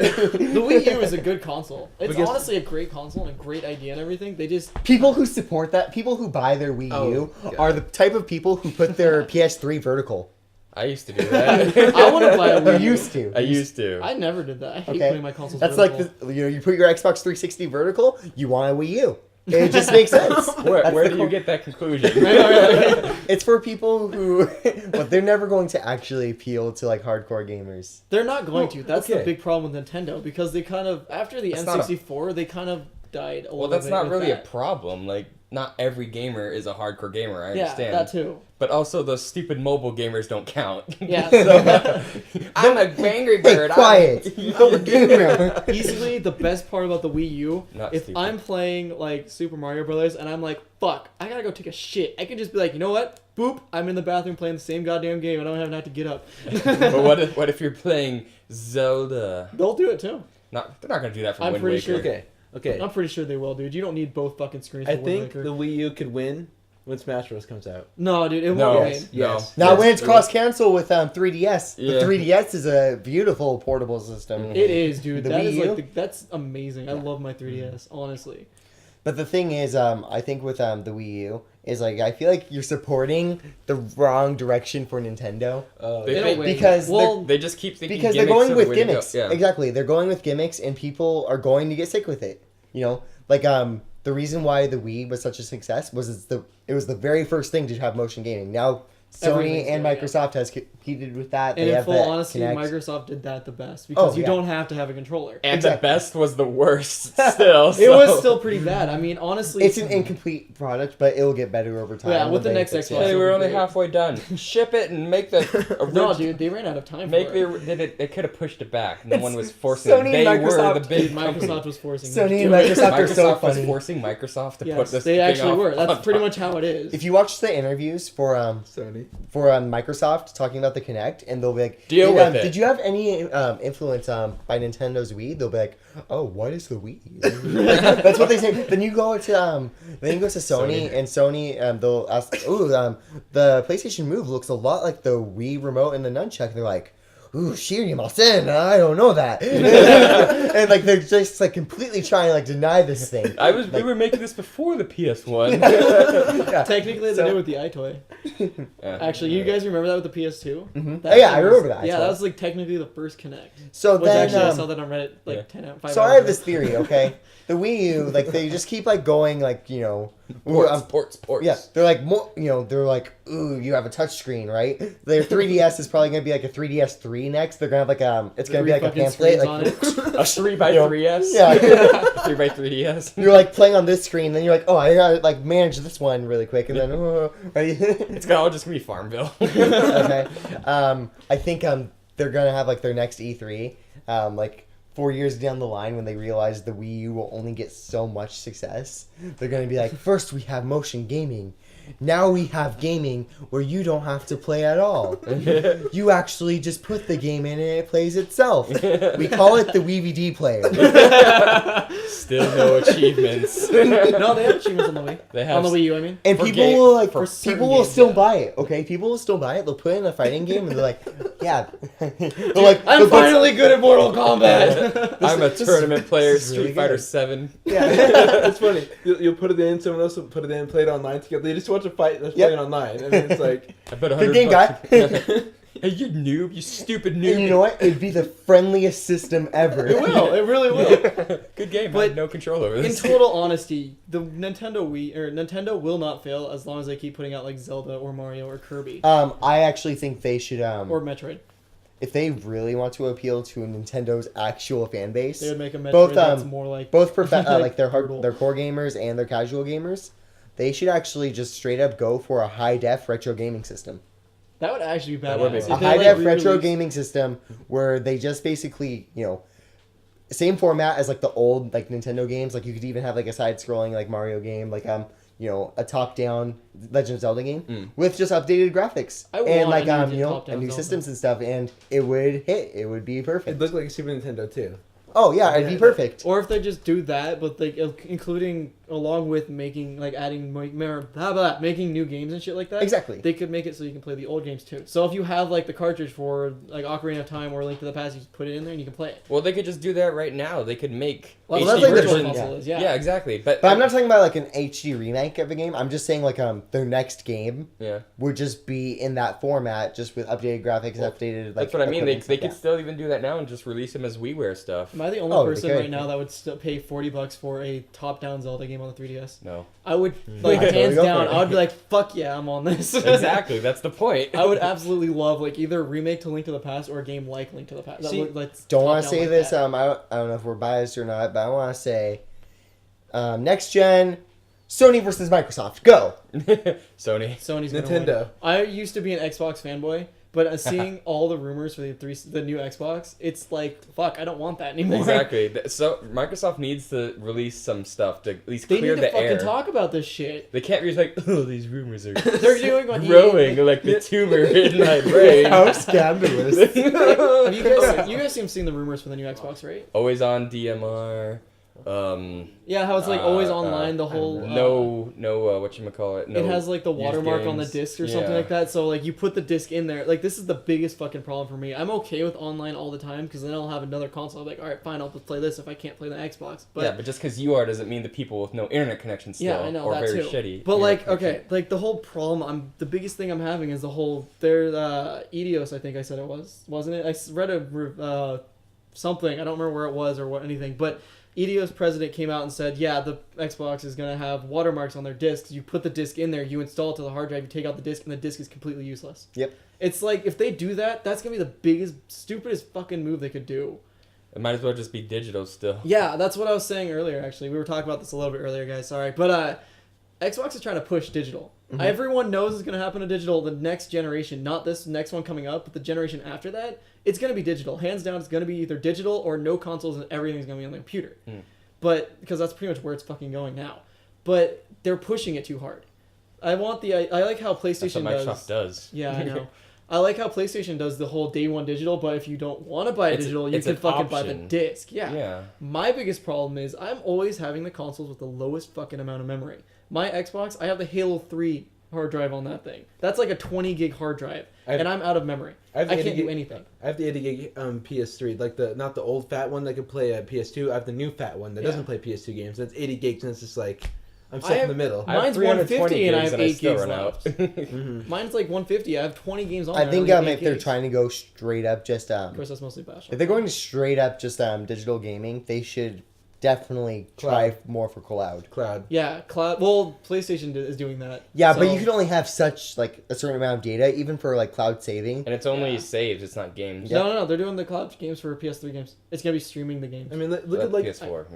S1: Wii U is a good console. It's
S4: Because-
S1: honestly a great console and a great idea and everything. They just
S3: People who support that, people who buy their Wii U,
S4: God.
S3: are the type of people who put their PS3 vertical.
S2: I used to do that.
S1: I want to buy a Wii
S3: You
S1: U.
S3: used to.
S2: I used to.
S1: I never did that. I hate
S3: Okay.
S1: putting my consoles.
S3: That's
S1: vertical.
S3: like you put your Xbox 360 vertical, you want a Wii U. It just makes sense.
S2: Where
S3: That's
S2: do
S3: the
S2: you get that conclusion?
S3: It's for people who, but they're never going to actually appeal to like hardcore gamers.
S1: They're not going to. That's the
S4: okay.
S1: big problem with Nintendo because they kind of after the
S2: That's not a-
S1: N64 they kind of died a
S2: Well,
S1: little
S2: that's
S1: bit
S2: not
S1: with
S2: really a
S1: that.
S2: problem. Like, not every gamer is a hardcore gamer. I
S1: Yeah,
S2: understand.
S1: that too.
S2: But also, those stupid mobile gamers don't count.
S1: Yeah.
S2: So, I'm a angry
S3: Hey,
S2: bird.
S3: quiet! I'm a gamer.
S1: Easily the best part about the Wii U,
S2: Not
S1: if
S2: stupid.
S1: I'm playing like Super Mario Brothers and I'm like, fuck, I gotta go take a shit. I can just be like, you know what? Boop, I'm in the bathroom playing the same goddamn game. I don't have to get up.
S2: But what if you're playing Zelda?
S1: They'll do it too.
S2: They're not gonna do that for
S1: I'm
S2: Wind
S1: pretty
S2: Waker.
S1: sure-
S4: Okay.
S1: I'm pretty sure they will, dude. You don't need both fucking screens for
S4: I
S1: Wind
S4: think
S1: Waker.
S4: the Wii U could win when Smash Bros. Comes out.
S1: No, dude, it
S2: No,
S1: won't
S4: Yes.
S1: win.
S4: Yes.
S3: Now
S2: Yes.
S3: when it's cross cancel with 3DS,
S2: Yeah.
S3: the 3DS is a beautiful portable system.
S2: Mhm.
S1: It is, dude.
S3: The
S1: That
S3: Wii
S1: is
S3: U?
S1: like that's amazing. I love my 3DS, honestly.
S3: But the thing is, I think with the Wii U is like I feel like you're supporting the wrong direction for Nintendo
S2: They
S1: It'll
S2: think-
S1: win.
S3: because
S1: well,
S2: They just keep thinking
S3: because they're
S2: gimmicks
S3: going
S2: are the
S3: with
S2: way to go.
S3: gimmicks.
S2: Yeah.
S3: Exactly, they're going with gimmicks, and people are going to get sick with it. You know, like the reason why the Wii was such a success was it was the very first thing to have motion gaming. Now Sony
S1: Everything's
S3: and
S1: doing it.
S3: Microsoft has competed with that.
S1: and
S3: They
S1: in
S3: have
S1: full
S3: that
S1: honesty,
S3: Kinect.
S1: Microsoft did that the best because you
S3: yeah.
S1: don't have to have a controller.
S2: And
S3: Exactly.
S2: the best was the worst still.
S1: It
S2: so-
S1: was still pretty bad. I mean, honestly,
S3: It's an incomplete product, but it'll get better over time.
S1: Yeah, with
S3: when
S1: the
S3: they
S1: next
S3: fix it.
S1: Xbox.
S2: Hey, we're only
S1: Great.
S2: halfway done. Ship it and make the
S1: no, dude, they ran out of time.
S2: Make
S1: for it.
S2: they could have pushed it back. No
S3: It's
S2: one was forcing
S3: Sony
S2: it. They
S3: and
S2: were
S3: Microsoft.
S2: the big
S1: Dude,
S2: company.
S1: Microsoft was forcing.
S3: Sony
S1: them
S3: and
S1: to do it.
S3: Microsoft are so
S2: Microsoft was
S3: funny.
S2: forcing Microsoft to put
S1: Yes,
S2: this
S1: they
S2: thing
S1: actually
S2: off
S1: were. That's
S2: on
S1: pretty
S2: top.
S1: much how it is.
S3: If you watch the interviews for
S4: Sony.
S3: Microsoft talking about the Kinect, and they'll be like,
S2: Deal
S3: "Hey,
S2: with it."
S3: Did you have any influence by Nintendo's Wii?" They'll be like, "Oh, what is the Wii?" That's what they say. Then you go to Sony, and Sony they'll ask, "Ooh, the PlayStation Move looks a lot like the Wii remote and the nunchuck." And they're like, "Ooh, shirimasen, I don't know that," and like they're just like completely trying to like deny this thing.
S2: We were making this before the PS1.
S3: Yeah.
S1: Technically,
S3: So-
S1: they did with the iToy.
S2: Yeah.
S1: Actually, you guys remember that with the PS2?
S3: Mhm.
S1: That
S3: Oh, yeah,
S1: thing
S3: I remember that.
S1: Yeah,
S3: iToy.
S1: that was like technically the first Connect.
S3: So
S1: Which
S3: then,
S1: actually, I saw that on Reddit like
S2: yeah.
S1: 10 out 5
S3: so
S1: hours
S3: I have
S1: ago.
S3: this theory, okay? The Wii U, like they just keep like going, like
S2: Ports.
S3: yeah, they're like more, they're like, ooh, you have a touch screen, right? Their 3DS is probably gonna be like a 3DS 3 next. They're gonna have like it's gonna be like a
S1: Fucking
S3: pamphlet,
S1: screens on
S3: like
S1: it.
S2: A 3x3S.
S3: Yeah.
S2: 3x3DS.
S3: you're like playing on this screen, then you're like, oh, I gotta like manage this one really quick, and then right?
S2: It's all just gonna be Farmville.
S3: Okay. I think they're gonna have like their next E3, like 4 years down the line, when they realize the Wii U will only get so much success, they're going to be like, first we have motion gaming. Now we have gaming where you don't have to play at all. You actually just put the game in and it plays itself. We call it the WVD player.
S2: Still no achievements.
S1: No, they have achievements on the Wii.
S2: They have
S1: on the Wii U, I mean.
S3: And
S2: For
S3: people
S2: game-
S3: will like,
S2: for
S3: people will
S1: games,
S3: still
S1: yeah.
S3: buy it. Okay, people will still buy it. They'll put it in a fighting game and they're like, yeah. They're like,
S1: I'm
S3: "Look, let's-"
S1: finally good at Mortal Kombat.
S2: I'm a tournament player,
S3: this is really
S2: Street Fighter
S3: good.
S2: 7.
S3: Yeah.
S4: It's funny. You'll put it in, someone else will put it in, play it online together. They just watch a fight that's
S3: Yep.
S4: playing online. I mean, it's like,
S2: I bet
S3: Good game, guy.
S2: Hey, you noob, you stupid noob.
S3: And you know what? It'd be the friendliest system ever.
S1: It will. It really will.
S2: Good game,
S1: But
S2: I had no control over
S1: In
S2: this.
S1: total honesty, the Nintendo will not fail as long as they keep putting out like Zelda or Mario or Kirby
S3: I actually think they should
S1: or Metroid.
S3: if they really want to appeal to Nintendo's actual fan base,
S1: They would make a Metroid
S3: Both,
S1: that's more like
S3: both like their
S1: brutal.
S3: their core gamers and their casual gamers, they should actually just straight up go for a high def retro gaming system.
S1: That would actually be badass.
S2: That would be
S1: If
S2: cool.
S3: A
S1: they,
S3: high
S1: like,
S3: def retro
S1: re-release-
S3: gaming system where they just basically, same format as like the old like Nintendo games. Like you could even have like a side scrolling like Mario game, like a top down Legend of Zelda game with just updated graphics
S1: I
S3: and
S1: want
S3: like
S1: a new
S3: and
S1: top-down
S3: new
S1: Zelda.
S3: systems and stuff, and it would hit. It would be
S4: it
S3: perfect.
S4: looked like a Super Nintendo too.
S3: Oh yeah, it'd be perfect.
S1: Or if they just do that, but like including along with making like adding making new games and shit like that.
S3: Exactly.
S1: They could make it so you can play the old games too. So if you have like the cartridge for like Ocarina of Time or Link to the Past, you just put it in there and you can play it.
S2: Well, they could just do that right now. They could make
S1: Well,
S3: HD
S1: that's like the
S3: version,
S1: Virtual Console is, yeah.
S2: Yeah, exactly. But
S3: But I'm not talking about like an HD remake of a game. I'm just saying like their next game
S2: Yeah,
S3: would just be in that format, just with updated graphics, updated like.
S2: that's what I mean. They
S3: equipment, stuff,
S2: could still even do that now and just release them as WiiWare stuff.
S1: Am I the only
S3: Oh, they
S1: person
S3: could.
S1: right now that would still pay $40 for a top-down Zelda game on the 3DS?
S2: No,
S1: I would like
S3: I'd totally
S1: hands
S3: go
S1: down.
S3: for it.
S1: I would be like, "Fuck yeah, I'm on this."
S2: exactly. That's the point.
S1: I would absolutely love like either a remake to Link to the Past or a game like Link to the Past. That
S4: See,
S1: looked like
S3: Don't want to
S1: top-down
S3: say
S1: like
S3: this.
S1: that.
S3: I don't know if we're biased or not, but I want to say, next gen, Sony versus Microsoft. Go.
S2: Sony.
S1: Sony's gonna win.
S4: Nintendo.
S1: I used to be an Xbox fanboy, but seeing all the rumors for the new Xbox, it's like fuck, I don't want that anymore.
S2: Exactly. So Microsoft needs to release some stuff to at least
S1: They
S2: clear
S1: need to
S2: the
S1: fucking
S2: air.
S1: talk about this shit.
S2: They can't be like, oh, these rumors are
S1: They're doing what
S2: growing like the tumor in my brain.
S3: How scandalous.
S1: Have you guys seen the rumors for the new Xbox, right?
S2: Always on DMR.
S1: Yeah, how it's like always online. The whole
S2: no, whatchamacallit. No,
S1: it has like the
S2: used
S1: watermark on the
S2: games.
S1: disc or something
S2: Yeah.
S1: like that. So like you put the disc in there. Like this is the biggest fucking problem for me. I'm okay with online all the time because then I'll have another console. I'm like, all right, fine, I'll just play this if I can't play the Xbox. But
S2: Yeah, but just because you are doesn't mean the people with no internet connection still
S1: yeah, I know
S2: or
S1: that
S2: very
S1: too.
S2: shitty.
S1: But
S2: internet
S1: like,
S2: connection.
S1: okay, like the whole problem. The biggest thing I'm having is the whole their Edios. I think I said it wasn't it? Read a something. I don't remember where it was or what anything, but. Edios president came out and said, yeah, the Xbox is going to have watermarks on their discs. You put the disc in there, you install it to the hard drive, you take out the disc, and the disc is completely useless.
S3: Yep.
S1: It's like, if they do that, that's going to be the biggest, stupidest fucking move they could do.
S2: It might as well just be digital still.
S1: Yeah, that's what I was saying earlier, actually. We were talking about this a little bit earlier, guys. Sorry. But Xbox is trying to push digital.
S3: Mm-hmm.
S1: Everyone knows it's going to happen to digital the next generation. Not this next one coming up, but the generation after that. It's going to be digital. Hands down, it's going to be either digital or no consoles and everything's going to be on the computer. But because that's pretty much where it's fucking going now. But they're pushing it too hard. I like how PlayStation
S2: That's what Microsoft does.
S1: Yeah, I know. I like how PlayStation does the whole day one digital, but if you don't want to buy digital, you
S2: it's
S1: can
S2: an
S1: fucking buy the
S2: option.
S1: disc. Yeah.
S2: Yeah.
S1: My biggest problem is I'm always having the consoles with the lowest fucking amount of memory. My Xbox, I have the Halo 3 hard drive on that thing. That's like a 20 gig hard drive, and I'm out of memory. I can't do anything.
S4: I have the 80 gig PS3, like not the old fat one that can play a PS2. I have the new fat one that doesn't play PS2 games. That's 80 gigs, and it's just like I'm set in the middle.
S2: I have
S1: Mine's
S2: 320
S1: 150 and I
S2: gigs
S1: have
S2: and I
S1: 8
S2: still
S1: gigs
S2: run out.
S1: left. Mine's like 150. I have 20 games on
S3: I
S1: there.
S3: think
S1: only have
S3: if
S1: 8
S3: they're
S1: gigs.
S3: trying to go straight up just
S1: Of course, that's mostly Bash.
S3: if they're going straight up just digital gaming, they should definitely try more for cloud.
S4: Cloud.
S1: Yeah, cloud. Well, PlayStation is doing that.
S3: Yeah,
S1: so-
S3: but you can only have such like a certain amount of data, even for like cloud saving.
S2: And it's only
S1: Yeah.
S2: saves, it's not games.
S1: No, they're doing the cloud games for PS3 games. It's gonna be streaming the games.
S4: I mean, look
S2: But
S4: at like
S2: PS4.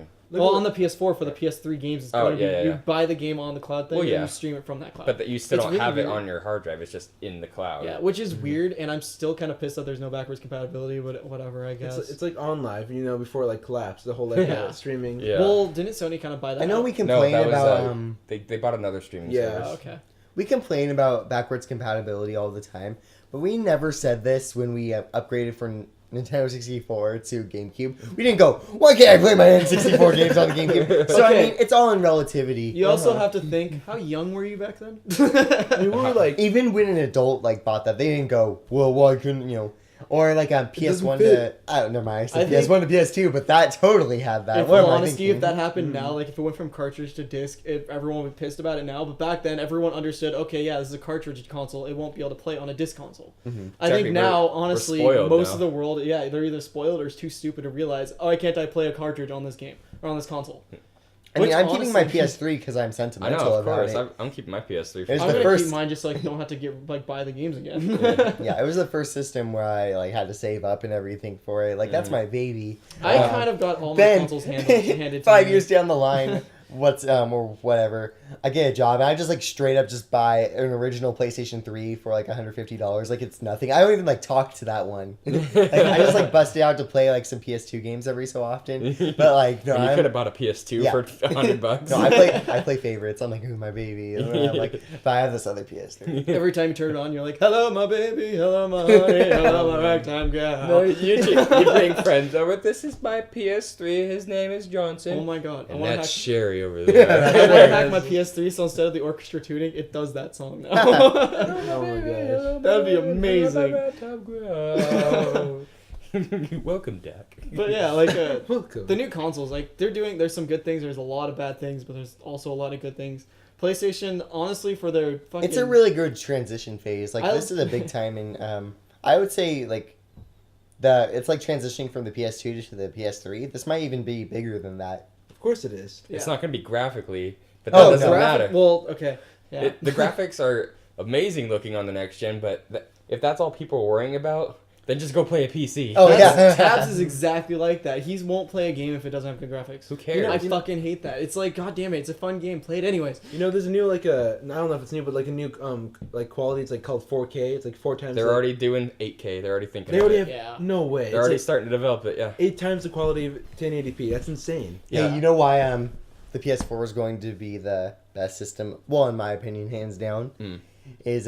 S1: Well, on the PS4 for the PS3 games, it's going to be you
S2: yeah.
S1: buy the game on the cloud thing and you stream it from that cloud.
S2: But that you still
S1: It's
S2: don't
S1: really
S2: have it
S1: weird.
S2: on your hard drive. It's just in the cloud.
S1: Yeah, which is weird, and I'm still kind of pissed that there's no backwards compatibility, but whatever, I guess.
S4: It's like on live, before it like collapsed, the whole like streaming.
S2: Yeah.
S1: Well, didn't Sony kind of buy that?
S3: I know
S1: out?
S3: we
S2: No,
S3: complain
S2: that was
S3: about
S2: they bought another streaming
S4: Yeah.
S2: service.
S1: Oh, okay.
S3: we complain about backwards compatibility all the time, but we never said this when we upgraded from Nintendo 64 to GameCube. We didn't go, why can't I play my N64 games on the GameCube? So
S1: Okay.
S3: I mean, it's all in relativity.
S1: You also have to think, how young were you back then?
S4: I mean, we were like,
S3: Even when an adult like bought that, they didn't go, well, why couldn't or like on PS1 to never mind, I said
S1: I
S3: PS1 to PS2, but that totally had that.
S1: In
S3: What
S1: full
S3: am I
S1: honesty,
S3: thinking?
S1: if that happened now, like if it went from cartridge to disc, everyone would be pissed about it now. But back then, everyone understood. Okay, yeah, this is a cartridge console. It won't be able to play on a disc console. I
S2: Exactly,
S1: think now,
S2: we're
S1: honestly,
S2: spoiled
S1: most
S2: now.
S1: of the world, they're either spoiled or is too stupid to realize. Oh, I can't play a cartridge on this game or on this console.
S3: I mean,
S1: Which,
S3: I'm keeping my
S1: honestly-
S3: PS3 because I'm
S2: I
S3: sentimental
S2: know, of
S3: about
S2: course.
S3: it.
S2: I'm keeping my PS3.
S3: It's
S1: I'm
S3: the
S1: gonna
S3: first-
S1: keep mine just so I don't have to get buy the games again.
S3: Yeah, it was the first system where I like had to save up and everything for it. Like that's my baby.
S1: I kind of got all my
S3: Then
S1: consoles handed to
S3: 5
S1: me.
S3: years down the line, or whatever, I get a job and I just like straight up just buy an original PlayStation 3 for like $150. Like it's nothing. I don't even like talk to that one. Like, I just like bust it out to play like some PS2 games every so often. But like no,
S2: And you
S3: I'm-
S2: could have bought a PS2
S3: Yeah.
S2: for $100.
S3: no, I play favorites. I'm like, ooh, my baby. And then I'm like, but I have this other PS3.
S1: Every time you turn it on, you're like, "Hello, my baby. Hello, my honey. Hello, my ragtime gal."
S2: No, you bring friends over. This is my PS3. His name is Johnson.
S1: Oh my god!
S2: And that's Sherry over there.
S1: I want to hack my PS3, so instead of the orchestra tuning, it does that song now.
S4: oh my gosh.
S1: That'd be amazing.
S2: Welcome, Dak.
S1: But yeah, like
S4: Welcome.
S1: the new consoles, like there's some good things. There's a lot of bad things, but there's also a lot of good things. PlayStation, honestly, for their fucking,
S3: It's a really good transition phase. Like
S1: I-
S3: this is a big time in. I would say like it's like transitioning from the PS2 to the PS3. This might even be bigger than that.
S4: Of course it is.
S2: It's
S1: Yeah.
S2: not going to be graphically, but that
S3: Oh,
S2: doesn't
S3: no.
S2: matter.
S1: Well, okay, yeah.
S2: The graphics are amazing looking on the next gen, but if that's all people are worrying about, then just go play a PC.
S3: Oh, yeah.
S1: Tabs is exactly like that. He won't play a game if it doesn't have good graphics.
S2: Who cares?
S1: I fucking hate that. It's like, god damn it, it's a fun game. Play it anyways.
S4: There's a new I don't know if it's new, but like a new like quality. It's like called 4K. It's like 4 times.
S2: They're
S4: like,
S2: already doing 8K. They're already thinking
S4: They
S2: of
S4: already
S2: it.
S4: have.
S1: Yeah.
S4: No way.
S2: They're already starting to develop it, yeah.
S4: 8 times the quality of 1080p. That's insane.
S2: Yeah.
S3: Hey, you know why the PS4 is going to be the best system? Well, in my opinion, hands down, is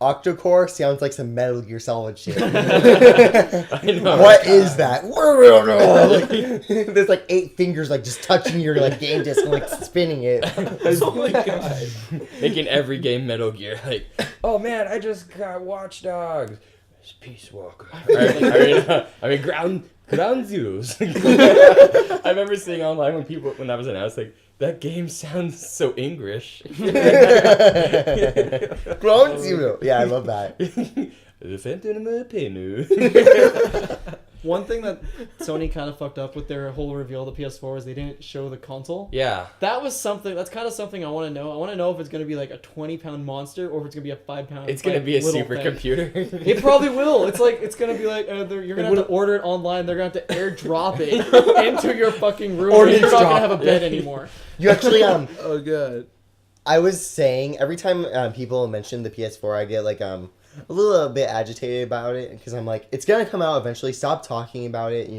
S3: Octocore sounds like some Metal Gear Solid shit.
S2: I know.
S3: What is that? Like, there's like 8 fingers like just touching your like game disc and like spinning it.
S4: Oh my god.
S2: Making every game Metal Gear. Like, oh man, I just got Watch Dogs. It's Peace Walker. I mean, Ground Zeroes. I remember seeing online when that was announced, like, that game sounds so English.
S3: Ground Zero. Yeah, I love that.
S2: The Phantom of Penu.
S1: One thing that Sony kind of fucked up with their whole reveal of the PS4 is they didn't show the console.
S2: Yeah.
S1: That's kind of something I want to know. I want to know if it's going to be like a 20-pound monster or if it's going to be a 5-pound.
S2: It's going to be a
S1: little thing.
S2: supercomputer.
S1: It probably will. It's going to be like, you're going to have to order it online. They're going to have to airdrop it into your fucking room.
S3: Or
S1: And you're not going to
S3: drop.
S1: have a bed anymore.
S3: You actually
S4: Oh god.
S3: I was saying every time people mention the PS4, I get like a little bit agitated about it because I'm like, it's gonna come out eventually. Stop talking about it.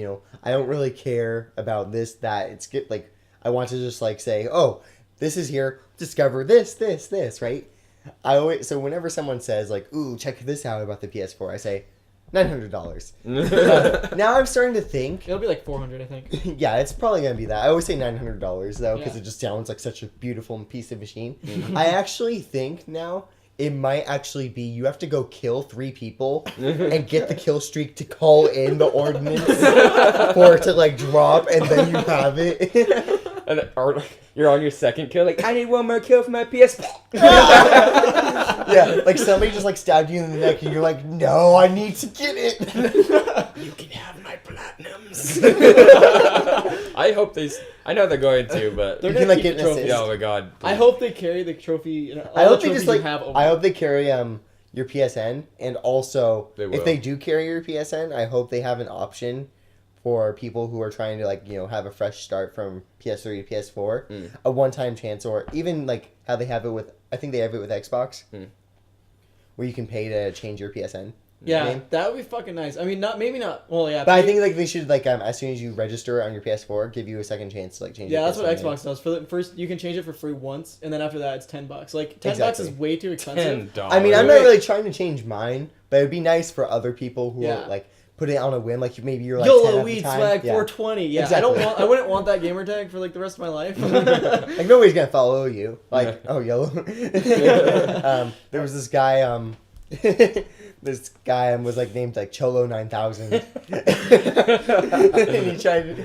S3: I don't really care about this, that. It's good. Like, I want to just like say, oh, this is here. Discover this, right? So whenever someone says like, ooh, check this out about the PS4, I say $900. Now I'm starting to think.
S1: It'll be like 400, I think.
S3: Yeah, it's probably gonna be that. I always say $900 though, because
S1: Yeah.
S3: it just sounds like such a beautiful piece of machine. I actually think now it might actually be you have to go kill 3 people and get the kill streak to call in the ordinance for it to like drop, and then you have it.
S2: Or you're on your second kill, like, I need one more kill for my PS.
S3: Yeah, like somebody just like stabbed you in the neck, and you're like, no, I need to get it.
S2: You can have my platinums. I hope I know they're going to, but
S1: They're
S3: You
S1: gonna
S3: can, like,
S1: keep
S3: get
S1: the
S3: an
S1: trophy.
S3: assist.
S2: oh my god.
S1: I hope they carry the trophy. All
S3: I hope
S1: the
S3: they just
S1: trophies
S3: like.
S1: you have over.
S3: I hope they carry your PSN, and also
S2: They
S3: if
S2: will.
S3: they do carry your PSN, I hope they have an option for people who are trying to like have a fresh start from PS3 to PS4, a one-time chance, or even like how they have it with I think they have it with Xbox, where you can pay to change your PSN.
S1: Yeah,
S3: name.
S1: that would be fucking nice. I mean, maybe not. Well, yeah.
S3: But I think like they should like as soon as you register on your PS4, give you a second chance to like change.
S1: Yeah,
S3: your
S1: that's what
S3: PSN
S1: Xbox
S3: name.
S1: does. For the first, you can change it for free once, and then after that, it's $10. Like $10 is way too expensive.
S2: $10.
S3: I mean, I'm not really trying to change mine, but it'd be nice for other people who are like put it on a whim. Like maybe you're like 10
S1: YOLO
S3: at
S1: weed
S3: the time.
S1: swag
S3: Yeah.
S1: 420. Yeah,
S3: Exactly.
S1: I wouldn't want that gamer tag for like the rest of my life.
S3: Like nobody's gonna follow you. Like YOLO. There was this guy. This guy was like named like Cholo 9000, and he tried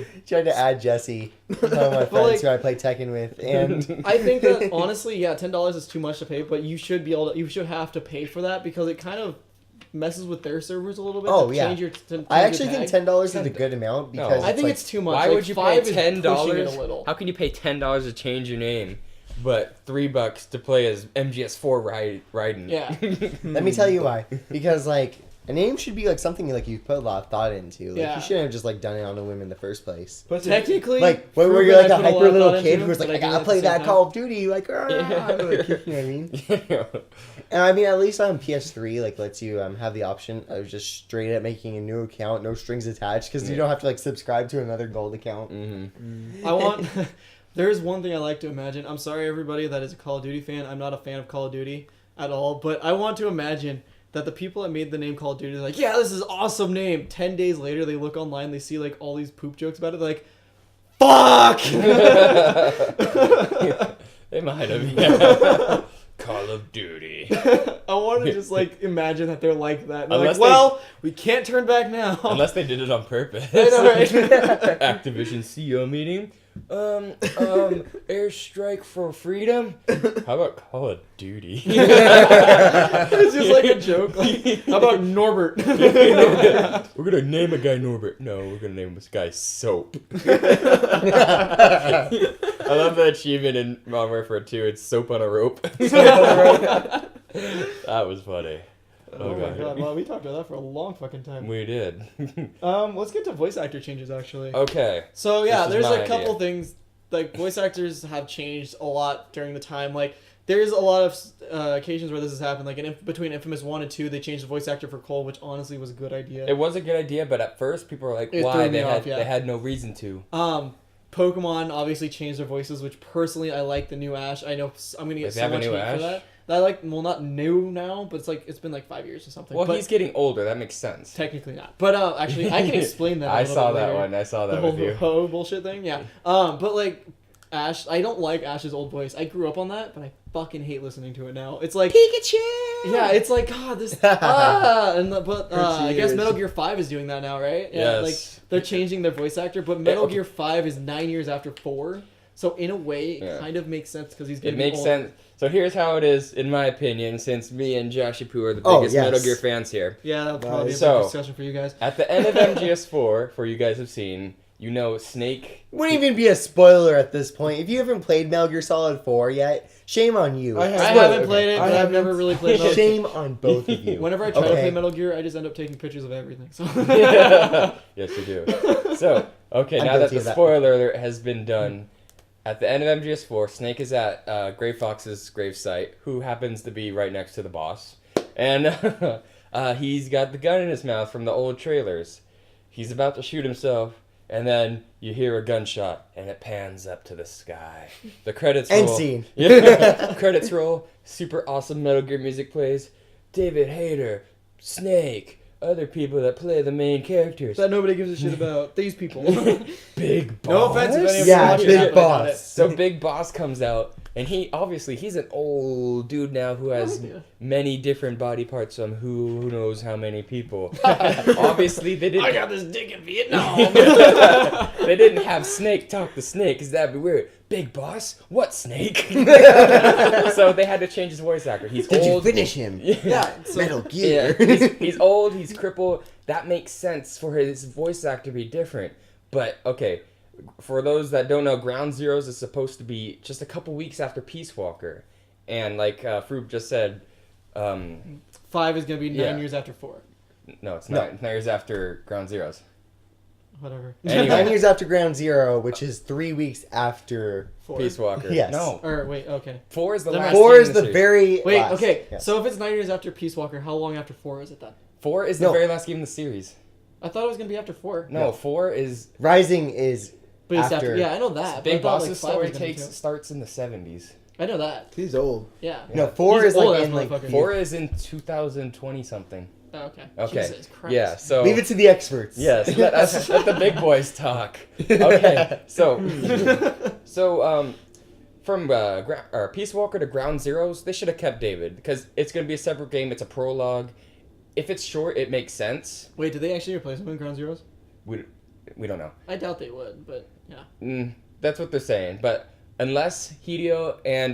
S3: to add Jesse, one of my friends who I play Tekken with, and
S1: I think that honestly, yeah, $10 is too much to pay, but you should have to pay for that because it kind of messes with their servers a little bit.
S3: Oh,
S1: to
S3: yeah.
S1: change your
S3: I actually think $10 is a good amount because
S1: I think it's too much.
S2: Why
S1: Like,
S2: would you pay
S1: $5 is pushing it a
S2: $10?
S1: little.
S2: How can you pay $10 to change your name, but $3 to play as MGS4 Raiden?
S1: Yeah.
S3: Let me tell you why. Because like a name should be like something like you put a lot of thought into. Like
S1: Yeah.
S3: you shouldn't have just like done it on a whim in the first place.
S1: But technically,
S3: Like when
S1: Fruben,
S3: you're like
S1: I
S3: a
S1: put lot
S3: hyper
S1: of
S3: little
S1: thought
S3: kid
S1: into,
S3: who's like,
S1: but
S3: I
S1: do it
S3: gotta
S1: at the
S3: play
S1: same
S3: that
S1: time.
S3: Call of Duty, like, like, you know what I mean? And I mean, at least on PS3, like, lets you have the option of just straight up making a new account, no strings attached, because you don't have to like subscribe to another gold account.
S1: I want. There's one thing I like to imagine. I'm sorry, everybody that is a Call of Duty fan. I'm not a fan of Call of Duty at all, but I want to imagine that the people that made the name Call of Duty are like, yeah, this is an awesome name. 10 days later, they look online, they see like all these poop jokes about it. They're like, fuck.
S2: They might have. Yeah. Call of Duty.
S1: I want to just like imagine that they're like that. And they're
S2: Unless
S1: like, well, we can't turn back now.
S2: Unless they did it on purpose.
S1: I know, right?
S2: Activision CEO meeting. Airstrike for freedom. How about Call of Duty?
S1: It's just like a joke. Like, how about Norbert?
S2: We're gonna name a guy Norbert. No, we're gonna name this guy Soap. I love the achievement in Modern Warfare 2. It's Soap on a Rope. That was funny.
S1: Oh my god! Wow, we talked about that for a long fucking time.
S2: We did.
S1: Let's get to voice actor changes actually.
S2: Okay.
S1: So yeah,
S2: This is
S1: there's
S2: my
S1: a couple
S2: idea.
S1: things like voice actors have changed a lot during the time. Like there's a lot of occasions where this has happened. Like between Infamous 1 and 2, they changed the voice actor for Cole, which honestly was a good idea.
S2: It was a good idea, but at first people were like,
S1: It
S2: "Why?"
S1: threw me
S2: They
S1: off,
S2: they had no reason to.
S1: Pokemon obviously changed their voices, which personally I like the new Ash. I know I'm gonna get
S2: They
S1: so
S2: have a
S1: much
S2: new
S1: hate
S2: Ash?
S1: for that. I like, well, not new now, but it's been like 5 years or something.
S2: Well,
S1: but
S2: he's getting older. That makes sense.
S1: technically not. But actually, I can explain that.
S2: I
S1: a little
S2: saw
S1: bit
S2: that
S1: later.
S2: one. I saw
S1: The
S2: that
S1: whole
S2: with you.
S1: ho bullshit thing. Yeah. But like Ash, I don't like Ash's old voice. I grew up on that, but I fucking hate listening to it now. It's like
S3: Pikachu!
S1: yeah, it's like God, this but I guess Metal Gear 5 is doing that now, right? Yeah,
S2: Yes.
S1: like they're changing their voice actor, but Metal
S2: okay.
S1: Gear 5 is 9 years after 4. So in a way, it
S2: Yeah.
S1: kind of makes sense because he's
S2: It
S1: getting
S2: makes
S1: older.
S2: sense. So here's how it is, in my opinion, since me and Joshy Poo are the
S3: Oh,
S2: biggest
S3: yes.
S2: Metal Gear fans here.
S1: Yeah, that'll probably be a
S2: So-
S1: big discussion for you guys.
S2: At the end of MGS4, for you guys have seen, you know Snake.
S3: Wouldn't even be a spoiler at this point. If you haven't played Metal Gear Solid 4 yet, shame on you.
S4: I
S1: I
S4: Spoiler,
S1: haven't
S4: okay.
S1: played it,
S4: I
S1: but I've
S4: haven't.
S1: never really played Metal Gear.
S3: Shame on both of you.
S1: Whenever I try to
S3: Okay.
S1: play Metal Gear, I just end up taking pictures of everything. So
S2: Yes, you do. So, okay,
S3: I'm
S2: now that
S3: guilty
S2: the
S3: of that.
S2: spoiler alert has been done, at the end of MGS4, Snake is at Gray Fox's gravesite, who happens to be right next to the boss. And he's got the gun in his mouth from the old trailers. He's about to shoot himself, and then you hear a gunshot, and it pans up to the sky. The credits roll.
S3: End scene.
S2: Yeah. Credits roll. Super awesome Metal Gear music plays. David Hayter, Snake, other people that play the main characters.
S1: that nobody gives a shit about these people.
S2: Big Boss.
S1: No offense if any of
S3: Yeah,
S1: you watch
S3: Big
S1: that, but I got
S3: Boss.
S1: it.
S2: So Big Boss comes out, and he's an old dude now who has
S1: Yeah.
S2: many different body parts from who knows how many people. Obviously, they didn't.
S1: I got this dick in Vietnam.
S2: They didn't have Snake talk to Snake, because that'd be weird. Big Boss? What Snake? So they had to change his voice actor. He's
S3: Did you
S2: old.
S3: finish him?
S2: Yeah.
S3: Metal
S2: Yeah,
S3: Gear.
S2: he's old, he's crippled. That makes sense for his voice actor to be different. But, okay, for those that don't know, Ground Zeroes is supposed to be just a couple weeks after Peace Walker. And like Froob just said,
S1: 5 is gonna be 9
S2: Yeah.
S1: years after 4.
S2: no, it's
S3: No.
S2: not. 9 years after Ground Zeroes.
S1: whatever.
S2: Anyway.
S3: 9 years after Ground Zero, which is 3 weeks after.
S1: 4.
S2: Peace Walker.
S3: Yes.
S2: No.
S1: Or wait, okay.
S2: 4 is the
S1: Then
S2: last.
S3: 4
S2: game
S3: is
S2: in
S3: the
S2: series.
S3: very
S1: Wait,
S3: last.
S1: okay.
S3: Yes.
S1: So if it's 9 years after Peace Walker, how long after 4 is it then?
S2: 4 is the
S3: No.
S2: very last game in the series.
S1: I thought it was gonna be after 4.
S2: No,
S3: No.
S2: 4 is
S3: Rising is
S1: But it's after.
S3: after.
S1: Yeah, I know that. but I
S2: Big
S1: thought,
S2: Boss's
S1: 5
S2: story
S1: was gonna be
S2: takes
S1: 2.
S2: starts in the 70s.
S1: I know that.
S4: He's old.
S1: Yeah.
S3: No, 4
S1: He's
S3: is like
S1: old-ass
S3: in like.
S1: motherfucker.
S2: 4 is in 2020 something.
S1: Oh, okay.
S2: Okay.
S1: Jesus Christ.
S2: Yeah, so
S3: Leave it to the experts.
S2: yes, let the big boys talk. Okay, so from Peace Walker to Ground Zeroes, they should have kept David because it's gonna be a separate game. It's a prologue. If it's short, it makes sense.
S1: Wait, did they actually replace him in Ground Zeroes?
S2: We don't know.
S1: I doubt they would, but yeah.
S2: That's what they're saying. But unless Hideo and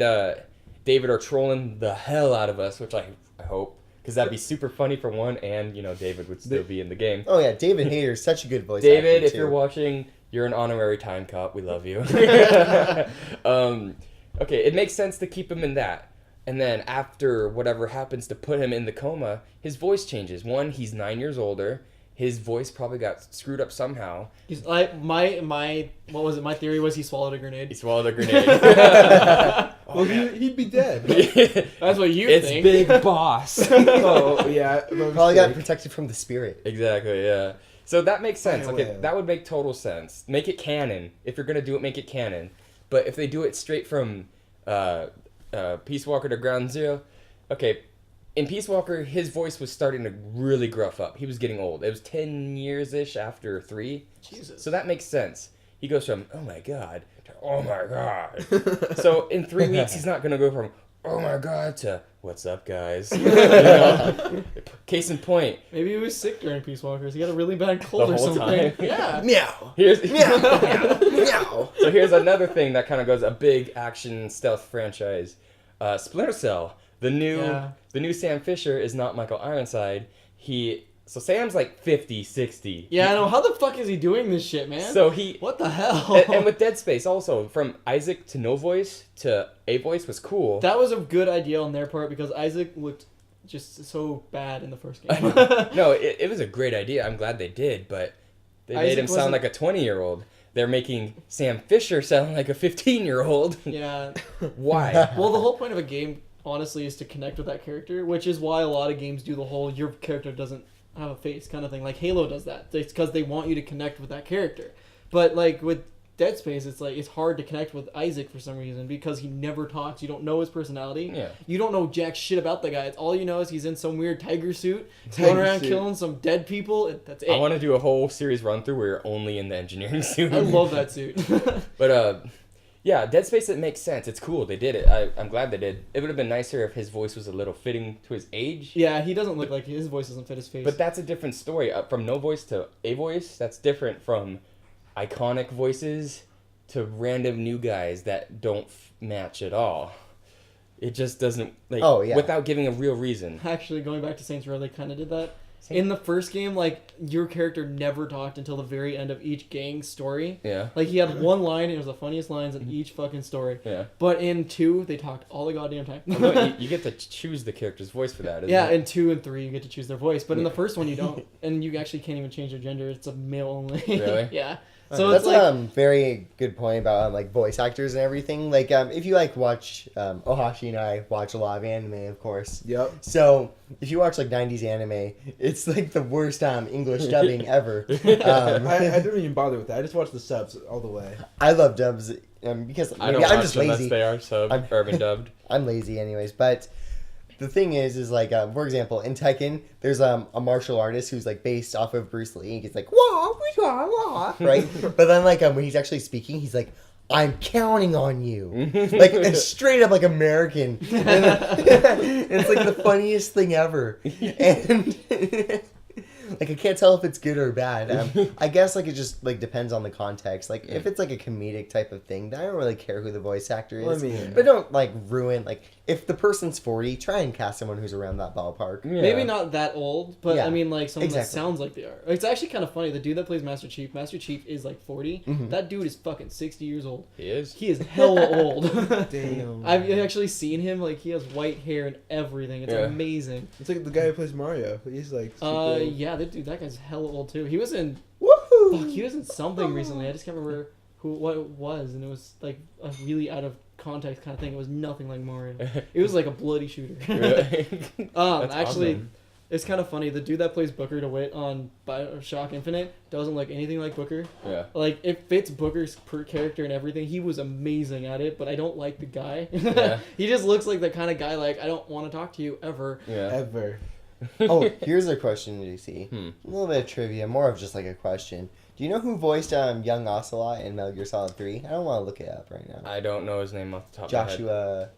S2: David are trolling the hell out of us, which I hope, because that'd be super funny for one, and David would still be in the game.
S3: Oh yeah, David Hayter's such a good voice
S2: David,
S3: actor,
S2: if
S3: too.
S2: you're watching, you're an honorary time cop. We love you. Okay, it makes sense to keep him in that. And then after whatever happens to put him in the coma, his voice changes. One, he's 9 years older. His voice probably got screwed up somehow.
S1: He's like my what was it? My theory was he swallowed a grenade.
S2: He swallowed a grenade.
S4: Well, he'd be dead.
S1: That's what you
S2: it's
S1: think.
S2: Big Boss.
S4: Oh yeah,
S3: Probably got protected from the spirit.
S2: Exactly, yeah. So that makes sense.
S4: Yeah,
S2: Okay,
S4: well.
S2: that would make total sense. Make it canon. If you're gonna do it, make it canon. But if they do it straight from Peace Walker to Ground Zero, okay. In Peace Walker, his voice was starting to really gruff up. He was getting old. It was 10 years-ish after 3.
S1: Jesus.
S2: So that makes sense. He goes from, oh my god, to oh my god. So in 3 weeks, he's not going to go from, oh my god, to what's up, guys. Case in point.
S1: Maybe he was sick during Peace Walkers. He got a really bad cold
S2: The
S1: or
S2: whole
S1: something.
S2: time?
S1: Yeah.
S3: Meow.
S2: Here's,
S3: Meow. Meow.
S2: So here's another thing that kind of goes a big action stealth franchise. Splinter Cell. The new Sam Fisher is not Michael Ironside. So Sam's like 50, 60.
S1: Yeah, I know. How the fuck is he doing this shit, man?
S2: So he
S1: What the hell?
S2: and with Dead Space also, from Isaac to no voice to a voice was cool.
S1: That was a good idea on their part because Isaac looked just so bad in the first game.
S2: No, it was a great idea. I'm glad they did, but they made
S1: Isaac
S2: him sound
S1: wasn't-
S2: like a 20-year-old. They're making Sam Fisher sound like a 15-year-old.
S1: Yeah.
S2: Why?
S1: Well, the whole point of a game, honestly, is to connect with that character, which is why a lot of games do the whole your character doesn't have a face kind of thing. Like Halo does that. It's because they want you to connect with that character. But like with Dead Space, it's like it's hard to connect with Isaac for some reason because he never talks. You don't know his personality.
S2: Yeah.
S1: You don't know jack shit about the guy. It's all you know is he's in some weird tiger suit,
S4: Tiger
S1: going around
S4: suit.
S1: killing some dead people. That's it.
S2: I want to do a whole series run through where you're only in the engineering suit.
S1: I love that suit.
S2: But yeah, Dead Space, it makes sense. It's cool. They did it. I'm glad they did. It would have been nicer if his voice was a little fitting to his age.
S1: Yeah, he doesn't look like his voice doesn't fit his face.
S2: But that's a different story. From no voice to a voice, that's different from iconic voices to random new guys that don't match at all. It just doesn't, like,
S3: Oh, yeah.
S2: without giving a real reason.
S1: Actually, going back to Saints Row, they kind of did that. In the first game, like, your character never talked until the very end of each gang story.
S2: Yeah.
S1: Like, he had one line, and it was the funniest lines in each fucking story.
S2: Yeah.
S1: But in 2, they talked all the goddamn time.
S2: Well, no, you get to choose the character's voice for that, isn't
S1: Yeah,
S2: it?
S1: in 2 and 3, you get to choose their voice. But in the first one, you don't. And you actually can't even change their gender. It's a male only.
S2: Really?
S1: Yeah. So
S3: That's
S1: it's like...
S3: very good point about like voice actors and everything. Like if you like watch Ohashi and I watch a lot of anime, of course.
S4: Yep.
S3: So if you watch like 90s anime, it's like the worst English dubbing ever.
S4: I don't even bother with that. I just watch the subs all the way.
S3: I love dubs because
S2: I don't
S3: maybe I'm
S2: watch
S3: just
S2: unless
S3: lazy.
S2: they are subbed or been dubbed.
S3: I'm lazy anyways, but the thing is like, for example, in Tekken, there's a martial artist who's like based off of Bruce Lee. He's like, wah, wah, wah, right? But then like when he's actually speaking, he's like, I'm counting on you. Like straight up like American. And it's like the funniest thing ever. And like I can't tell if it's good or bad. I guess like it just like depends on the context. Like if it's like a comedic type of thing, then I don't really care who the voice actor is.
S4: Well, I mean-
S3: but don't like ruin like if the person's 40, try and cast someone who's around that ballpark.
S2: Yeah.
S1: Maybe not that old, but
S3: Yeah,
S1: I mean, like, someone that
S3: exactly.
S1: sounds like they are. It's actually kind of funny. The dude that plays Master Chief is like 40.
S3: Mhm.
S1: That dude is fucking 60 years old.
S2: He is.
S1: He is hella old.
S4: Damn.
S1: I've actually seen him. Like, he has white hair and everything. It's
S2: Yeah.
S1: amazing.
S4: It's like the guy who plays Mario. He's like. super old.
S1: Yeah, that guy's hella old too. He was in
S3: Woohoo!
S1: Fuck, he was in something recently. I just can't remember what it was, and it was like a really out of context kind of thing. It was nothing like Mario. It was like a bloody shooter.
S2: That's
S1: Actually,
S2: awesome.
S1: it's kind of funny. The dude that plays Booker DeWitt on BioShock Infinite doesn't look anything like Booker.
S2: Yeah.
S1: Like, it fits Booker's character and everything. He was amazing at it, but I don't like the guy.
S2: Yeah.
S1: He just looks like the kind of guy, like, I don't want to talk to you ever.
S2: Yeah.
S4: Ever.
S3: Oh, here's a question, JC.
S2: Hmm.
S3: A little bit of trivia, more of just like a question. Do you know who voiced young Ocelot in Metal Gear Solid 3? I don't want to look it up right now.
S2: I don't know his name off the top of my head.
S3: Joshua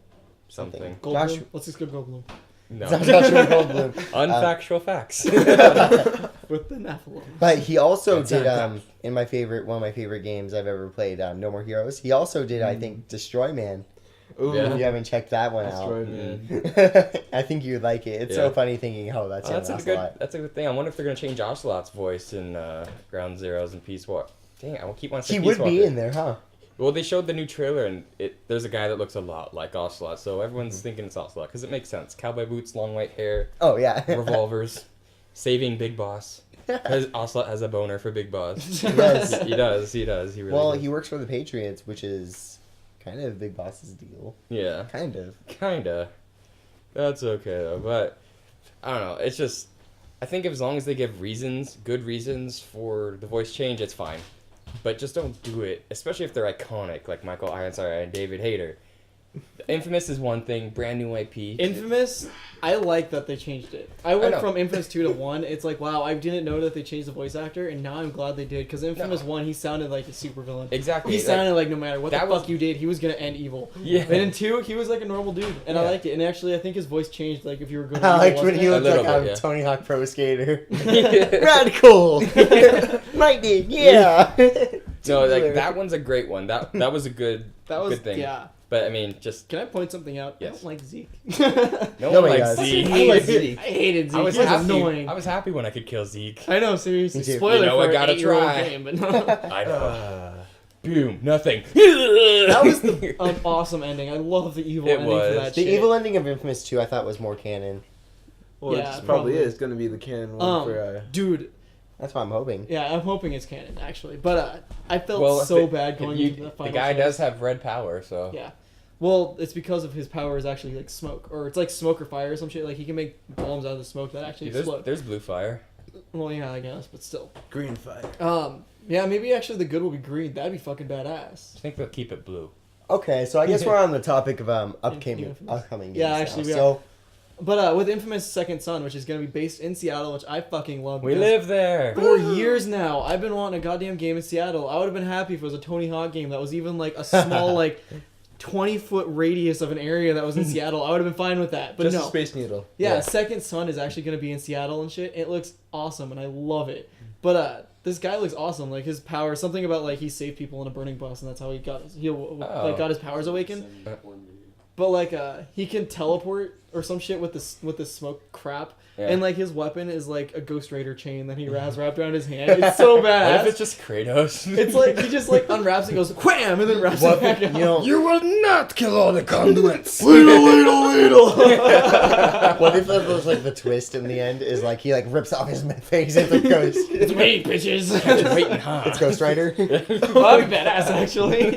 S2: Something.
S1: Goldblum?
S3: Joshua-
S1: Let's just go Goldblum.
S2: No.
S3: Joshua Goldblum.
S2: Unfactual facts.
S1: With the Anaphallamas.
S3: But he also
S2: It's
S3: did
S2: not
S3: in one of my favorite games I've ever played, No More Heroes. He also did I think Destroy Man.
S4: Ooh.
S2: Yeah.
S3: If you haven't checked that one
S4: Destroy
S3: out,
S4: Man.
S3: I think you'd like it. It's
S2: Yeah.
S3: so funny thinking, oh, that's young
S2: That's a
S3: Ocelot.
S2: good thing. I wonder if they're gonna change Ocelot's voice in Ground Zeroes and Peace Walker. Dang, I keep wanting to say
S3: He
S2: Peace
S3: would be
S2: Walker.
S3: in there, huh?
S2: Well, they showed the new trailer, and there's a guy that looks a lot like Ocelot, so everyone's thinking it's Ocelot because it makes sense. Cowboy boots, long white hair,
S3: Oh yeah.
S2: revolvers, saving Big Boss. Ocelot has a boner for Big Boss.
S3: Yes.
S2: He does. He really
S3: Well,
S2: does.
S3: he works for the Patriots, which is kind of Big Boss's deal.
S2: Yeah.
S3: Kind of.
S2: Kinda. That's okay though, but I don't know. It's just I think as long as they give good reasons for the voice change, it's fine. But just don't do it, especially if they're iconic, like Michael Ironside and David Hayter. Infamous is one thing, brand new IP.
S1: Infamous, I like that they changed it. I went
S2: know.
S1: from Infamous 2 to 1. It's like, wow, I didn't know that they changed the voice actor, and now I'm glad they did. Because Infamous 1, he sounded like a supervillain.
S2: Exactly.
S1: He sounded like no matter what the
S2: that
S1: fuck
S2: was-
S1: you did, he was going to end evil.
S2: Yeah.
S1: And in 2, he was like a normal dude, and I
S2: Yeah.
S1: liked it. And actually, I think his voice changed, like, if you were good
S3: I
S1: at
S3: liked
S1: evil,
S3: when he
S1: wasn't
S3: looked
S2: A
S3: like
S2: little
S3: a
S2: bit, yeah.
S3: Tony Hawk Pro Skater.
S2: Yeah.
S3: Radical! Lightning, yeah!
S2: No, like that one's a great one. That was a good
S1: That was,
S2: good thing.
S1: yeah.
S2: But I mean, just
S1: Can I point something out? I
S2: Yes.
S1: don't like Zeke.
S2: no
S3: Nobody
S2: one likes
S3: does.
S2: Zeke.
S1: I
S4: like
S1: hated
S4: Zeke.
S1: I hated Zeke.
S2: I was
S1: he was
S2: happy.
S1: annoying.
S2: I was happy when I could kill Zeke.
S1: I know, seriously.
S3: Me too.
S1: Spoiler
S2: You know, I
S1: for
S2: gotta
S1: an 8-year-old
S2: try.
S1: game, but no.
S2: I know. Boom. Nothing.
S1: That was an awesome ending. I love the evil
S2: It
S1: ending
S2: was.
S1: for that
S3: The
S1: shit.
S3: evil ending of Infamous 2 I thought was more canon.
S4: Well,
S1: Yeah,
S4: it probably
S1: probably.
S4: is going to be the canon one for...
S1: Dude,
S3: That's what I'm hoping.
S1: yeah, I'm hoping it's canon, actually. But I felt
S2: Well,
S1: so
S2: the-
S1: bad going into the
S2: The
S1: final
S2: guy
S1: phase.
S2: does have red power, so
S1: Yeah. Well, it's because of his power is actually like smoke. Or it's like smoke or fire or some shit. Like, he can make bombs out of the smoke that actually explode.
S2: there's blue fire.
S1: Well, yeah, I guess, but still.
S4: Green fire.
S1: Yeah, maybe actually the good will be green. That'd be fucking badass.
S2: I think they'll keep it blue.
S3: Okay, so I guess we're on the topic of
S1: Infamous.
S3: upcoming games
S1: Yeah,
S3: now.
S1: actually, we
S3: So,
S1: But with Infamous Second Son, which is going to be based in Seattle, which I fucking love.
S2: We
S1: because
S2: live there.
S1: For years now, I've been wanting a goddamn game in Seattle. I would have been happy if it was a Tony Hawk game that was even like a small, like 20-foot radius of an area that was in Seattle. I would have been fine with that. But
S4: Just
S1: no.
S4: a Space Needle.
S1: Yeah,
S2: Yeah.
S1: Second Son is actually going to be in Seattle and shit. It looks awesome, and I love it. But this guy looks awesome. Like, his power, something about like he saved people in a burning bus, and that's how he got got his powers awakened. But like he can teleport or some shit with this smoke crap.
S2: Yeah.
S1: And like his weapon is like a Ghost Rider chain that he has wrapped around his hand. It's so
S2: What
S1: bad.
S2: if it's just Kratos?
S1: It's like he just like unwraps it, goes wham, and then wraps it back up.
S3: you know,
S2: you will not kill all the conduits.
S3: What if that was like the twist in the end is like he like rips off his face and it goes
S1: It's me, bitches.
S2: Waiting, huh?
S3: it's Ghost Rider?
S1: That'd be badass, actually.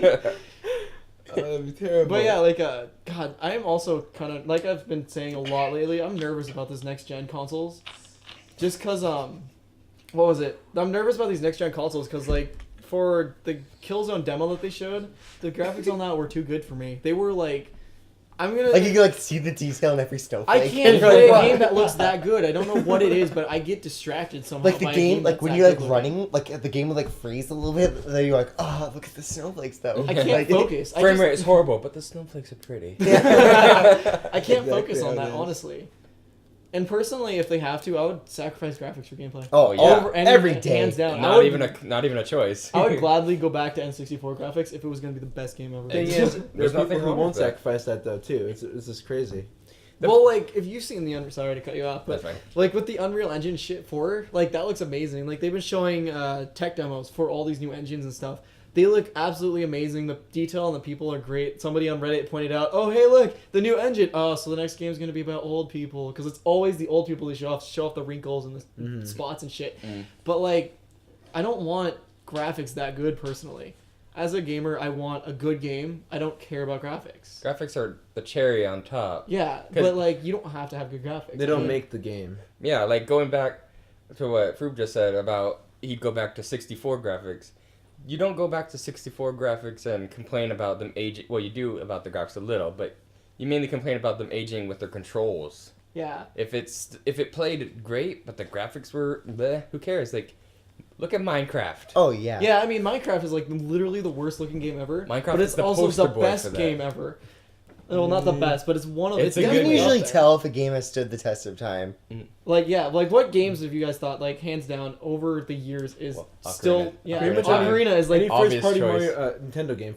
S4: That'd be terrible.
S1: But yeah, like, God, I am also kind of, like I've been saying a lot lately, I'm nervous about this next-gen consoles. Just because, what was it? I'm nervous about these next-gen consoles because, like, for the Killzone demo that they showed, the graphics on that were too good for me. They were, like, I'm gonna...
S3: Like you can like see the detail in every snowflake.
S1: I can't
S3: And
S1: play
S3: you're
S1: a
S3: like,
S1: game that looks that good. I don't know what it is, but I get distracted somehow.
S3: like the
S1: by a
S3: game, like
S1: that's
S3: when
S1: that
S3: you're like
S1: good looking.
S3: running, like the game would like freeze a little bit. Then you're like, oh, look at the snowflakes though.
S1: I can't
S3: Like,
S1: focus. I
S2: Frame
S1: just-
S2: rate is horrible, but the snowflakes are pretty.
S1: I can't focus
S3: Exactly
S1: on
S3: how
S1: that,
S3: it is.
S1: honestly. And personally, if they have to, I would sacrifice graphics for gameplay.
S3: Oh,
S2: yeah.
S3: over every day.
S1: Hands down. I
S2: Not
S1: would-
S2: even a choice.
S1: I would gladly go back to N64 graphics if it was going to be the best game ever.
S4: thing
S2: There's
S4: is, there's
S2: nothing
S4: people who
S2: wrong
S4: won't
S2: with that.
S4: sacrifice that though too. It's just crazy.
S1: Well, like, if you've seen the sorry to cut you off, but
S2: That's fine.
S1: like with the Unreal Engine shit 4, like that looks amazing. Like they've been showing tech demos for all these new engines and stuff. They look absolutely amazing. The detail and the people are great. Somebody on Reddit pointed out, "Oh, hey, look, the new engine. Oh, so the next game is going to be about old people because it's always the old people they show off the wrinkles and the spots and shit."
S2: Mm.
S1: But like, I don't want graphics that good personally. As a gamer, I want a good game. I don't care about graphics.
S2: Graphics are the cherry on top.
S1: Yeah, but like you don't have to have good graphics.
S4: They don't make the game.
S2: Yeah, like going back to what Frube just said about he'd go back to 64 graphics. You don't go back to 64 graphics and complain about them aging. Well, you do about the graphics a little, but you mainly complain about them aging with their controls.
S1: Yeah.
S2: If it played great, but the graphics were bleh, who cares? Like, look at Minecraft.
S3: Oh yeah.
S1: Yeah, I mean Minecraft is like literally the worst looking game ever.
S2: Minecraft
S1: but it's
S2: is the
S1: also
S2: poster
S1: the
S2: boy
S1: best
S2: for that.
S1: game ever. Well, not the best, but it's one of
S2: It's a
S3: You
S2: good
S3: can
S2: one.
S3: usually
S1: up there.
S3: tell if a game has stood the test of time.
S1: Like what games have you guys thought like hands down over the years is
S2: Well,
S1: still
S2: Ocarina.
S1: yeah
S4: Pretty much
S1: Ocarina is like
S4: Any
S2: obvious
S4: first party
S2: choice.
S4: Mario Nintendo game,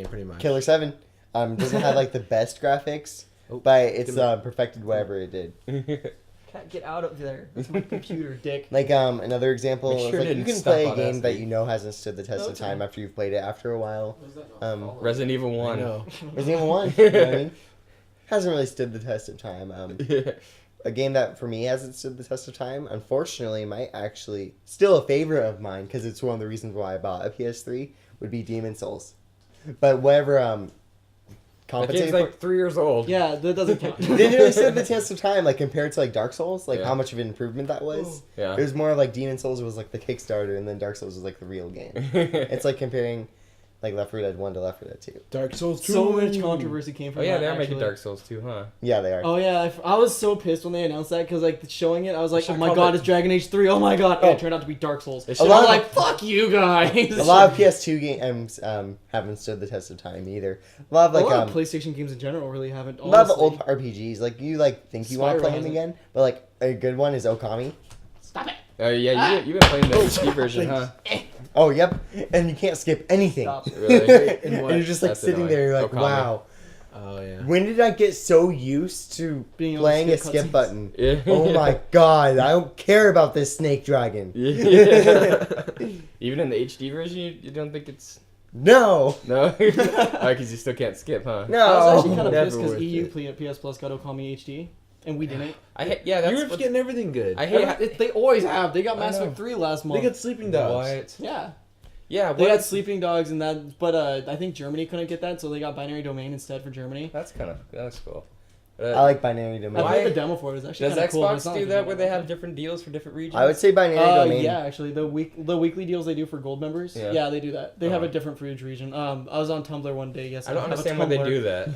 S4: pretty much.
S3: Killer 7 doesn't have like the best graphics,
S4: Oh,
S3: but it's
S4: good.
S3: perfected whatever it did.
S1: Can't get out of there. That's my computer, dick.
S3: Like another example
S2: Make
S3: is
S2: sure it
S3: like you
S2: didn't
S3: can
S2: stop
S3: play a
S2: on
S3: game that
S2: SD.
S3: you know hasn't stood the test of
S1: Okay.
S3: time after you've played it after a while.
S2: Resident Evil
S4: I
S2: 1.
S4: know.
S3: Resident Evil 1, you know what I mean? Hasn't really stood the test of time.
S2: Yeah.
S3: A game that for me hasn't stood the test of time, unfortunately, might actually still a favorite of mine because it's one of the reasons why I bought a PS3 would be Demon Souls. But whatever
S2: That
S3: compensating
S2: game's
S3: for,
S2: like 3 years old.
S1: Yeah, that doesn't count.
S3: didn't really stand the test of time, like compared to like Dark Souls, like
S2: Yeah.
S3: how much of an improvement that was.
S2: Yeah.
S3: It was more like Demon Souls was like the Kickstarter, and then Dark Souls was like the real game. It's like comparing like Left 4 Dead 1 to Left 4 Dead 2.
S4: Dark Souls 2.
S1: So much controversy came from
S2: Oh yeah,
S1: that,
S2: they are making
S1: actually.
S2: Dark Souls too, huh?
S3: Yeah, they are.
S1: Oh yeah, I was so pissed when they announced that because like showing it, I was like,
S2: Should've
S1: oh my
S2: called
S1: god,
S2: it-
S1: it's Dragon Age 3. Oh my god, and
S3: Oh.
S1: it turned out to be Dark Souls.
S2: They
S1: And
S2: should've-
S1: I'm like, fuck you guys.
S3: A lot of PS2 games haven't stood the test of time either. A lot of like
S1: a lot of PlayStation games in general really haven't.
S3: a lot of the
S1: honestly.
S3: old RPGs, like you like think you want to
S1: Spyro
S3: play them
S1: hasn't.
S3: again, but like a good one is Okami.
S1: Stop it.
S2: Oh yeah, you've been playing the HD version, huh?
S3: Oh yep, and you can't skip anything.
S1: Stop.
S2: Really?
S3: And
S4: what?
S3: you're just like
S2: That's
S3: sitting
S2: annoying.
S3: there, you're like,
S2: Okami.
S3: wow.
S4: Oh yeah.
S3: When did I get so used to
S1: Being able to
S3: playing a
S1: skip
S3: skip
S1: cutscenes.
S3: button?
S2: Yeah.
S3: Oh my god, I don't care about this snake dragon.
S2: Yeah. Even in the HD version, you don't think it's
S3: No,
S2: no? Because you still can't skip, huh?
S3: no.
S1: I was actually kind of
S4: never
S1: pissed because
S4: worth
S1: EU
S4: it.
S1: PS Plus got Okami HD, and we didn't.
S2: Yeah, that's
S4: Europe's
S2: what,
S4: getting everything good.
S2: I hate.
S1: They always have. They got
S2: I
S1: Mass
S2: know.
S1: Effect 3 last
S4: They
S1: month.
S4: got Sleeping Dogs.
S2: What?
S1: Yeah.
S2: Yeah,
S1: They
S2: what?
S1: had Sleeping Dogs and that, but I think Germany couldn't get that, so they got Binary Domain instead for Germany.
S2: That's cool.
S3: I like binary domain.
S1: I
S2: Why-
S1: played the demo for it. It's actually
S2: Does
S1: kind of cool. but it's
S2: Xbox
S1: not
S2: do
S1: like a
S2: that
S1: game
S2: where they
S1: I
S2: have
S1: play.
S2: different deals for different regions?
S3: I would say binary domain.
S1: Yeah, actually, the weekly deals they do for gold members.
S2: Yeah.
S1: Yeah, they do that. They have a
S2: Uh-huh.
S1: different for each region. I was on Tumblr one day. Yes,
S2: I don't
S1: have a
S2: understand why they
S1: Tumblr.
S2: do that.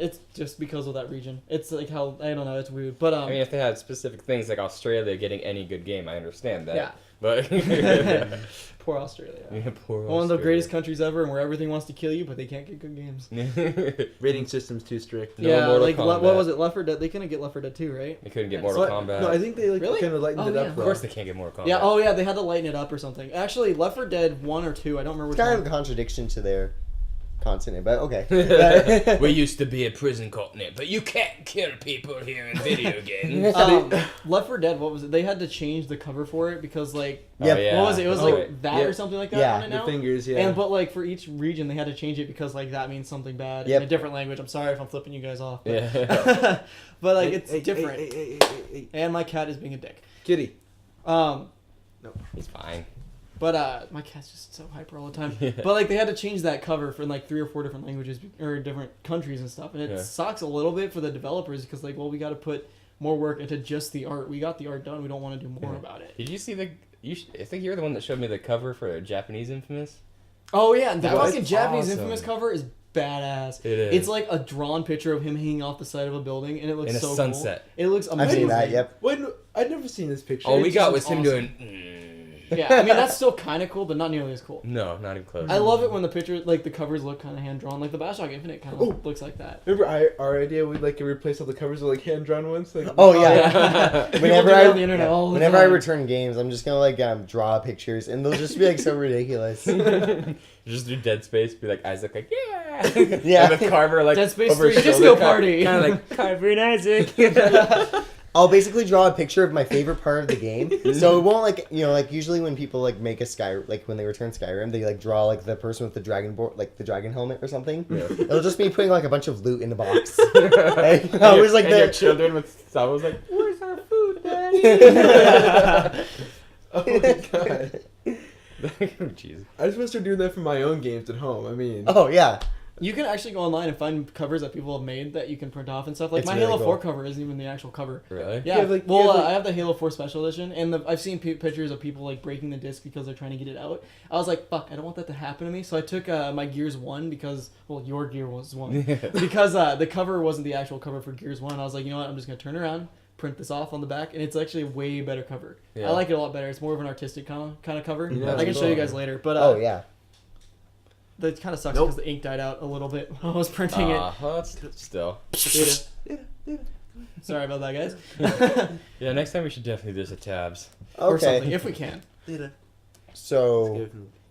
S1: It's just because of that region. It's like how I don't know. It's weird, but
S2: I mean, if they had specific things like Australia getting any good game, I understand that.
S1: yeah,
S2: But
S1: poor Australia.
S2: yeah, poor
S1: One of the
S2: Australia.
S1: greatest countries ever, and where everything wants to kill you, but they can't get good games.
S4: Rating system's too strict.
S2: No
S1: yeah,
S2: Mortal
S1: like what
S2: Kombat.
S1: was it? Left 4 Dead. They couldn't get Left 4 Dead 2, right?
S2: They couldn't get
S1: Yeah,
S2: Mortal
S4: So
S2: Kombat.
S4: No, I think they like
S1: Really?
S4: kind of lightened
S1: Oh,
S4: it
S1: yeah.
S4: up.
S2: Of
S4: though.
S2: course they can't get Mortal Kombat.
S1: Yeah. Oh yeah, they had to lighten it up or something. Actually, Left 4 Dead 1 or 2. I don't remember
S3: It's
S1: which
S3: kind of
S1: one.
S3: a contradiction to their continent, but okay.
S2: We used to be a prison continent, but you can't kill people here in video games.
S1: Left 4 Dead. What was it? They had to change the cover for it because like
S3: Yep.
S2: Oh, yeah.
S1: what was it? It was
S2: Oh,
S1: like
S2: right.
S1: that
S4: Yeah.
S1: or something like that
S3: Yeah.
S1: on it
S4: The
S1: now.
S4: fingers, yeah.
S1: And but like for each region they had to change it because like that means something bad
S3: Yep.
S1: in a different language. I'm sorry if I'm flipping you guys off. But,
S2: Yeah.
S1: but like
S4: Hey,
S1: it's
S4: hey,
S1: different.
S4: hey.
S1: And my cat is being a dick.
S4: Kitty.
S2: He's fine.
S1: But my cat's just so hyper all the time.
S2: Yeah.
S1: But like they had to change that cover for like 3 or 4 different languages or different countries and stuff, and it
S2: Yeah.
S1: sucks a little bit for the developers because like well we got to put more work into just the art. We got the art done. We don't want to do more
S2: Yeah.
S1: about it.
S2: Did you see I think you're the one that showed me the cover for Japanese Infamous.
S1: Oh yeah, and the
S2: That was
S1: fucking Japanese
S2: awesome.
S1: Infamous cover is badass.
S2: It is.
S1: It's like a drawn picture of him hanging off the side of a building, and it looks
S2: In a
S1: so
S2: sunset.
S1: cool. It looks
S3: I've
S1: amazing.
S3: seen that. Yep.
S4: Wait, no, I'd never seen this picture.
S2: All we
S1: It
S2: got
S1: just
S2: was him
S1: looks
S2: doing.
S1: Yeah, I mean that's still kind of cool, but not nearly as cool.
S2: No, not even close.
S1: I love it when the pictures, like the covers, look kind of hand drawn. Like the Bioshock Infinite kind
S4: Oh.
S1: of looks like that.
S4: Remember our idea? We'd like to replace all the covers with like hand drawn ones. Like,
S3: Oh yeah.
S1: yeah. People
S3: Whenever
S1: do that
S3: I
S1: on the internet all the
S3: whenever I
S1: time.
S3: return games, I'm just gonna like draw pictures, and they'll just be like so ridiculous.
S2: Just do Dead Space, be like Isaac, like yeah,
S3: Yeah.
S2: and with Carver like
S1: Dead Space
S2: over his
S1: 3 disco
S2: shoulder,
S1: party.
S2: kind of like Carver and Isaac.
S3: I'll basically draw a picture of my favorite part of the game. So it won't like like usually when people like make a when they return Skyrim, they like draw like the person with the dragon like the dragon helmet or something.
S2: Yeah.
S3: It'll just be putting like a bunch of loot in a box. Like, I was like
S2: and your
S3: the
S2: children with I was like, where's our food, Daddy?
S4: oh my god.
S2: Jeez.
S4: I'm supposed to do that for my own games at home. I mean,
S3: Oh yeah.
S1: You can actually go online and find covers that people have made that you can print off and stuff. Like
S3: It's
S1: my
S3: really
S1: Halo
S3: cool.
S1: 4 cover isn't even the actual cover.
S2: Really?
S1: Yeah,
S4: Yeah, like-
S1: well,
S4: yeah, like-
S1: I have the Halo 4 Special Edition, and I've seen pictures of people like breaking the disc because they're trying to get it out. I was like, fuck, I don't want that to happen to me. So I took my Gears 1 because, well, your Gear was 1. Because the cover wasn't the actual cover for Gears 1. I was like, you know what, I'm just going to turn around, print this off on the back, and it's actually a way better cover.
S2: Yeah.
S1: I like it a lot better. It's more of an artistic kind of cover.
S4: Yeah,
S1: I can show you guys later. But
S3: Oh yeah.
S1: that kind of sucks
S4: Nope.
S1: because the ink died out a little bit when I was printing it.
S2: Well, that's still.
S1: Sorry about that, guys.
S2: Yeah, next time we should definitely do this at tabs.
S1: Or something,
S3: Okay.
S1: if we can.
S3: So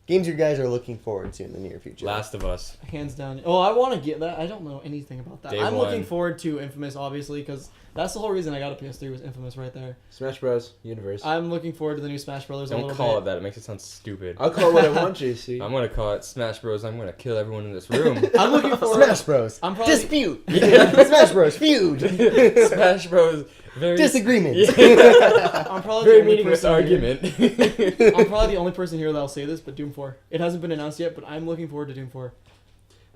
S3: games you guys are looking forward to in the near future.
S2: Last of Us.
S1: Hands down. Oh, I want to get that. I don't know anything about that.
S2: Day
S1: I'm looking
S2: one.
S1: forward to Infamous, obviously, because that's the whole reason I got a PS3 was Infamous right there.
S4: Smash Bros. Universe.
S1: I'm looking forward to the new Smash Brothers a
S2: Don't
S1: little
S2: call it
S1: bit.
S2: that. It makes it sound stupid.
S4: I'll call it what I want, JC.
S2: I'm gonna call it Smash Bros. I'm gonna kill everyone in this room.
S1: I'm looking forward.
S3: Smash Bros.
S1: I'm probably
S3: Dispute. Smash Bros. Feud.
S2: Smash Bros. Very
S3: Disagreements.
S1: I'm probably
S2: very
S1: the only
S2: meaningless
S1: person
S2: argument.
S1: Here. I'm probably the only person here that'll say this, but Doom 4. It hasn't been announced yet, but I'm looking forward to Doom 4.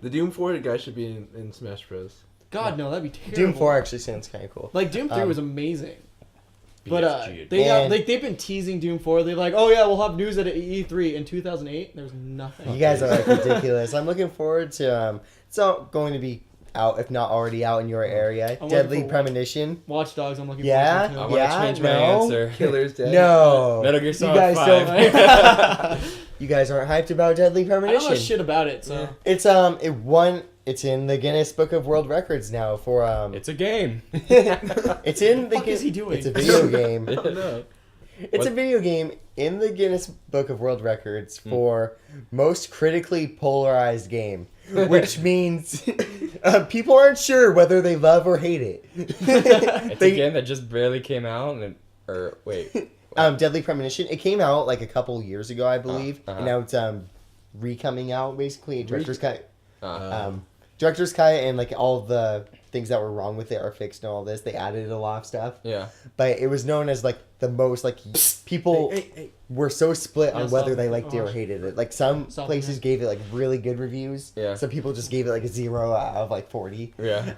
S4: The Doom 4 guy should be in Smash Bros.
S1: God, no, that'd be terrible.
S3: Doom 4 actually sounds kind of cool.
S1: Like Doom 3 was amazing. But
S2: BSG.
S1: they've been teasing Doom 4. They're like, oh yeah, we'll have news at E3 in 2008. There's nothing.
S3: You guys are like ridiculous. I'm looking forward to it's all going to be out, if not already out in your area.
S1: I'm
S3: Deadly
S1: looking for-
S3: Premonition.
S1: Watch Dogs. I'm looking
S3: Yeah?
S1: forward
S2: I
S1: to.
S2: want to
S3: Yeah,
S2: change my
S3: no.
S2: answer.
S4: Killer's Dead.
S3: No.
S2: Metal Gear
S3: You
S2: Solid
S3: guys
S2: 5.
S3: don't. You guys aren't hyped about Deadly
S1: I don't
S3: Premonition.
S1: know shit about it, so
S4: Yeah.
S3: It's in the Guinness Book of World Records now for
S2: It's a game.
S3: it's in the
S1: fuck is he doing?
S3: It's a video game.
S2: I don't know.
S3: It's a video game in the Guinness Book of World Records for most critically polarized game, which means people aren't sure whether they love or hate it.
S2: It's a game that just barely came out, or wait.
S3: Deadly Premonition. It came out like a couple years ago, I believe,
S2: uh-huh.
S3: and now it's re-coming out basically. Director's cut.
S2: Uh,
S3: Director's cut and like all the things that were wrong with it are fixed and all this. They added a lot of stuff,
S2: yeah.
S3: but it was known as like the most like people
S4: Hey.
S3: were so split
S1: Yeah,
S3: on whether
S1: stop.
S3: they liked it or
S1: Oh.
S3: hated it. Like some
S1: Stop
S3: places
S1: it.
S3: gave it like really good reviews.
S2: Yeah.
S3: Some people just gave it like a 0 out of like 40.
S2: Yeah.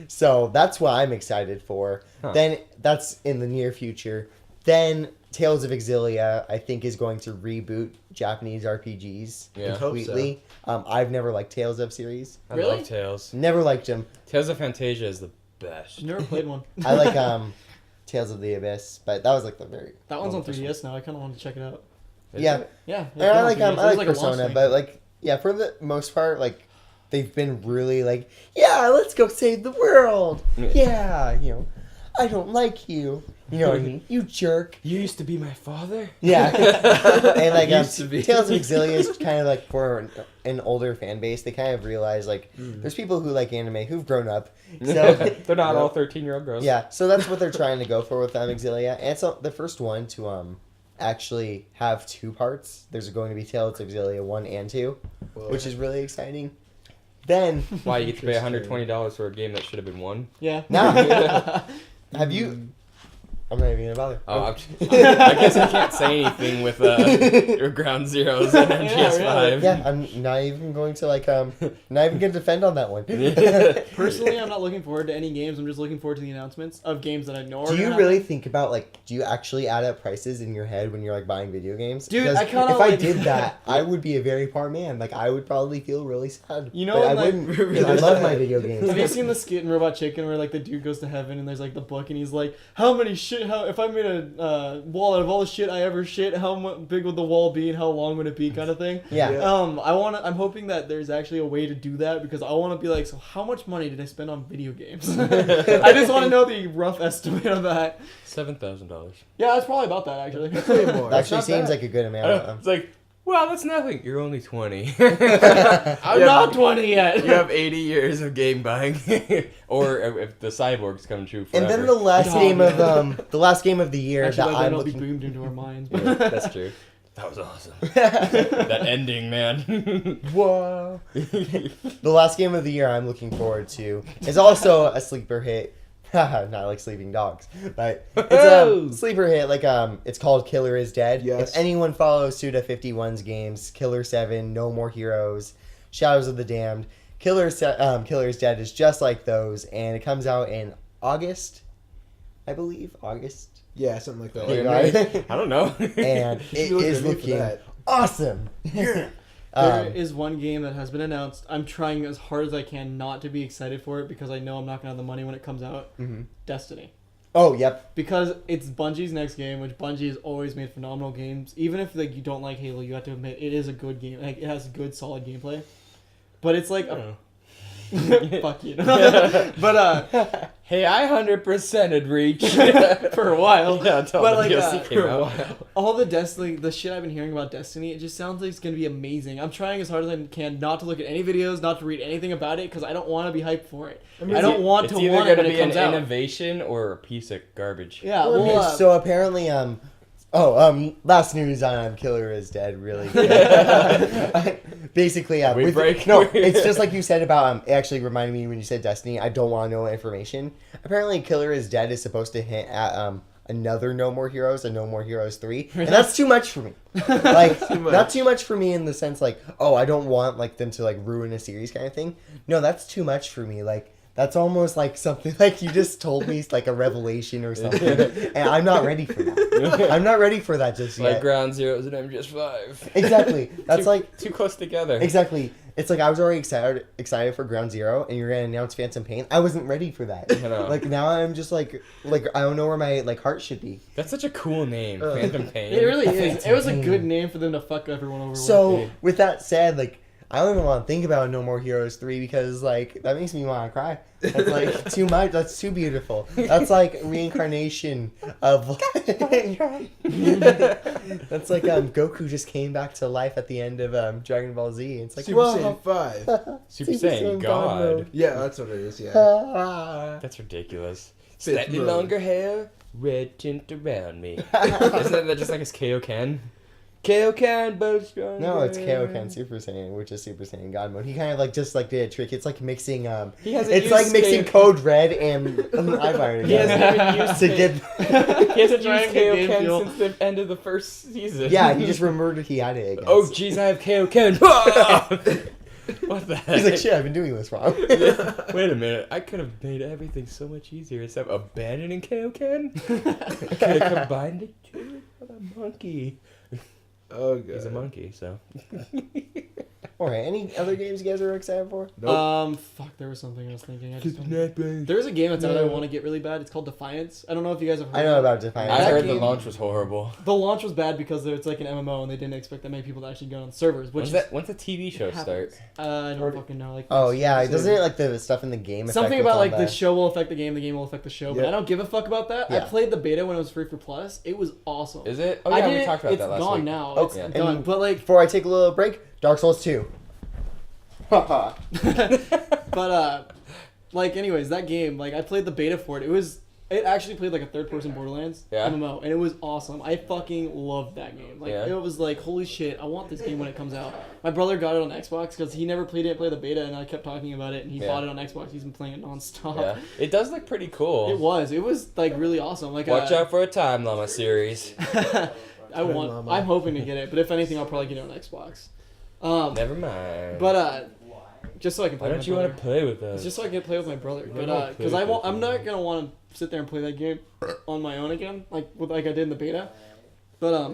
S3: So that's what I'm excited for.
S2: Huh.
S3: Then that's in the near future. Then Tales of Exilia, I think, is going to reboot Japanese RPGs
S2: Yeah.
S3: completely. I've never liked Tales of series.
S2: I
S1: Really?
S2: love Tales.
S3: Never liked them.
S2: Tales of Fantasia is the best.
S1: never played one.
S3: I like Tales of the Abyss, but that was like the very
S1: That one's on
S3: first one.
S1: 3DS now. I kind of want to check it out.
S2: Is
S3: Yeah.
S2: it?
S1: Yeah.
S3: And I like
S1: It was
S3: I like
S1: a launch
S3: Persona,
S1: thing.
S3: but like yeah, for the most part, like they've been really like yeah, let's go save the world. Yeah, you know, I don't like you. You know what I mean? You jerk.
S2: You used to be my father?
S3: Yeah. And like
S4: Used to be.
S3: Tales of Exilia is kind of like for an older fan base. They kind of realize like there's people who like anime who've grown up. So
S2: They're not all 13-year-old girls.
S3: yeah, so that's what they're trying to go for with Exilia. And it's the first one to actually have 2 parts. There's going to be Tales of Exilia 1 and 2, which is really exciting. Then
S2: Why, you get to pay $120 for a game that should have been one?
S1: Yeah.
S3: now have you? I'm not even gonna bother.
S2: Oh, I guess I can't say anything with Ground Zeroes and MGS5.
S3: Yeah, I'm not even going to like not even gonna defend on that one.
S1: Personally, I'm not looking forward to any games. I'm just looking forward to the announcements of games that I know.
S3: Do you really think about like? Do you actually add up prices in your head when you're like buying video games?
S1: Dude,
S3: Because
S1: I kinda
S3: if I
S1: like-
S3: did that, I would be a very poor man. Like I would probably feel really sad.
S1: You know,
S3: but I
S1: like,
S3: wouldn't. 'Cause I love my video games.
S1: Have you seen the skit in Robot Chicken where like the dude goes to heaven and there's like the book and he's like, how if I made a wall out of all the shit I ever shit, big would the wall be and how long would it be, kind of thing.
S3: Yeah.
S1: I'm hoping that there's actually a way to do that because I want to be like, so how much money did I spend on video games? I just want to know the rough estimate of that.
S2: $7,000.
S1: Yeah, that's probably about that actually.
S4: Way more.
S3: That actually
S1: not
S3: seems
S1: bad.
S3: like a good amount.
S2: It's like, well, that's nothing. You're only 20.
S1: I'm not 20 yet.
S2: You have 80 years of game buying. Or if the cyborgs come true forever.
S3: And then the last
S1: Oh,
S3: game
S1: man.
S3: of the last game of the year
S1: Actually,
S3: that
S1: by then
S3: I'm
S1: it'll be
S3: looking.
S1: boomed into our minds.
S2: Yeah, that's true. That was awesome. That ending, man.
S3: Whoa. The last game of the year I'm looking forward to is also a sleeper hit Not like sleeping dogs, but it's a sleeper hit. Like it's called Killer is Dead.
S4: Yes.
S3: If anyone follows Suda51's games, Killer 7, No More Heroes, Shadows of the Damned, Killer is Dead is just like those, and it comes out in August, I believe. August.
S4: Yeah, something like that.
S3: There you
S2: Maybe.
S3: go.
S2: I don't know.
S3: And it
S4: You look
S3: is
S4: at me for
S3: looking
S4: that.
S3: awesome.
S1: There is one game that has been announced. I'm trying as hard as I can not to be excited for it because I know I'm not going to have the money when it comes out.
S3: Mhm.
S1: Destiny.
S3: Oh, yep.
S1: Because it's Bungie's next game, which Bungie has always made phenomenal games. Even if like you don't like Halo, you have to admit it is a good game. Like it has good, solid gameplay. But it's like fuck you. But
S2: Hey, I 100%'d reach.
S1: for a while.
S2: Yeah, until
S1: But,
S2: the
S1: like,
S2: DLC came out.
S1: All the Destiny, the shit I've been hearing about Destiny, it just sounds like it's gonna be amazing. I'm trying as hard as I can not to look at any videos, not to read anything about it, because I don't want to be hyped for it. I don't want
S2: It's
S1: to
S2: either
S1: want it
S2: gonna
S1: when it
S2: be an
S1: comes out.
S2: innovation or a piece of garbage.
S1: Yeah,
S3: So apparently, last news on Killer is Dead. Really, basically,
S2: We break.
S3: No, it's just like you said about it actually reminded me when you said Destiny. I don't want to know information. Apparently, Killer is Dead is supposed to hint at another No More Heroes and No More Heroes 3, and that's too much for me. Like, not too much for me in the sense like, oh, I don't want like them to like ruin a series kind of thing. No, that's too much for me. Like. That's almost like something like you just told me, like a revelation or something, and I'm not ready for that. I'm not ready for that just yet.
S2: Like Ground Zeroes and MGS5.
S3: Exactly. That's like
S2: too close together.
S3: exactly. It's like I was already excited for Ground Zero, and you're gonna announce Phantom Pain. I wasn't ready for that.
S2: I know.
S3: Like now, I'm just like I don't know where my like heart should be.
S2: That's such a cool name, Phantom Pain.
S1: It really is.
S3: Phantom
S1: It was a
S3: Pain.
S1: good name for them to fuck everyone over
S3: So with that said, like I don't even want to think about No More Heroes 3 because like that makes me want to cry. That's like too much. That's too beautiful. That's like reincarnation of like, that's like Goku just came back to life at the end of Dragon Ball Z. It's like
S4: Super
S3: whoa.
S4: Saiyan 5.
S2: Super Saiyan God.
S3: mode.
S4: Yeah, that's what it is, yeah.
S2: That's ridiculous.
S4: Fifth
S2: Slightly
S4: mode.
S2: longer hair, red tint around me. Isn't that just like his Kaioken? Kaioken, but stronger.
S3: No, it's Kaioken Super Saiyan, which is Super Saiyan God mode. He kind of like just like did a trick. It's like mixing
S2: He hasn't
S3: it's
S2: used
S3: like mixing
S2: Kaioken.
S3: Code Red and iFire
S2: He hasn't
S3: together
S2: even used
S3: to
S2: Kaioken.
S3: get.
S2: He hasn't
S1: Trying
S2: used
S1: to get game
S2: Kaioken
S1: fuel.
S2: since the end of the first season.
S3: Yeah, he just remembered he had it again.
S2: Oh jeez, I have Kaioken. What the heck?
S3: He's like, shit, I've been doing this wrong.
S2: Wait a minute, I could have made everything so much easier instead of abandoning Kaioken. Could have combined it too. What a monkey.
S4: Oh, God.
S2: He's a monkey, so.
S3: Alright, any other games you guys are excited for?
S4: Nope.
S1: Fuck, there was something I was thinking. I just don't...
S2: Kidnapping.
S1: There's a game that's out I want to get really bad. It's called Defiance. I don't know if you guys have heard
S3: I know
S1: of it.
S3: about Defiance.
S2: I
S1: That
S2: heard the
S1: game-
S2: launch was horrible.
S1: The launch was bad because it's like an MMO and they didn't expect that many people to actually go on the servers. Which
S2: When's the TV show start?
S1: I don't fucking know. Like
S3: Oh yeah,
S1: so-
S3: doesn't it like the stuff in the game? affect
S1: Something
S3: what's
S1: about
S3: on
S1: like the show will affect the game will affect the show, but
S3: Yeah.
S1: I don't give a fuck about that. I
S3: Yeah.
S1: played the beta when it was free for Plus. It was awesome.
S2: Is it? Oh
S1: I
S2: yeah, we
S1: didn't-
S2: talked about
S1: it's
S2: that last
S1: gone
S2: week.
S1: now.
S3: Oh,
S1: It's
S3: yeah.
S1: done.
S3: And-
S1: But like,
S3: Before I take a little break, Dark Souls 2.
S1: but like anyways, that game, like I played the beta for it. It actually played like a third-person Borderlands
S2: Yeah.
S1: MMO, and it was awesome. I fucking loved that game. Like
S2: Yeah.
S1: it was like, holy shit, I want this game when it comes out. My brother got it on Xbox because he never didn't play the beta, and I kept talking about it, and he
S2: Yeah.
S1: bought it on Xbox. He's been playing it nonstop.
S2: Yeah, it does look pretty cool.
S1: It was like really awesome. Like
S2: Watch out for a Time Llama series.
S1: I'm hoping to get it, but if anything, I'll probably get it on Xbox.
S2: Never mind.
S1: But just so I can play.
S2: why
S1: with
S2: don't
S1: my
S2: you
S1: brother.
S2: want to play with
S1: It's
S2: us?
S1: just so I can play with my brother.
S2: don't
S1: But because
S2: play
S1: I won't,
S2: with
S1: I'm
S2: me.
S1: not gonna want to sit there and play that game on my own again, like I did in the beta. But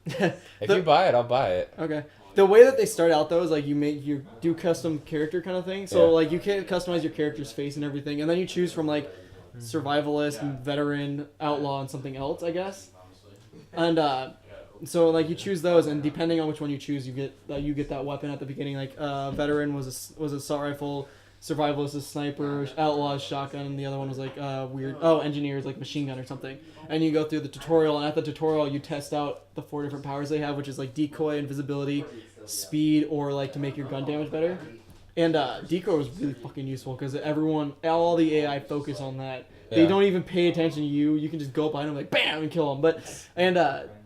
S2: If you buy it, I'll buy it.
S1: okay. The way that they start out though is like you do custom character kind of thing. So
S2: Yeah.
S1: like you can customize your character's face and everything, and then you choose from like survivalist, veteran, outlaw, and something else, I guess. And so like you choose those, and depending on which one you choose, you get that weapon at the beginning. Like veteran was a assault rifle, survivalist is sniper, outlaw is shotgun, and the other one was like engineer is like machine gun or something. And you go through the tutorial, and at the tutorial you test out the 4 different powers they have, which is like decoy, invisibility, speed, or like to make your gun damage better. And decoy was really fucking useful because all the AI focus on that. They
S2: Yeah.
S1: don't even pay attention to you. You can just go up behind them like bam and kill them.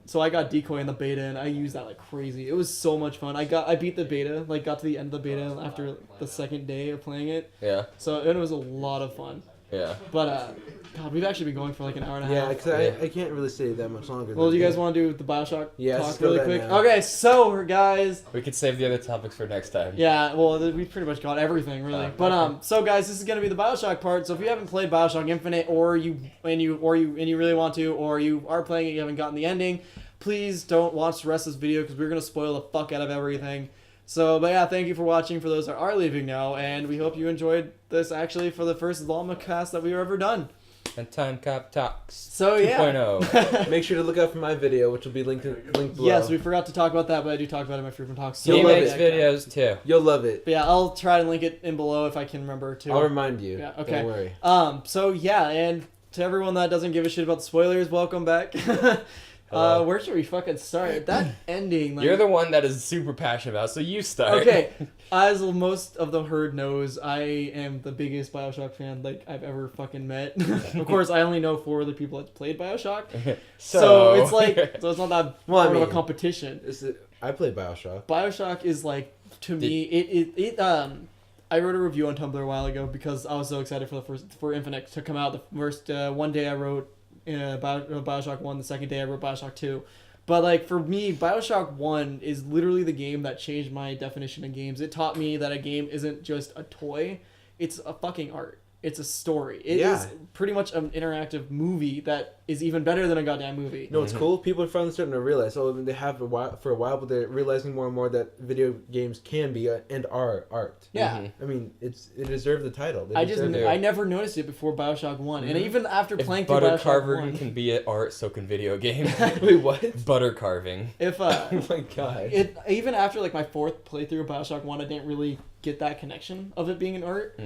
S1: So I got decoy in the beta and I used that like crazy. It was so much fun. I beat the beta, like got to the end of the beta after the second day of playing it.
S2: Yeah.
S1: So it was a lot of fun.
S2: Yeah.
S1: But God, we've actually been going for like an hour and a
S4: Yeah,
S1: half.
S4: because I can't really stay that much longer.
S1: Well, do you guys
S4: want?
S1: want to do the Bioshock
S4: Yeah, let's
S1: talk
S4: do
S1: really
S4: that
S1: quick?
S4: now.
S1: Okay, so guys.
S2: We could save the other topics for next time.
S1: Yeah, well, we pretty much got everything really. But so guys, this is gonna be the Bioshock part. So if you haven't played Bioshock Infinite, or you really want to, or you are playing it, you haven't gotten the ending, please don't watch the rest of this video because we're gonna spoil the fuck out of everything. So, but yeah, thank you for watching for those that are leaving now, and we hope you enjoyed this actually for the first llama cast that we've ever done.
S2: And Time Cop Talks.
S1: So yeah.
S2: 2.0.
S4: Make sure to look out for my video, which will be linked below.
S1: Yes, we forgot to talk about that, but I do talk about it in my frequent talks.
S4: You'll
S2: He
S4: love
S2: makes
S4: it.
S2: videos too.
S4: You'll love it.
S1: But yeah, I'll try to link it in below if I can remember to.
S4: I'll remind you.
S1: Yeah, okay.
S4: Don't worry.
S1: So yeah, and to everyone that doesn't give a shit about the spoilers, welcome back. Where should we fucking start? That ending. Like,
S2: You're the one that is super passionate about, so you start.
S1: okay, as most of the herd knows, I am the biggest Bioshock fan like I've ever fucking met. Of course, I only know 4 other people that's played Bioshock, so it's like it's not that
S4: Well, I
S1: hard of
S4: mean,
S1: a competition.
S4: I played Bioshock.
S1: Bioshock is like to me it I wrote a review on Tumblr a while ago because I was so excited for Infinite to come out. The first one day I wrote about Bioshock 1, the second day I wrote Bioshock 2. But like for me, Bioshock 1 is literally the game that changed my definition of games. It taught me that a game isn't just a toy, it's a fucking art. It's a story. It is pretty much an interactive movie that is even better than a goddamn movie.
S4: No, it's cool. People are finally starting to realize. So they have for a while, but they're realizing more and more that video games can be and are art.
S1: Yeah.
S4: I mean, it deserved the title. They
S1: I
S4: deserved it.
S1: I never noticed it before Bioshock 1. And even after
S2: If
S1: playing through
S2: butter
S1: Bioshock
S2: carving
S1: 1.
S2: can be art, so can video games.
S4: Wait, what?
S2: Butter carving.
S1: If
S4: Oh my god.
S1: even after like my 4th playthrough of Bioshock 1, I didn't really get that connection of it being an art.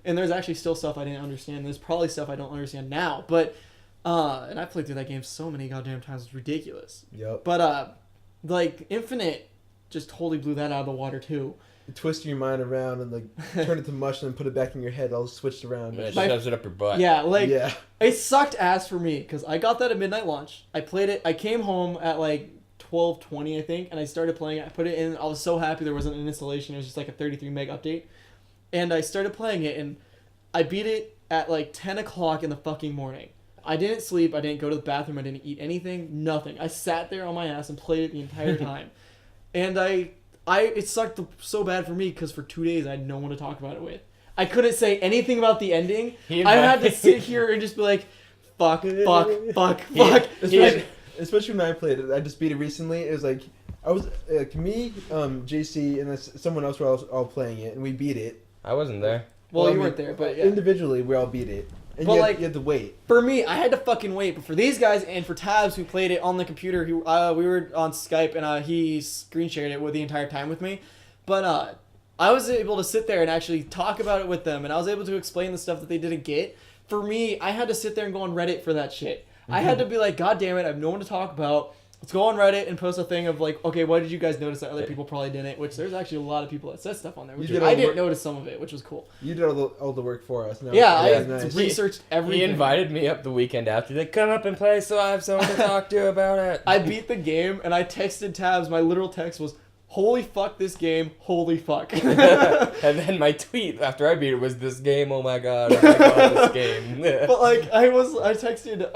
S1: And there's actually still stuff I didn't understand. There's probably stuff I don't understand now. But and I played through that game so many goddamn times, it's ridiculous.
S4: Yep.
S1: But like Infinite just totally blew that out of the water too.
S4: Twist your mind around and like turn it to mush and then put it back in your head all switched around.
S2: And it
S1: My-
S2: shoves it up your butt.
S1: Yeah, like
S4: Yeah.
S1: it sucked ass for me because I got that at midnight launch. I played it. I came home at like 12:20 I think, and I started playing it. I put it in. I was so happy there wasn't an installation. It was just like a 33 meg update. And I started playing it, and I beat it at like 10 o'clock in the fucking morning. I didn't sleep. I didn't go to the bathroom. I didn't eat anything. Nothing. I sat there on my ass and played it the entire time. And it sucked so bad for me because for 2 days I had no one to talk about it with. I couldn't say anything about the ending. I had to sit here and just be like, fuck.
S4: Especially when I played it. I just beat it recently. It was like I was me, JC, and someone else were all playing it, and we beat it.
S2: I wasn't there.
S1: Well,
S4: I
S1: you
S4: mean,
S1: weren't there, but yeah.
S4: Individually, we all beat it. And
S1: But,
S4: you
S1: like-
S4: had to wait.
S1: For me, I had to fucking wait. But for these guys and for Tabs who played it on the computer, we were on Skype and he screen shared it with the entire time with me. But I was able to sit there and actually talk about it with them, and I was able to explain the stuff that they didn't get. For me, I had to sit there and go on Reddit for that shit. I had to be like, God damn it, I have no one to talk about. Let's go on Reddit and post a thing of like, okay, what did you guys notice that other people probably didn't? Which there's actually a lot of people that said stuff on there. Which
S4: You did
S1: I
S4: all the
S1: didn't
S4: work.
S1: notice some of it, which was cool.
S4: You did all the work for us. No,
S1: Yeah, I
S4: nice.
S1: researched everything.
S2: He invited me up the weekend after. Like, come up and play so I have someone to talk to about it.
S1: I beat the game and I texted Tabs. My literal text was, holy fuck this game, holy fuck.
S2: And then my tweet after I beat it was, this game, oh my god, this game.
S1: But like I texted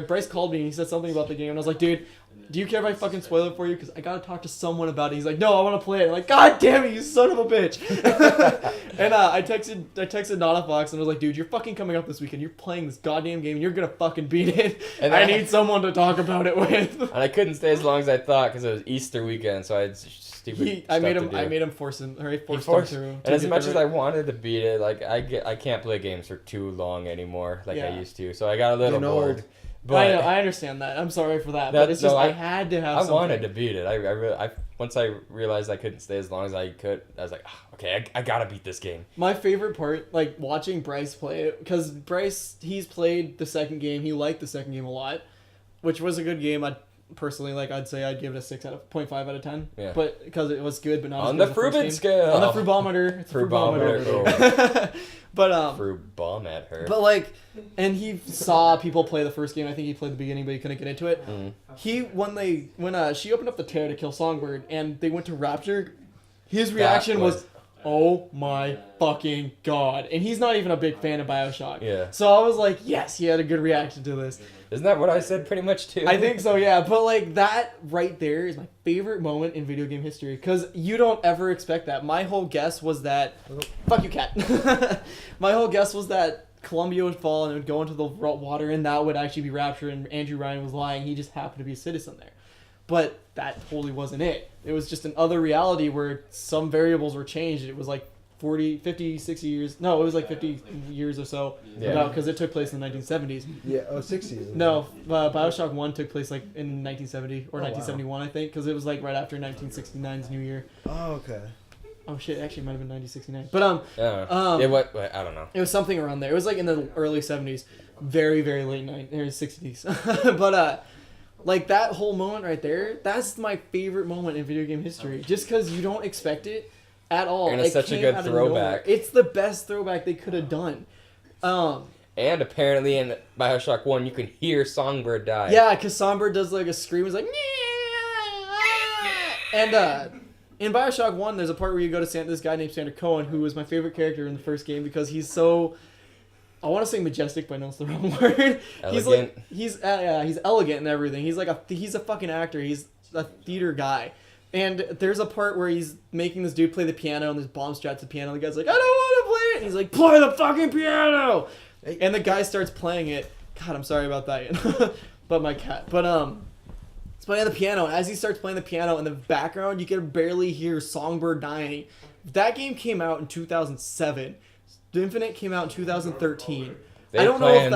S1: Bryce called me and he said something about the game and I was like, dude, do you care if I fucking spoil it for you? Because I gotta talk to someone about it. He's like, no, I want to play it. I'm like, God damn it, you son of a bitch. And I texted Nota Fox and I was like, dude, you're fucking coming up this weekend. You're playing this goddamn game and you're gonna fucking beat it.
S2: And
S1: I
S2: I-
S1: need someone to talk about it with.
S2: And I couldn't stay as long as I thought because it was Easter weekend, so I had stupid
S1: I
S2: stuff
S1: made
S2: to
S1: him.
S2: do.
S1: I made him force him. Or he
S2: He
S1: forced
S2: forced-
S1: him through.
S2: And as much as I wanted to beat it, like I can't play games for too long anymore, like
S1: Yeah.
S2: I used to. So I got a little
S4: Getting old.
S2: bored. But
S1: I know, I understand that. I'm sorry for that, but
S2: That-
S1: it's
S2: no,
S1: just I
S2: I-
S1: had to have.
S2: I
S1: something.
S2: wanted to beat it. I really once I realized I couldn't stay as long as I could, I was like, okay, I gotta beat this game.
S1: My favorite part, like watching Bryce play it, because Bryce, he's played the second game. He liked the second game a lot, which was a good game. I'd say I'd give it a 0.5 out of 10.
S2: Yeah.
S1: But because it was good, but not
S2: On
S1: as
S2: the
S1: good as
S2: Fruben
S1: first game.
S2: scale.
S1: On the Frubometer. It's a Frubometer. But
S2: Threw bomb at her.
S1: But like, and he saw people play the first game. I think he played the beginning, but he couldn't get into it. When she opened up the tear to kill Songbird, and they went to Rapture, his reaction was, oh my fucking god. And he's not even a big fan of Bioshock.
S2: Yeah.
S1: So I was like, yes, he had a good reaction to this.
S2: Isn't that what I said pretty much too?
S1: I think so, yeah. But like that right there is my favorite moment in video game history because you don't ever expect that. My whole guess was that, fuck you, cat. My whole guess was that Columbia would fall and it would go into the water, and that would actually be Rapture, and Andrew Ryan was lying. He just happened to be a citizen there. But that totally wasn't it. It was just another reality where some variables were changed. It was like 40, 50, 60 years. No, it was like 50 years or so.
S2: Yeah.
S1: Because it took place in the 1970s.
S4: Yeah, 60s.
S1: No, Bioshock 1 took place like in 1970 or
S4: wow.
S1: 1971, I think, because it was like right after 1969's New Year.
S4: Oh, okay.
S1: Oh shit, actually it might have been 1969. But
S2: I don't know.
S1: it was something around there. It was like in the early 70s, very very late 60s. But like that whole moment right there, that's my favorite moment in video game history. Just because you don't expect it at all.
S2: And it's such a good throwback.
S1: It's the best throwback they could have done.
S2: And apparently in Bioshock 1, you can hear Songbird die.
S1: Yeah, because Songbird does like a scream. It's like, and in Bioshock 1, there's a part where you go to this guy named Sander Cohen, who was my favorite character in the first game because he's so, I want to say majestic, but I know it's the wrong word.
S2: Elegant.
S1: He's elegant and everything. He's a fucking actor. He's a theater guy. And there's a part where he's making this dude play the piano, and there's bomb strats to the piano. The guy's like, I don't want to play it. And he's like, play the fucking piano. And the guy starts playing it. God, I'm sorry about that. But my cat. But he's playing the piano. And as he starts playing the piano in the background, you can barely hear Songbird dying. That game came out in 2007. The Infinite came out in 2013. I don't know if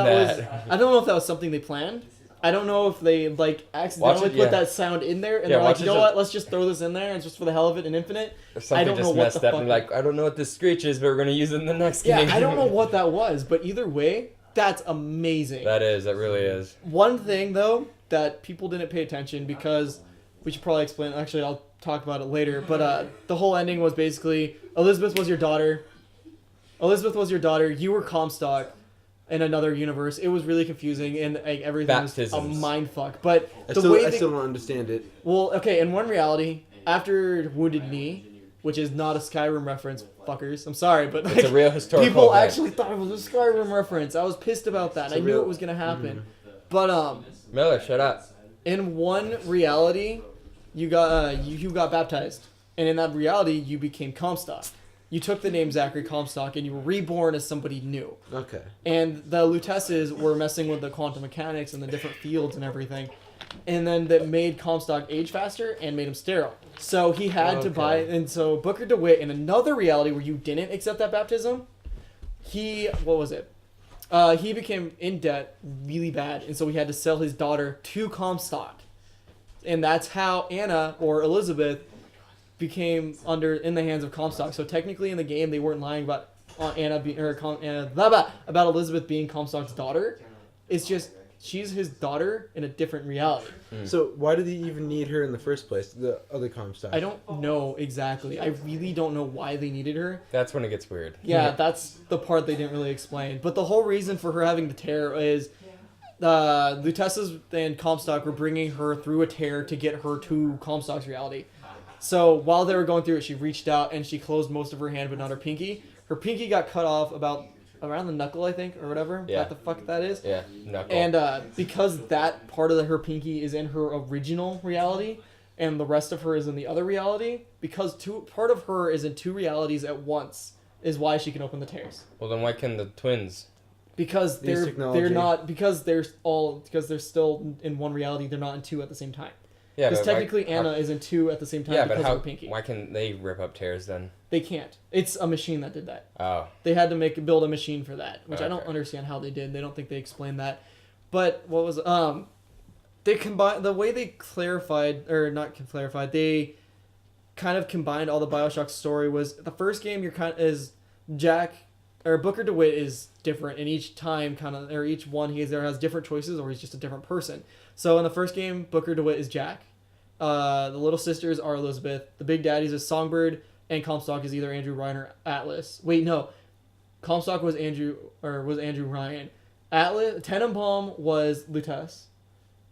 S1: that was something they planned. I don't know if they like accidentally put that sound in there and they're like, you know what, let's just throw this in there and just for the hell of it in Infinite.
S2: Or something just messed up and like, I don't know what this screech is, but we're gonna use it in the next game.
S1: Yeah, I don't know what that was, but either way, that's amazing.
S2: That really is.
S1: One thing though that people didn't pay attention because we should probably explain. Actually, I'll talk about it later. But the whole ending was basically Elizabeth was your daughter. You were Comstock. In another universe, it was really confusing and like, everything was a mind fuck. But
S4: I still don't understand it.
S1: Well, okay, in one reality, after Wounded Knee, which is not a Skyrim reference, fuckers. I'm sorry, but like,
S2: it's a real historical
S1: people
S2: event.
S1: actually thought it was a Skyrim reference. I was pissed about that. I knew it was gonna happen. But
S2: Miller, shut up.
S1: In one reality, you got baptized, and in that reality, you became Comstock. You took the name Zachary Comstock and you were reborn as somebody new.
S4: Okay.
S1: And the Lutesses were messing with the quantum mechanics and the different fields and everything. And then that made Comstock age faster and made him sterile. So he had to buy... And so Booker DeWitt, in another reality where you didn't accept that baptism, what was it? He became in debt really bad. And so he had to sell his daughter to Comstock. And that's how Anna, or Elizabeth... became in the hands of Comstock. So technically in the game they weren't lying about about Elizabeth being Comstock's daughter. It's just she's his daughter in a different reality.
S4: So why did he even need her in the first place? The other Comstock.
S1: I don't know exactly. I really don't know why they needed her.
S2: That's when it gets weird.
S1: Yeah, that's the part they didn't really explain. But the whole reason for her having the tear is Lutesses and Comstock were bringing her through a tear to get her to Comstock's reality. So while they were going through it, she reached out and she closed most of her hand, but not her pinky. Her pinky got cut off about around the knuckle, I think, or whatever.
S2: Yeah.
S1: What the fuck that is.
S2: Yeah, knuckle.
S1: And because that part of her pinky is in her original reality, and the rest of her is in the other reality, because part of her is in two realities at once, is why she can open the tears.
S2: Well, then why can the twins?
S1: Because they're still in one reality. They're not in two at the same time.
S2: Yeah,
S1: because technically Anna is in two at the same time because of her pinky.
S2: Why can they rip up tears then?
S1: They can't. It's a machine that did that.
S2: Oh.
S1: They had to build a machine for that, which I don't understand how they did. They don't think they explained that. But what was they combined the way they they kind of combined all the BioShock story was the first game is Jack or Booker DeWitt is different in each time each one he either has different choices or he's just a different person. So in the first game, Booker DeWitt is Jack. The little sisters are Elizabeth. The big daddies is Songbird, and Comstock is either Andrew Ryan or Atlas. Wait, no. Comstock was Andrew Ryan. Tenenbaum was Lutece,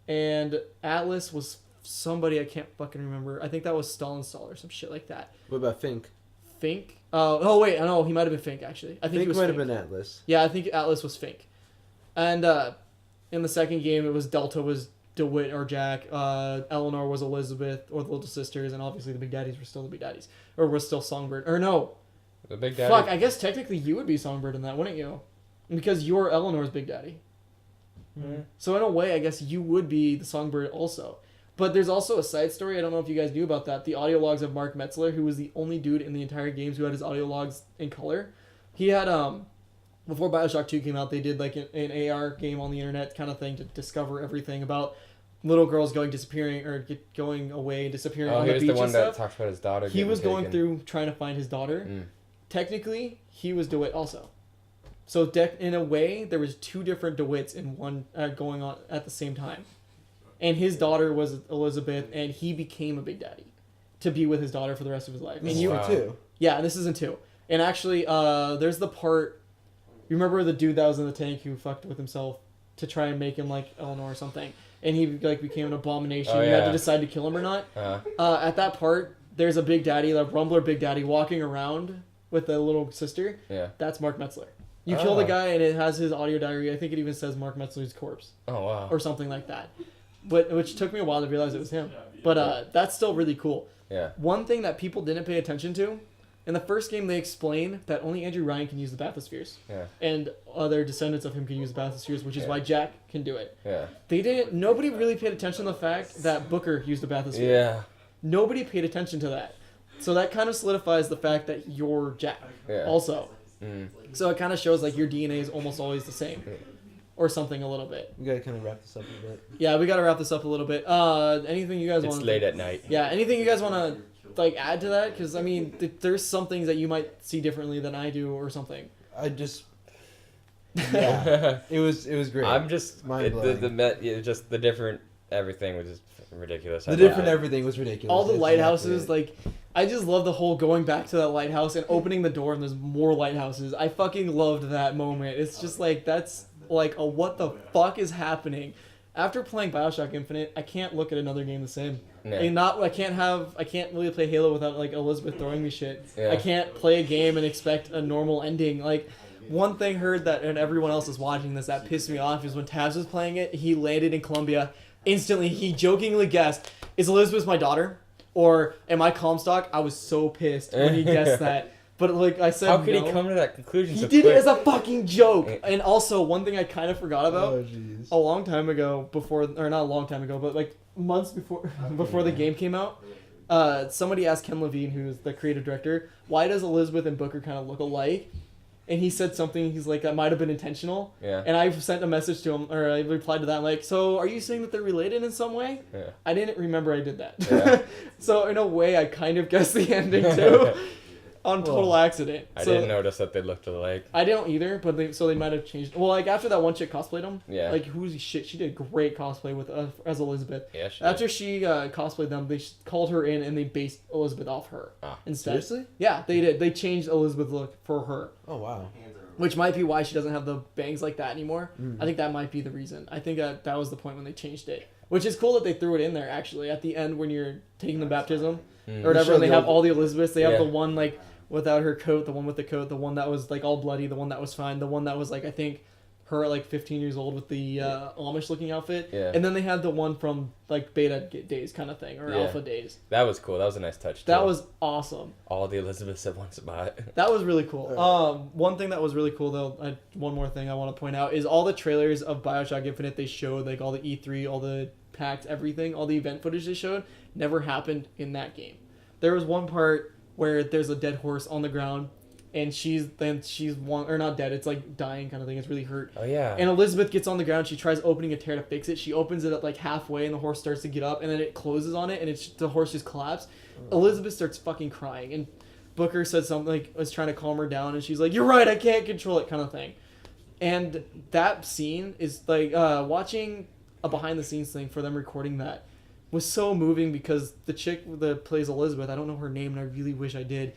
S1: and Atlas was somebody I can't fucking remember. I think that was Stalinstall or some shit like that.
S4: What about Fink?
S1: Fink? Oh wait, I know he might have been Fink actually. I think he was
S4: might have
S1: Fink.
S4: been Atlas.
S1: Yeah, I think Atlas was Fink. And in the second game, it was Delta was DeWitt or Jack. Eleanor was Elizabeth or the little sisters, and obviously the Big Daddies were still the Big Daddies, or was still Songbird. Or no,
S2: The Big Daddy.
S1: fuck. I guess technically you would be Songbird in that, wouldn't you? Because you're Eleanor's Big Daddy.
S2: Mm-hmm.
S1: So in a way, I guess you would be the Songbird also. But there's also a side story. I don't know if you guys knew about that. The audio logs of Mark Metzler, who was the only dude in the entire games who had his audio logs in color. He had before BioShock 2 came out, they did like an AR game on the internet kind of thing to discover everything about little girls disappearing or going away, disappearing on the beach
S2: he was the one
S1: and
S2: that
S1: stuff.
S2: talks about his daughter.
S1: He was going
S2: taken.
S1: through trying to find his daughter.
S2: Mm.
S1: Technically, he was DeWitt also. So in a way, there was two different DeWitts in one going on at the same time. And his daughter was Elizabeth, and he became a Big Daddy to be with his daughter for the rest of his life. And you,
S2: Wow.
S4: too.
S1: yeah, this isn't two. And actually, there's the part. You remember the dude that was in the tank who fucked with himself to try and make him like Eleanor or something, and he like became an abomination.
S2: Oh,
S1: You had
S2: yeah.
S1: to decide to kill him or not.
S2: Uh,
S1: At that part, there's a Big Daddy, the Rumbler Big Daddy, walking around with a little sister.
S2: yeah.
S1: That's Mark Metzler. You kill the
S2: Oh.
S1: guy, and it has his audio diary. I think it even says Mark Metzler's corpse
S2: Oh wow.
S1: or something like that. But which took me a while to realize it was him. But that's still really cool.
S2: Yeah.
S1: One thing that people didn't pay attention to, in the first game they explain that only Andrew Ryan can use the bathyspheres.
S2: Yeah.
S1: And other descendants of him can use the bathyspheres, which is
S2: Yeah.
S1: why Jack can do it.
S2: Yeah.
S1: Nobody really paid attention to the fact that Booker used the bathysphere.
S2: Yeah.
S1: Nobody paid attention to that. So that kind of solidifies the fact that you're Jack
S2: Yeah.
S1: also.
S2: Mm.
S1: So it kind of shows like your DNA is almost always the same. Or something a little bit.
S4: We gotta kind of wrap this up a bit.
S1: Yeah, we got to wrap this up a little bit. Anything you guys want
S2: It's
S1: to...
S2: late at night.
S1: Yeah, anything you guys want to like add to that? Because I mean, there's some things that you might see differently than I do, or something.
S4: I just, yeah, it was great.
S2: I'm just
S4: Mind-blowing.
S2: just the different everything was just ridiculous.
S4: The different everything was ridiculous.
S1: All the
S4: That's
S1: lighthouses,
S4: exactly
S1: like, I just love the whole going back to that lighthouse and opening the door and there's more lighthouses. I fucking loved that moment. It's just like that's like a what the fuck is happening. After playing BioShock Infinite, I can't look at another game the same.
S2: Yeah.
S1: And I can't really play Halo without like Elizabeth throwing me shit.
S2: Yeah.
S1: I can't play a game and expect a normal ending. Like one thing heard that and everyone else is watching this that pissed me off is when Taz was playing it, he landed in Colombia. Instantly he jokingly guessed, "Is Elizabeth my daughter? Or am I Comstock?" I was so pissed when he guessed that. But like I said,
S2: How could
S1: no.
S2: he come to that conclusion
S1: He
S2: so
S1: did
S2: quick?
S1: it as a fucking joke. And also, one thing I kind of forgot
S4: that.
S1: about,
S4: Oh jeez.
S1: a long time ago, or not a long time ago, but like months before the game came out, somebody asked Ken Levine, who's the creative director, why does Elizabeth and Booker kind of look alike? And he said something, he's like, that might have been intentional.
S2: Yeah.
S1: And I sent a message to him, or I replied to that, like, so are you saying that they're related in some way?
S2: Yeah.
S1: I didn't remember I did that.
S2: Yeah.
S1: So in a way, I kind of guessed the ending too. On total accident.
S2: I
S1: So-
S2: didn't notice that they looked alike.
S1: I don't either, but they might have changed. Well, like after that one chick cosplayed him,
S2: Yeah.
S1: like who's shit, she did great cosplay with as Elizabeth.
S2: Yeah, she
S1: After she cosplayed them, they called her in and they based Elizabeth off her
S2: Ah.
S1: instead.
S4: Seriously?
S1: Yeah, they did. They changed Elizabeth's look for her,
S4: Oh wow.
S1: which might be why she doesn't have the bangs like that anymore.
S4: Mm.
S1: I think that might be the reason. I think that was the point when they changed it, which is cool that they threw it in there actually at the end when you're taking the baptism or whatever.
S4: Show
S1: And they
S4: the
S1: have
S4: old-
S1: all the Elizabeths. They have
S2: Yeah.
S1: the one like without her coat, the one with the coat, the one that was like all bloody, the one that was fine, the one that was like I think her at like 15 years old with the Amish looking outfit,
S2: Yeah.
S1: and then they had the one from like beta days kind of thing or
S2: Yeah.
S1: alpha days.
S2: That was cool. That was a nice touch.
S1: That
S2: too.
S1: was awesome.
S2: all the Elizabeths at once about it.
S1: That was really cool. One thing that was really cool though, one more thing I want to point out is all the trailers of BioShock Infinite they showed, like all the E3, all the PAX, everything, all the event footage they showed, never happened in that game. There was one part where there's a dead horse on the ground, and she's one or not dead, it's like dying kind of thing. It's really hurt.
S2: Oh yeah.
S1: And Elizabeth gets on the ground. She tries opening a tear to fix it. She opens it up like halfway, and the horse starts to get up, and then it closes on it, and the horse just collapsed. Elizabeth starts fucking crying, and Booker said something like was trying to calm her down, and she's like, "You're right, I can't control it," kind of thing. And that scene is like watching a behind the scenes thing for them recording that. was so moving because the chick that plays Elizabeth, I don't know her name, and I really wish I did,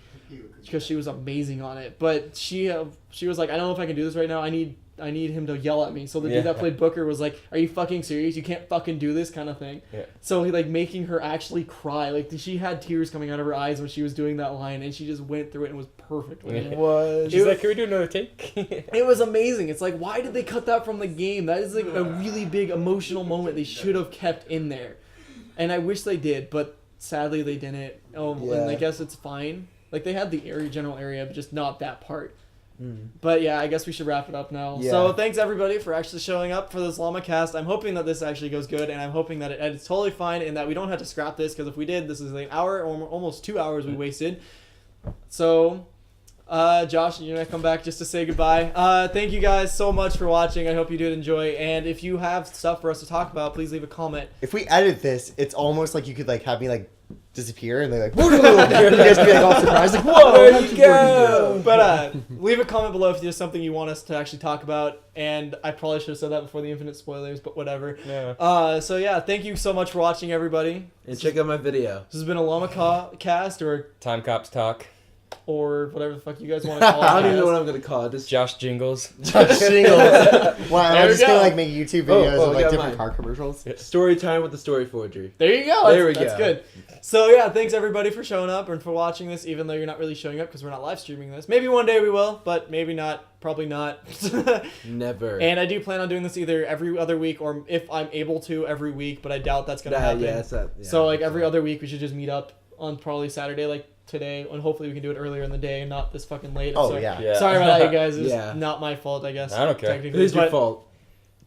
S1: because she was amazing on it. But she was like, I don't know if I can do this right now. I need him to yell at me. So the dude that played Booker was like, are you fucking serious? You can't fucking do this kind of thing. Yeah. So he like making her actually cry. Like she had tears coming out of her eyes when she was doing that line, and she just went through it and was perfect with it.
S2: She's like, can we do another take?
S1: It was amazing. It's like, why did they cut that from the game? That is like a really big emotional moment they should have kept in there. And I wish they did, but sadly they didn't. And I guess it's fine. Like they had the general area, but just not that part. But yeah, I guess we should wrap it up now. Yeah. So thanks everybody for actually showing up for this Llama cast. I'm hoping that this actually goes good, and I'm hoping that it edits totally fine and that we don't have to scrap this, because if we did, this is like an hour or almost 2 hours we wasted. So Josh, you're gonna come back just to say goodbye. Thank you guys so much for watching. I hope you did enjoy, and if you have stuff for us to talk about, please leave a comment.
S3: If we edit this, it's almost like you could like have me like disappear and they're like, you guys be like all surprised, like, whoa,
S1: there you go. But leave a comment below if there's something you want us to actually talk about, and I probably should have said that before the infinite spoilers, but whatever. Yeah. So yeah, thank you so much for watching, everybody,
S4: and check out my video.
S1: This has been a Llama cast, or
S2: Time Cops Talk,
S1: or whatever the fuck you guys want to call it.
S4: I don't even know what I'm gonna call it. This
S2: Josh Jingles.
S3: Josh Jingles. Wow, I'm just gonna like make YouTube videos of like different car commercials.
S4: Story time with the story forgery.
S1: There you go. That's good. So yeah, thanks everybody for showing up and for watching this, even though you're not really showing up because we're not live streaming this. Maybe one day we will, but maybe not. Probably not.
S4: Never.
S1: And I do plan on doing this either every other week, or if I'm able to, every week, but I doubt that's gonna happen. So like every other week we should just meet up on probably Saturday, like today, and hopefully we can do it earlier in the day and not this fucking late. Sorry about that, you guys. It's not my fault, I guess.
S2: I don't care.
S4: It is your fault.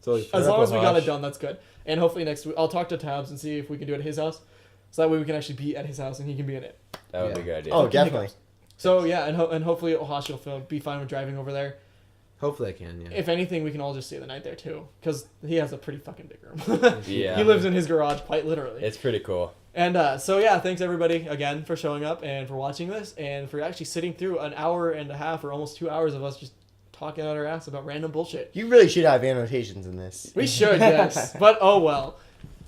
S1: As long as we got it done, that's good. And hopefully next week I'll talk to Tabs and see if we can do it at his house, so that way we can actually be at his house and he can be in it.
S2: That would be a good idea.
S3: Oh, definitely.
S1: So yeah, and hopefully Ohashi will be fine with driving over there.
S4: Hopefully I can, yeah.
S1: If anything, we can all just stay the night there too, because he has a pretty fucking big room.
S2: Yeah.
S1: He lives in his garage, quite literally.
S2: It's pretty cool.
S1: And so yeah, thanks everybody again for showing up and for watching this and for actually sitting through an hour and a half or almost 2 hours of us just talking out our ass about random bullshit.
S3: You really should have annotations in this.
S1: We should, yes. But oh well.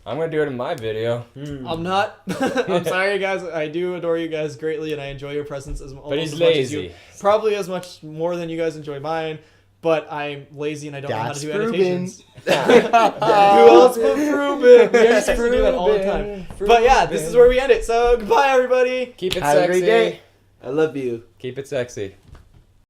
S2: I'm gonna do it in my video.
S1: I'm not. I'm sorry, guys. I do adore you guys greatly, and I enjoy your presence as
S2: but he's
S1: as
S2: lazy.
S1: Much as you. Probably as much more than you guys enjoy mine. But I'm lazy and I don't know how to do annotations. Who else but Fruben? We used to do that all the time. But yeah, this is where we end it. So goodbye, everybody.
S2: Keep it
S3: Have
S2: sexy.
S3: a great day.
S4: I love you.
S2: Keep it sexy.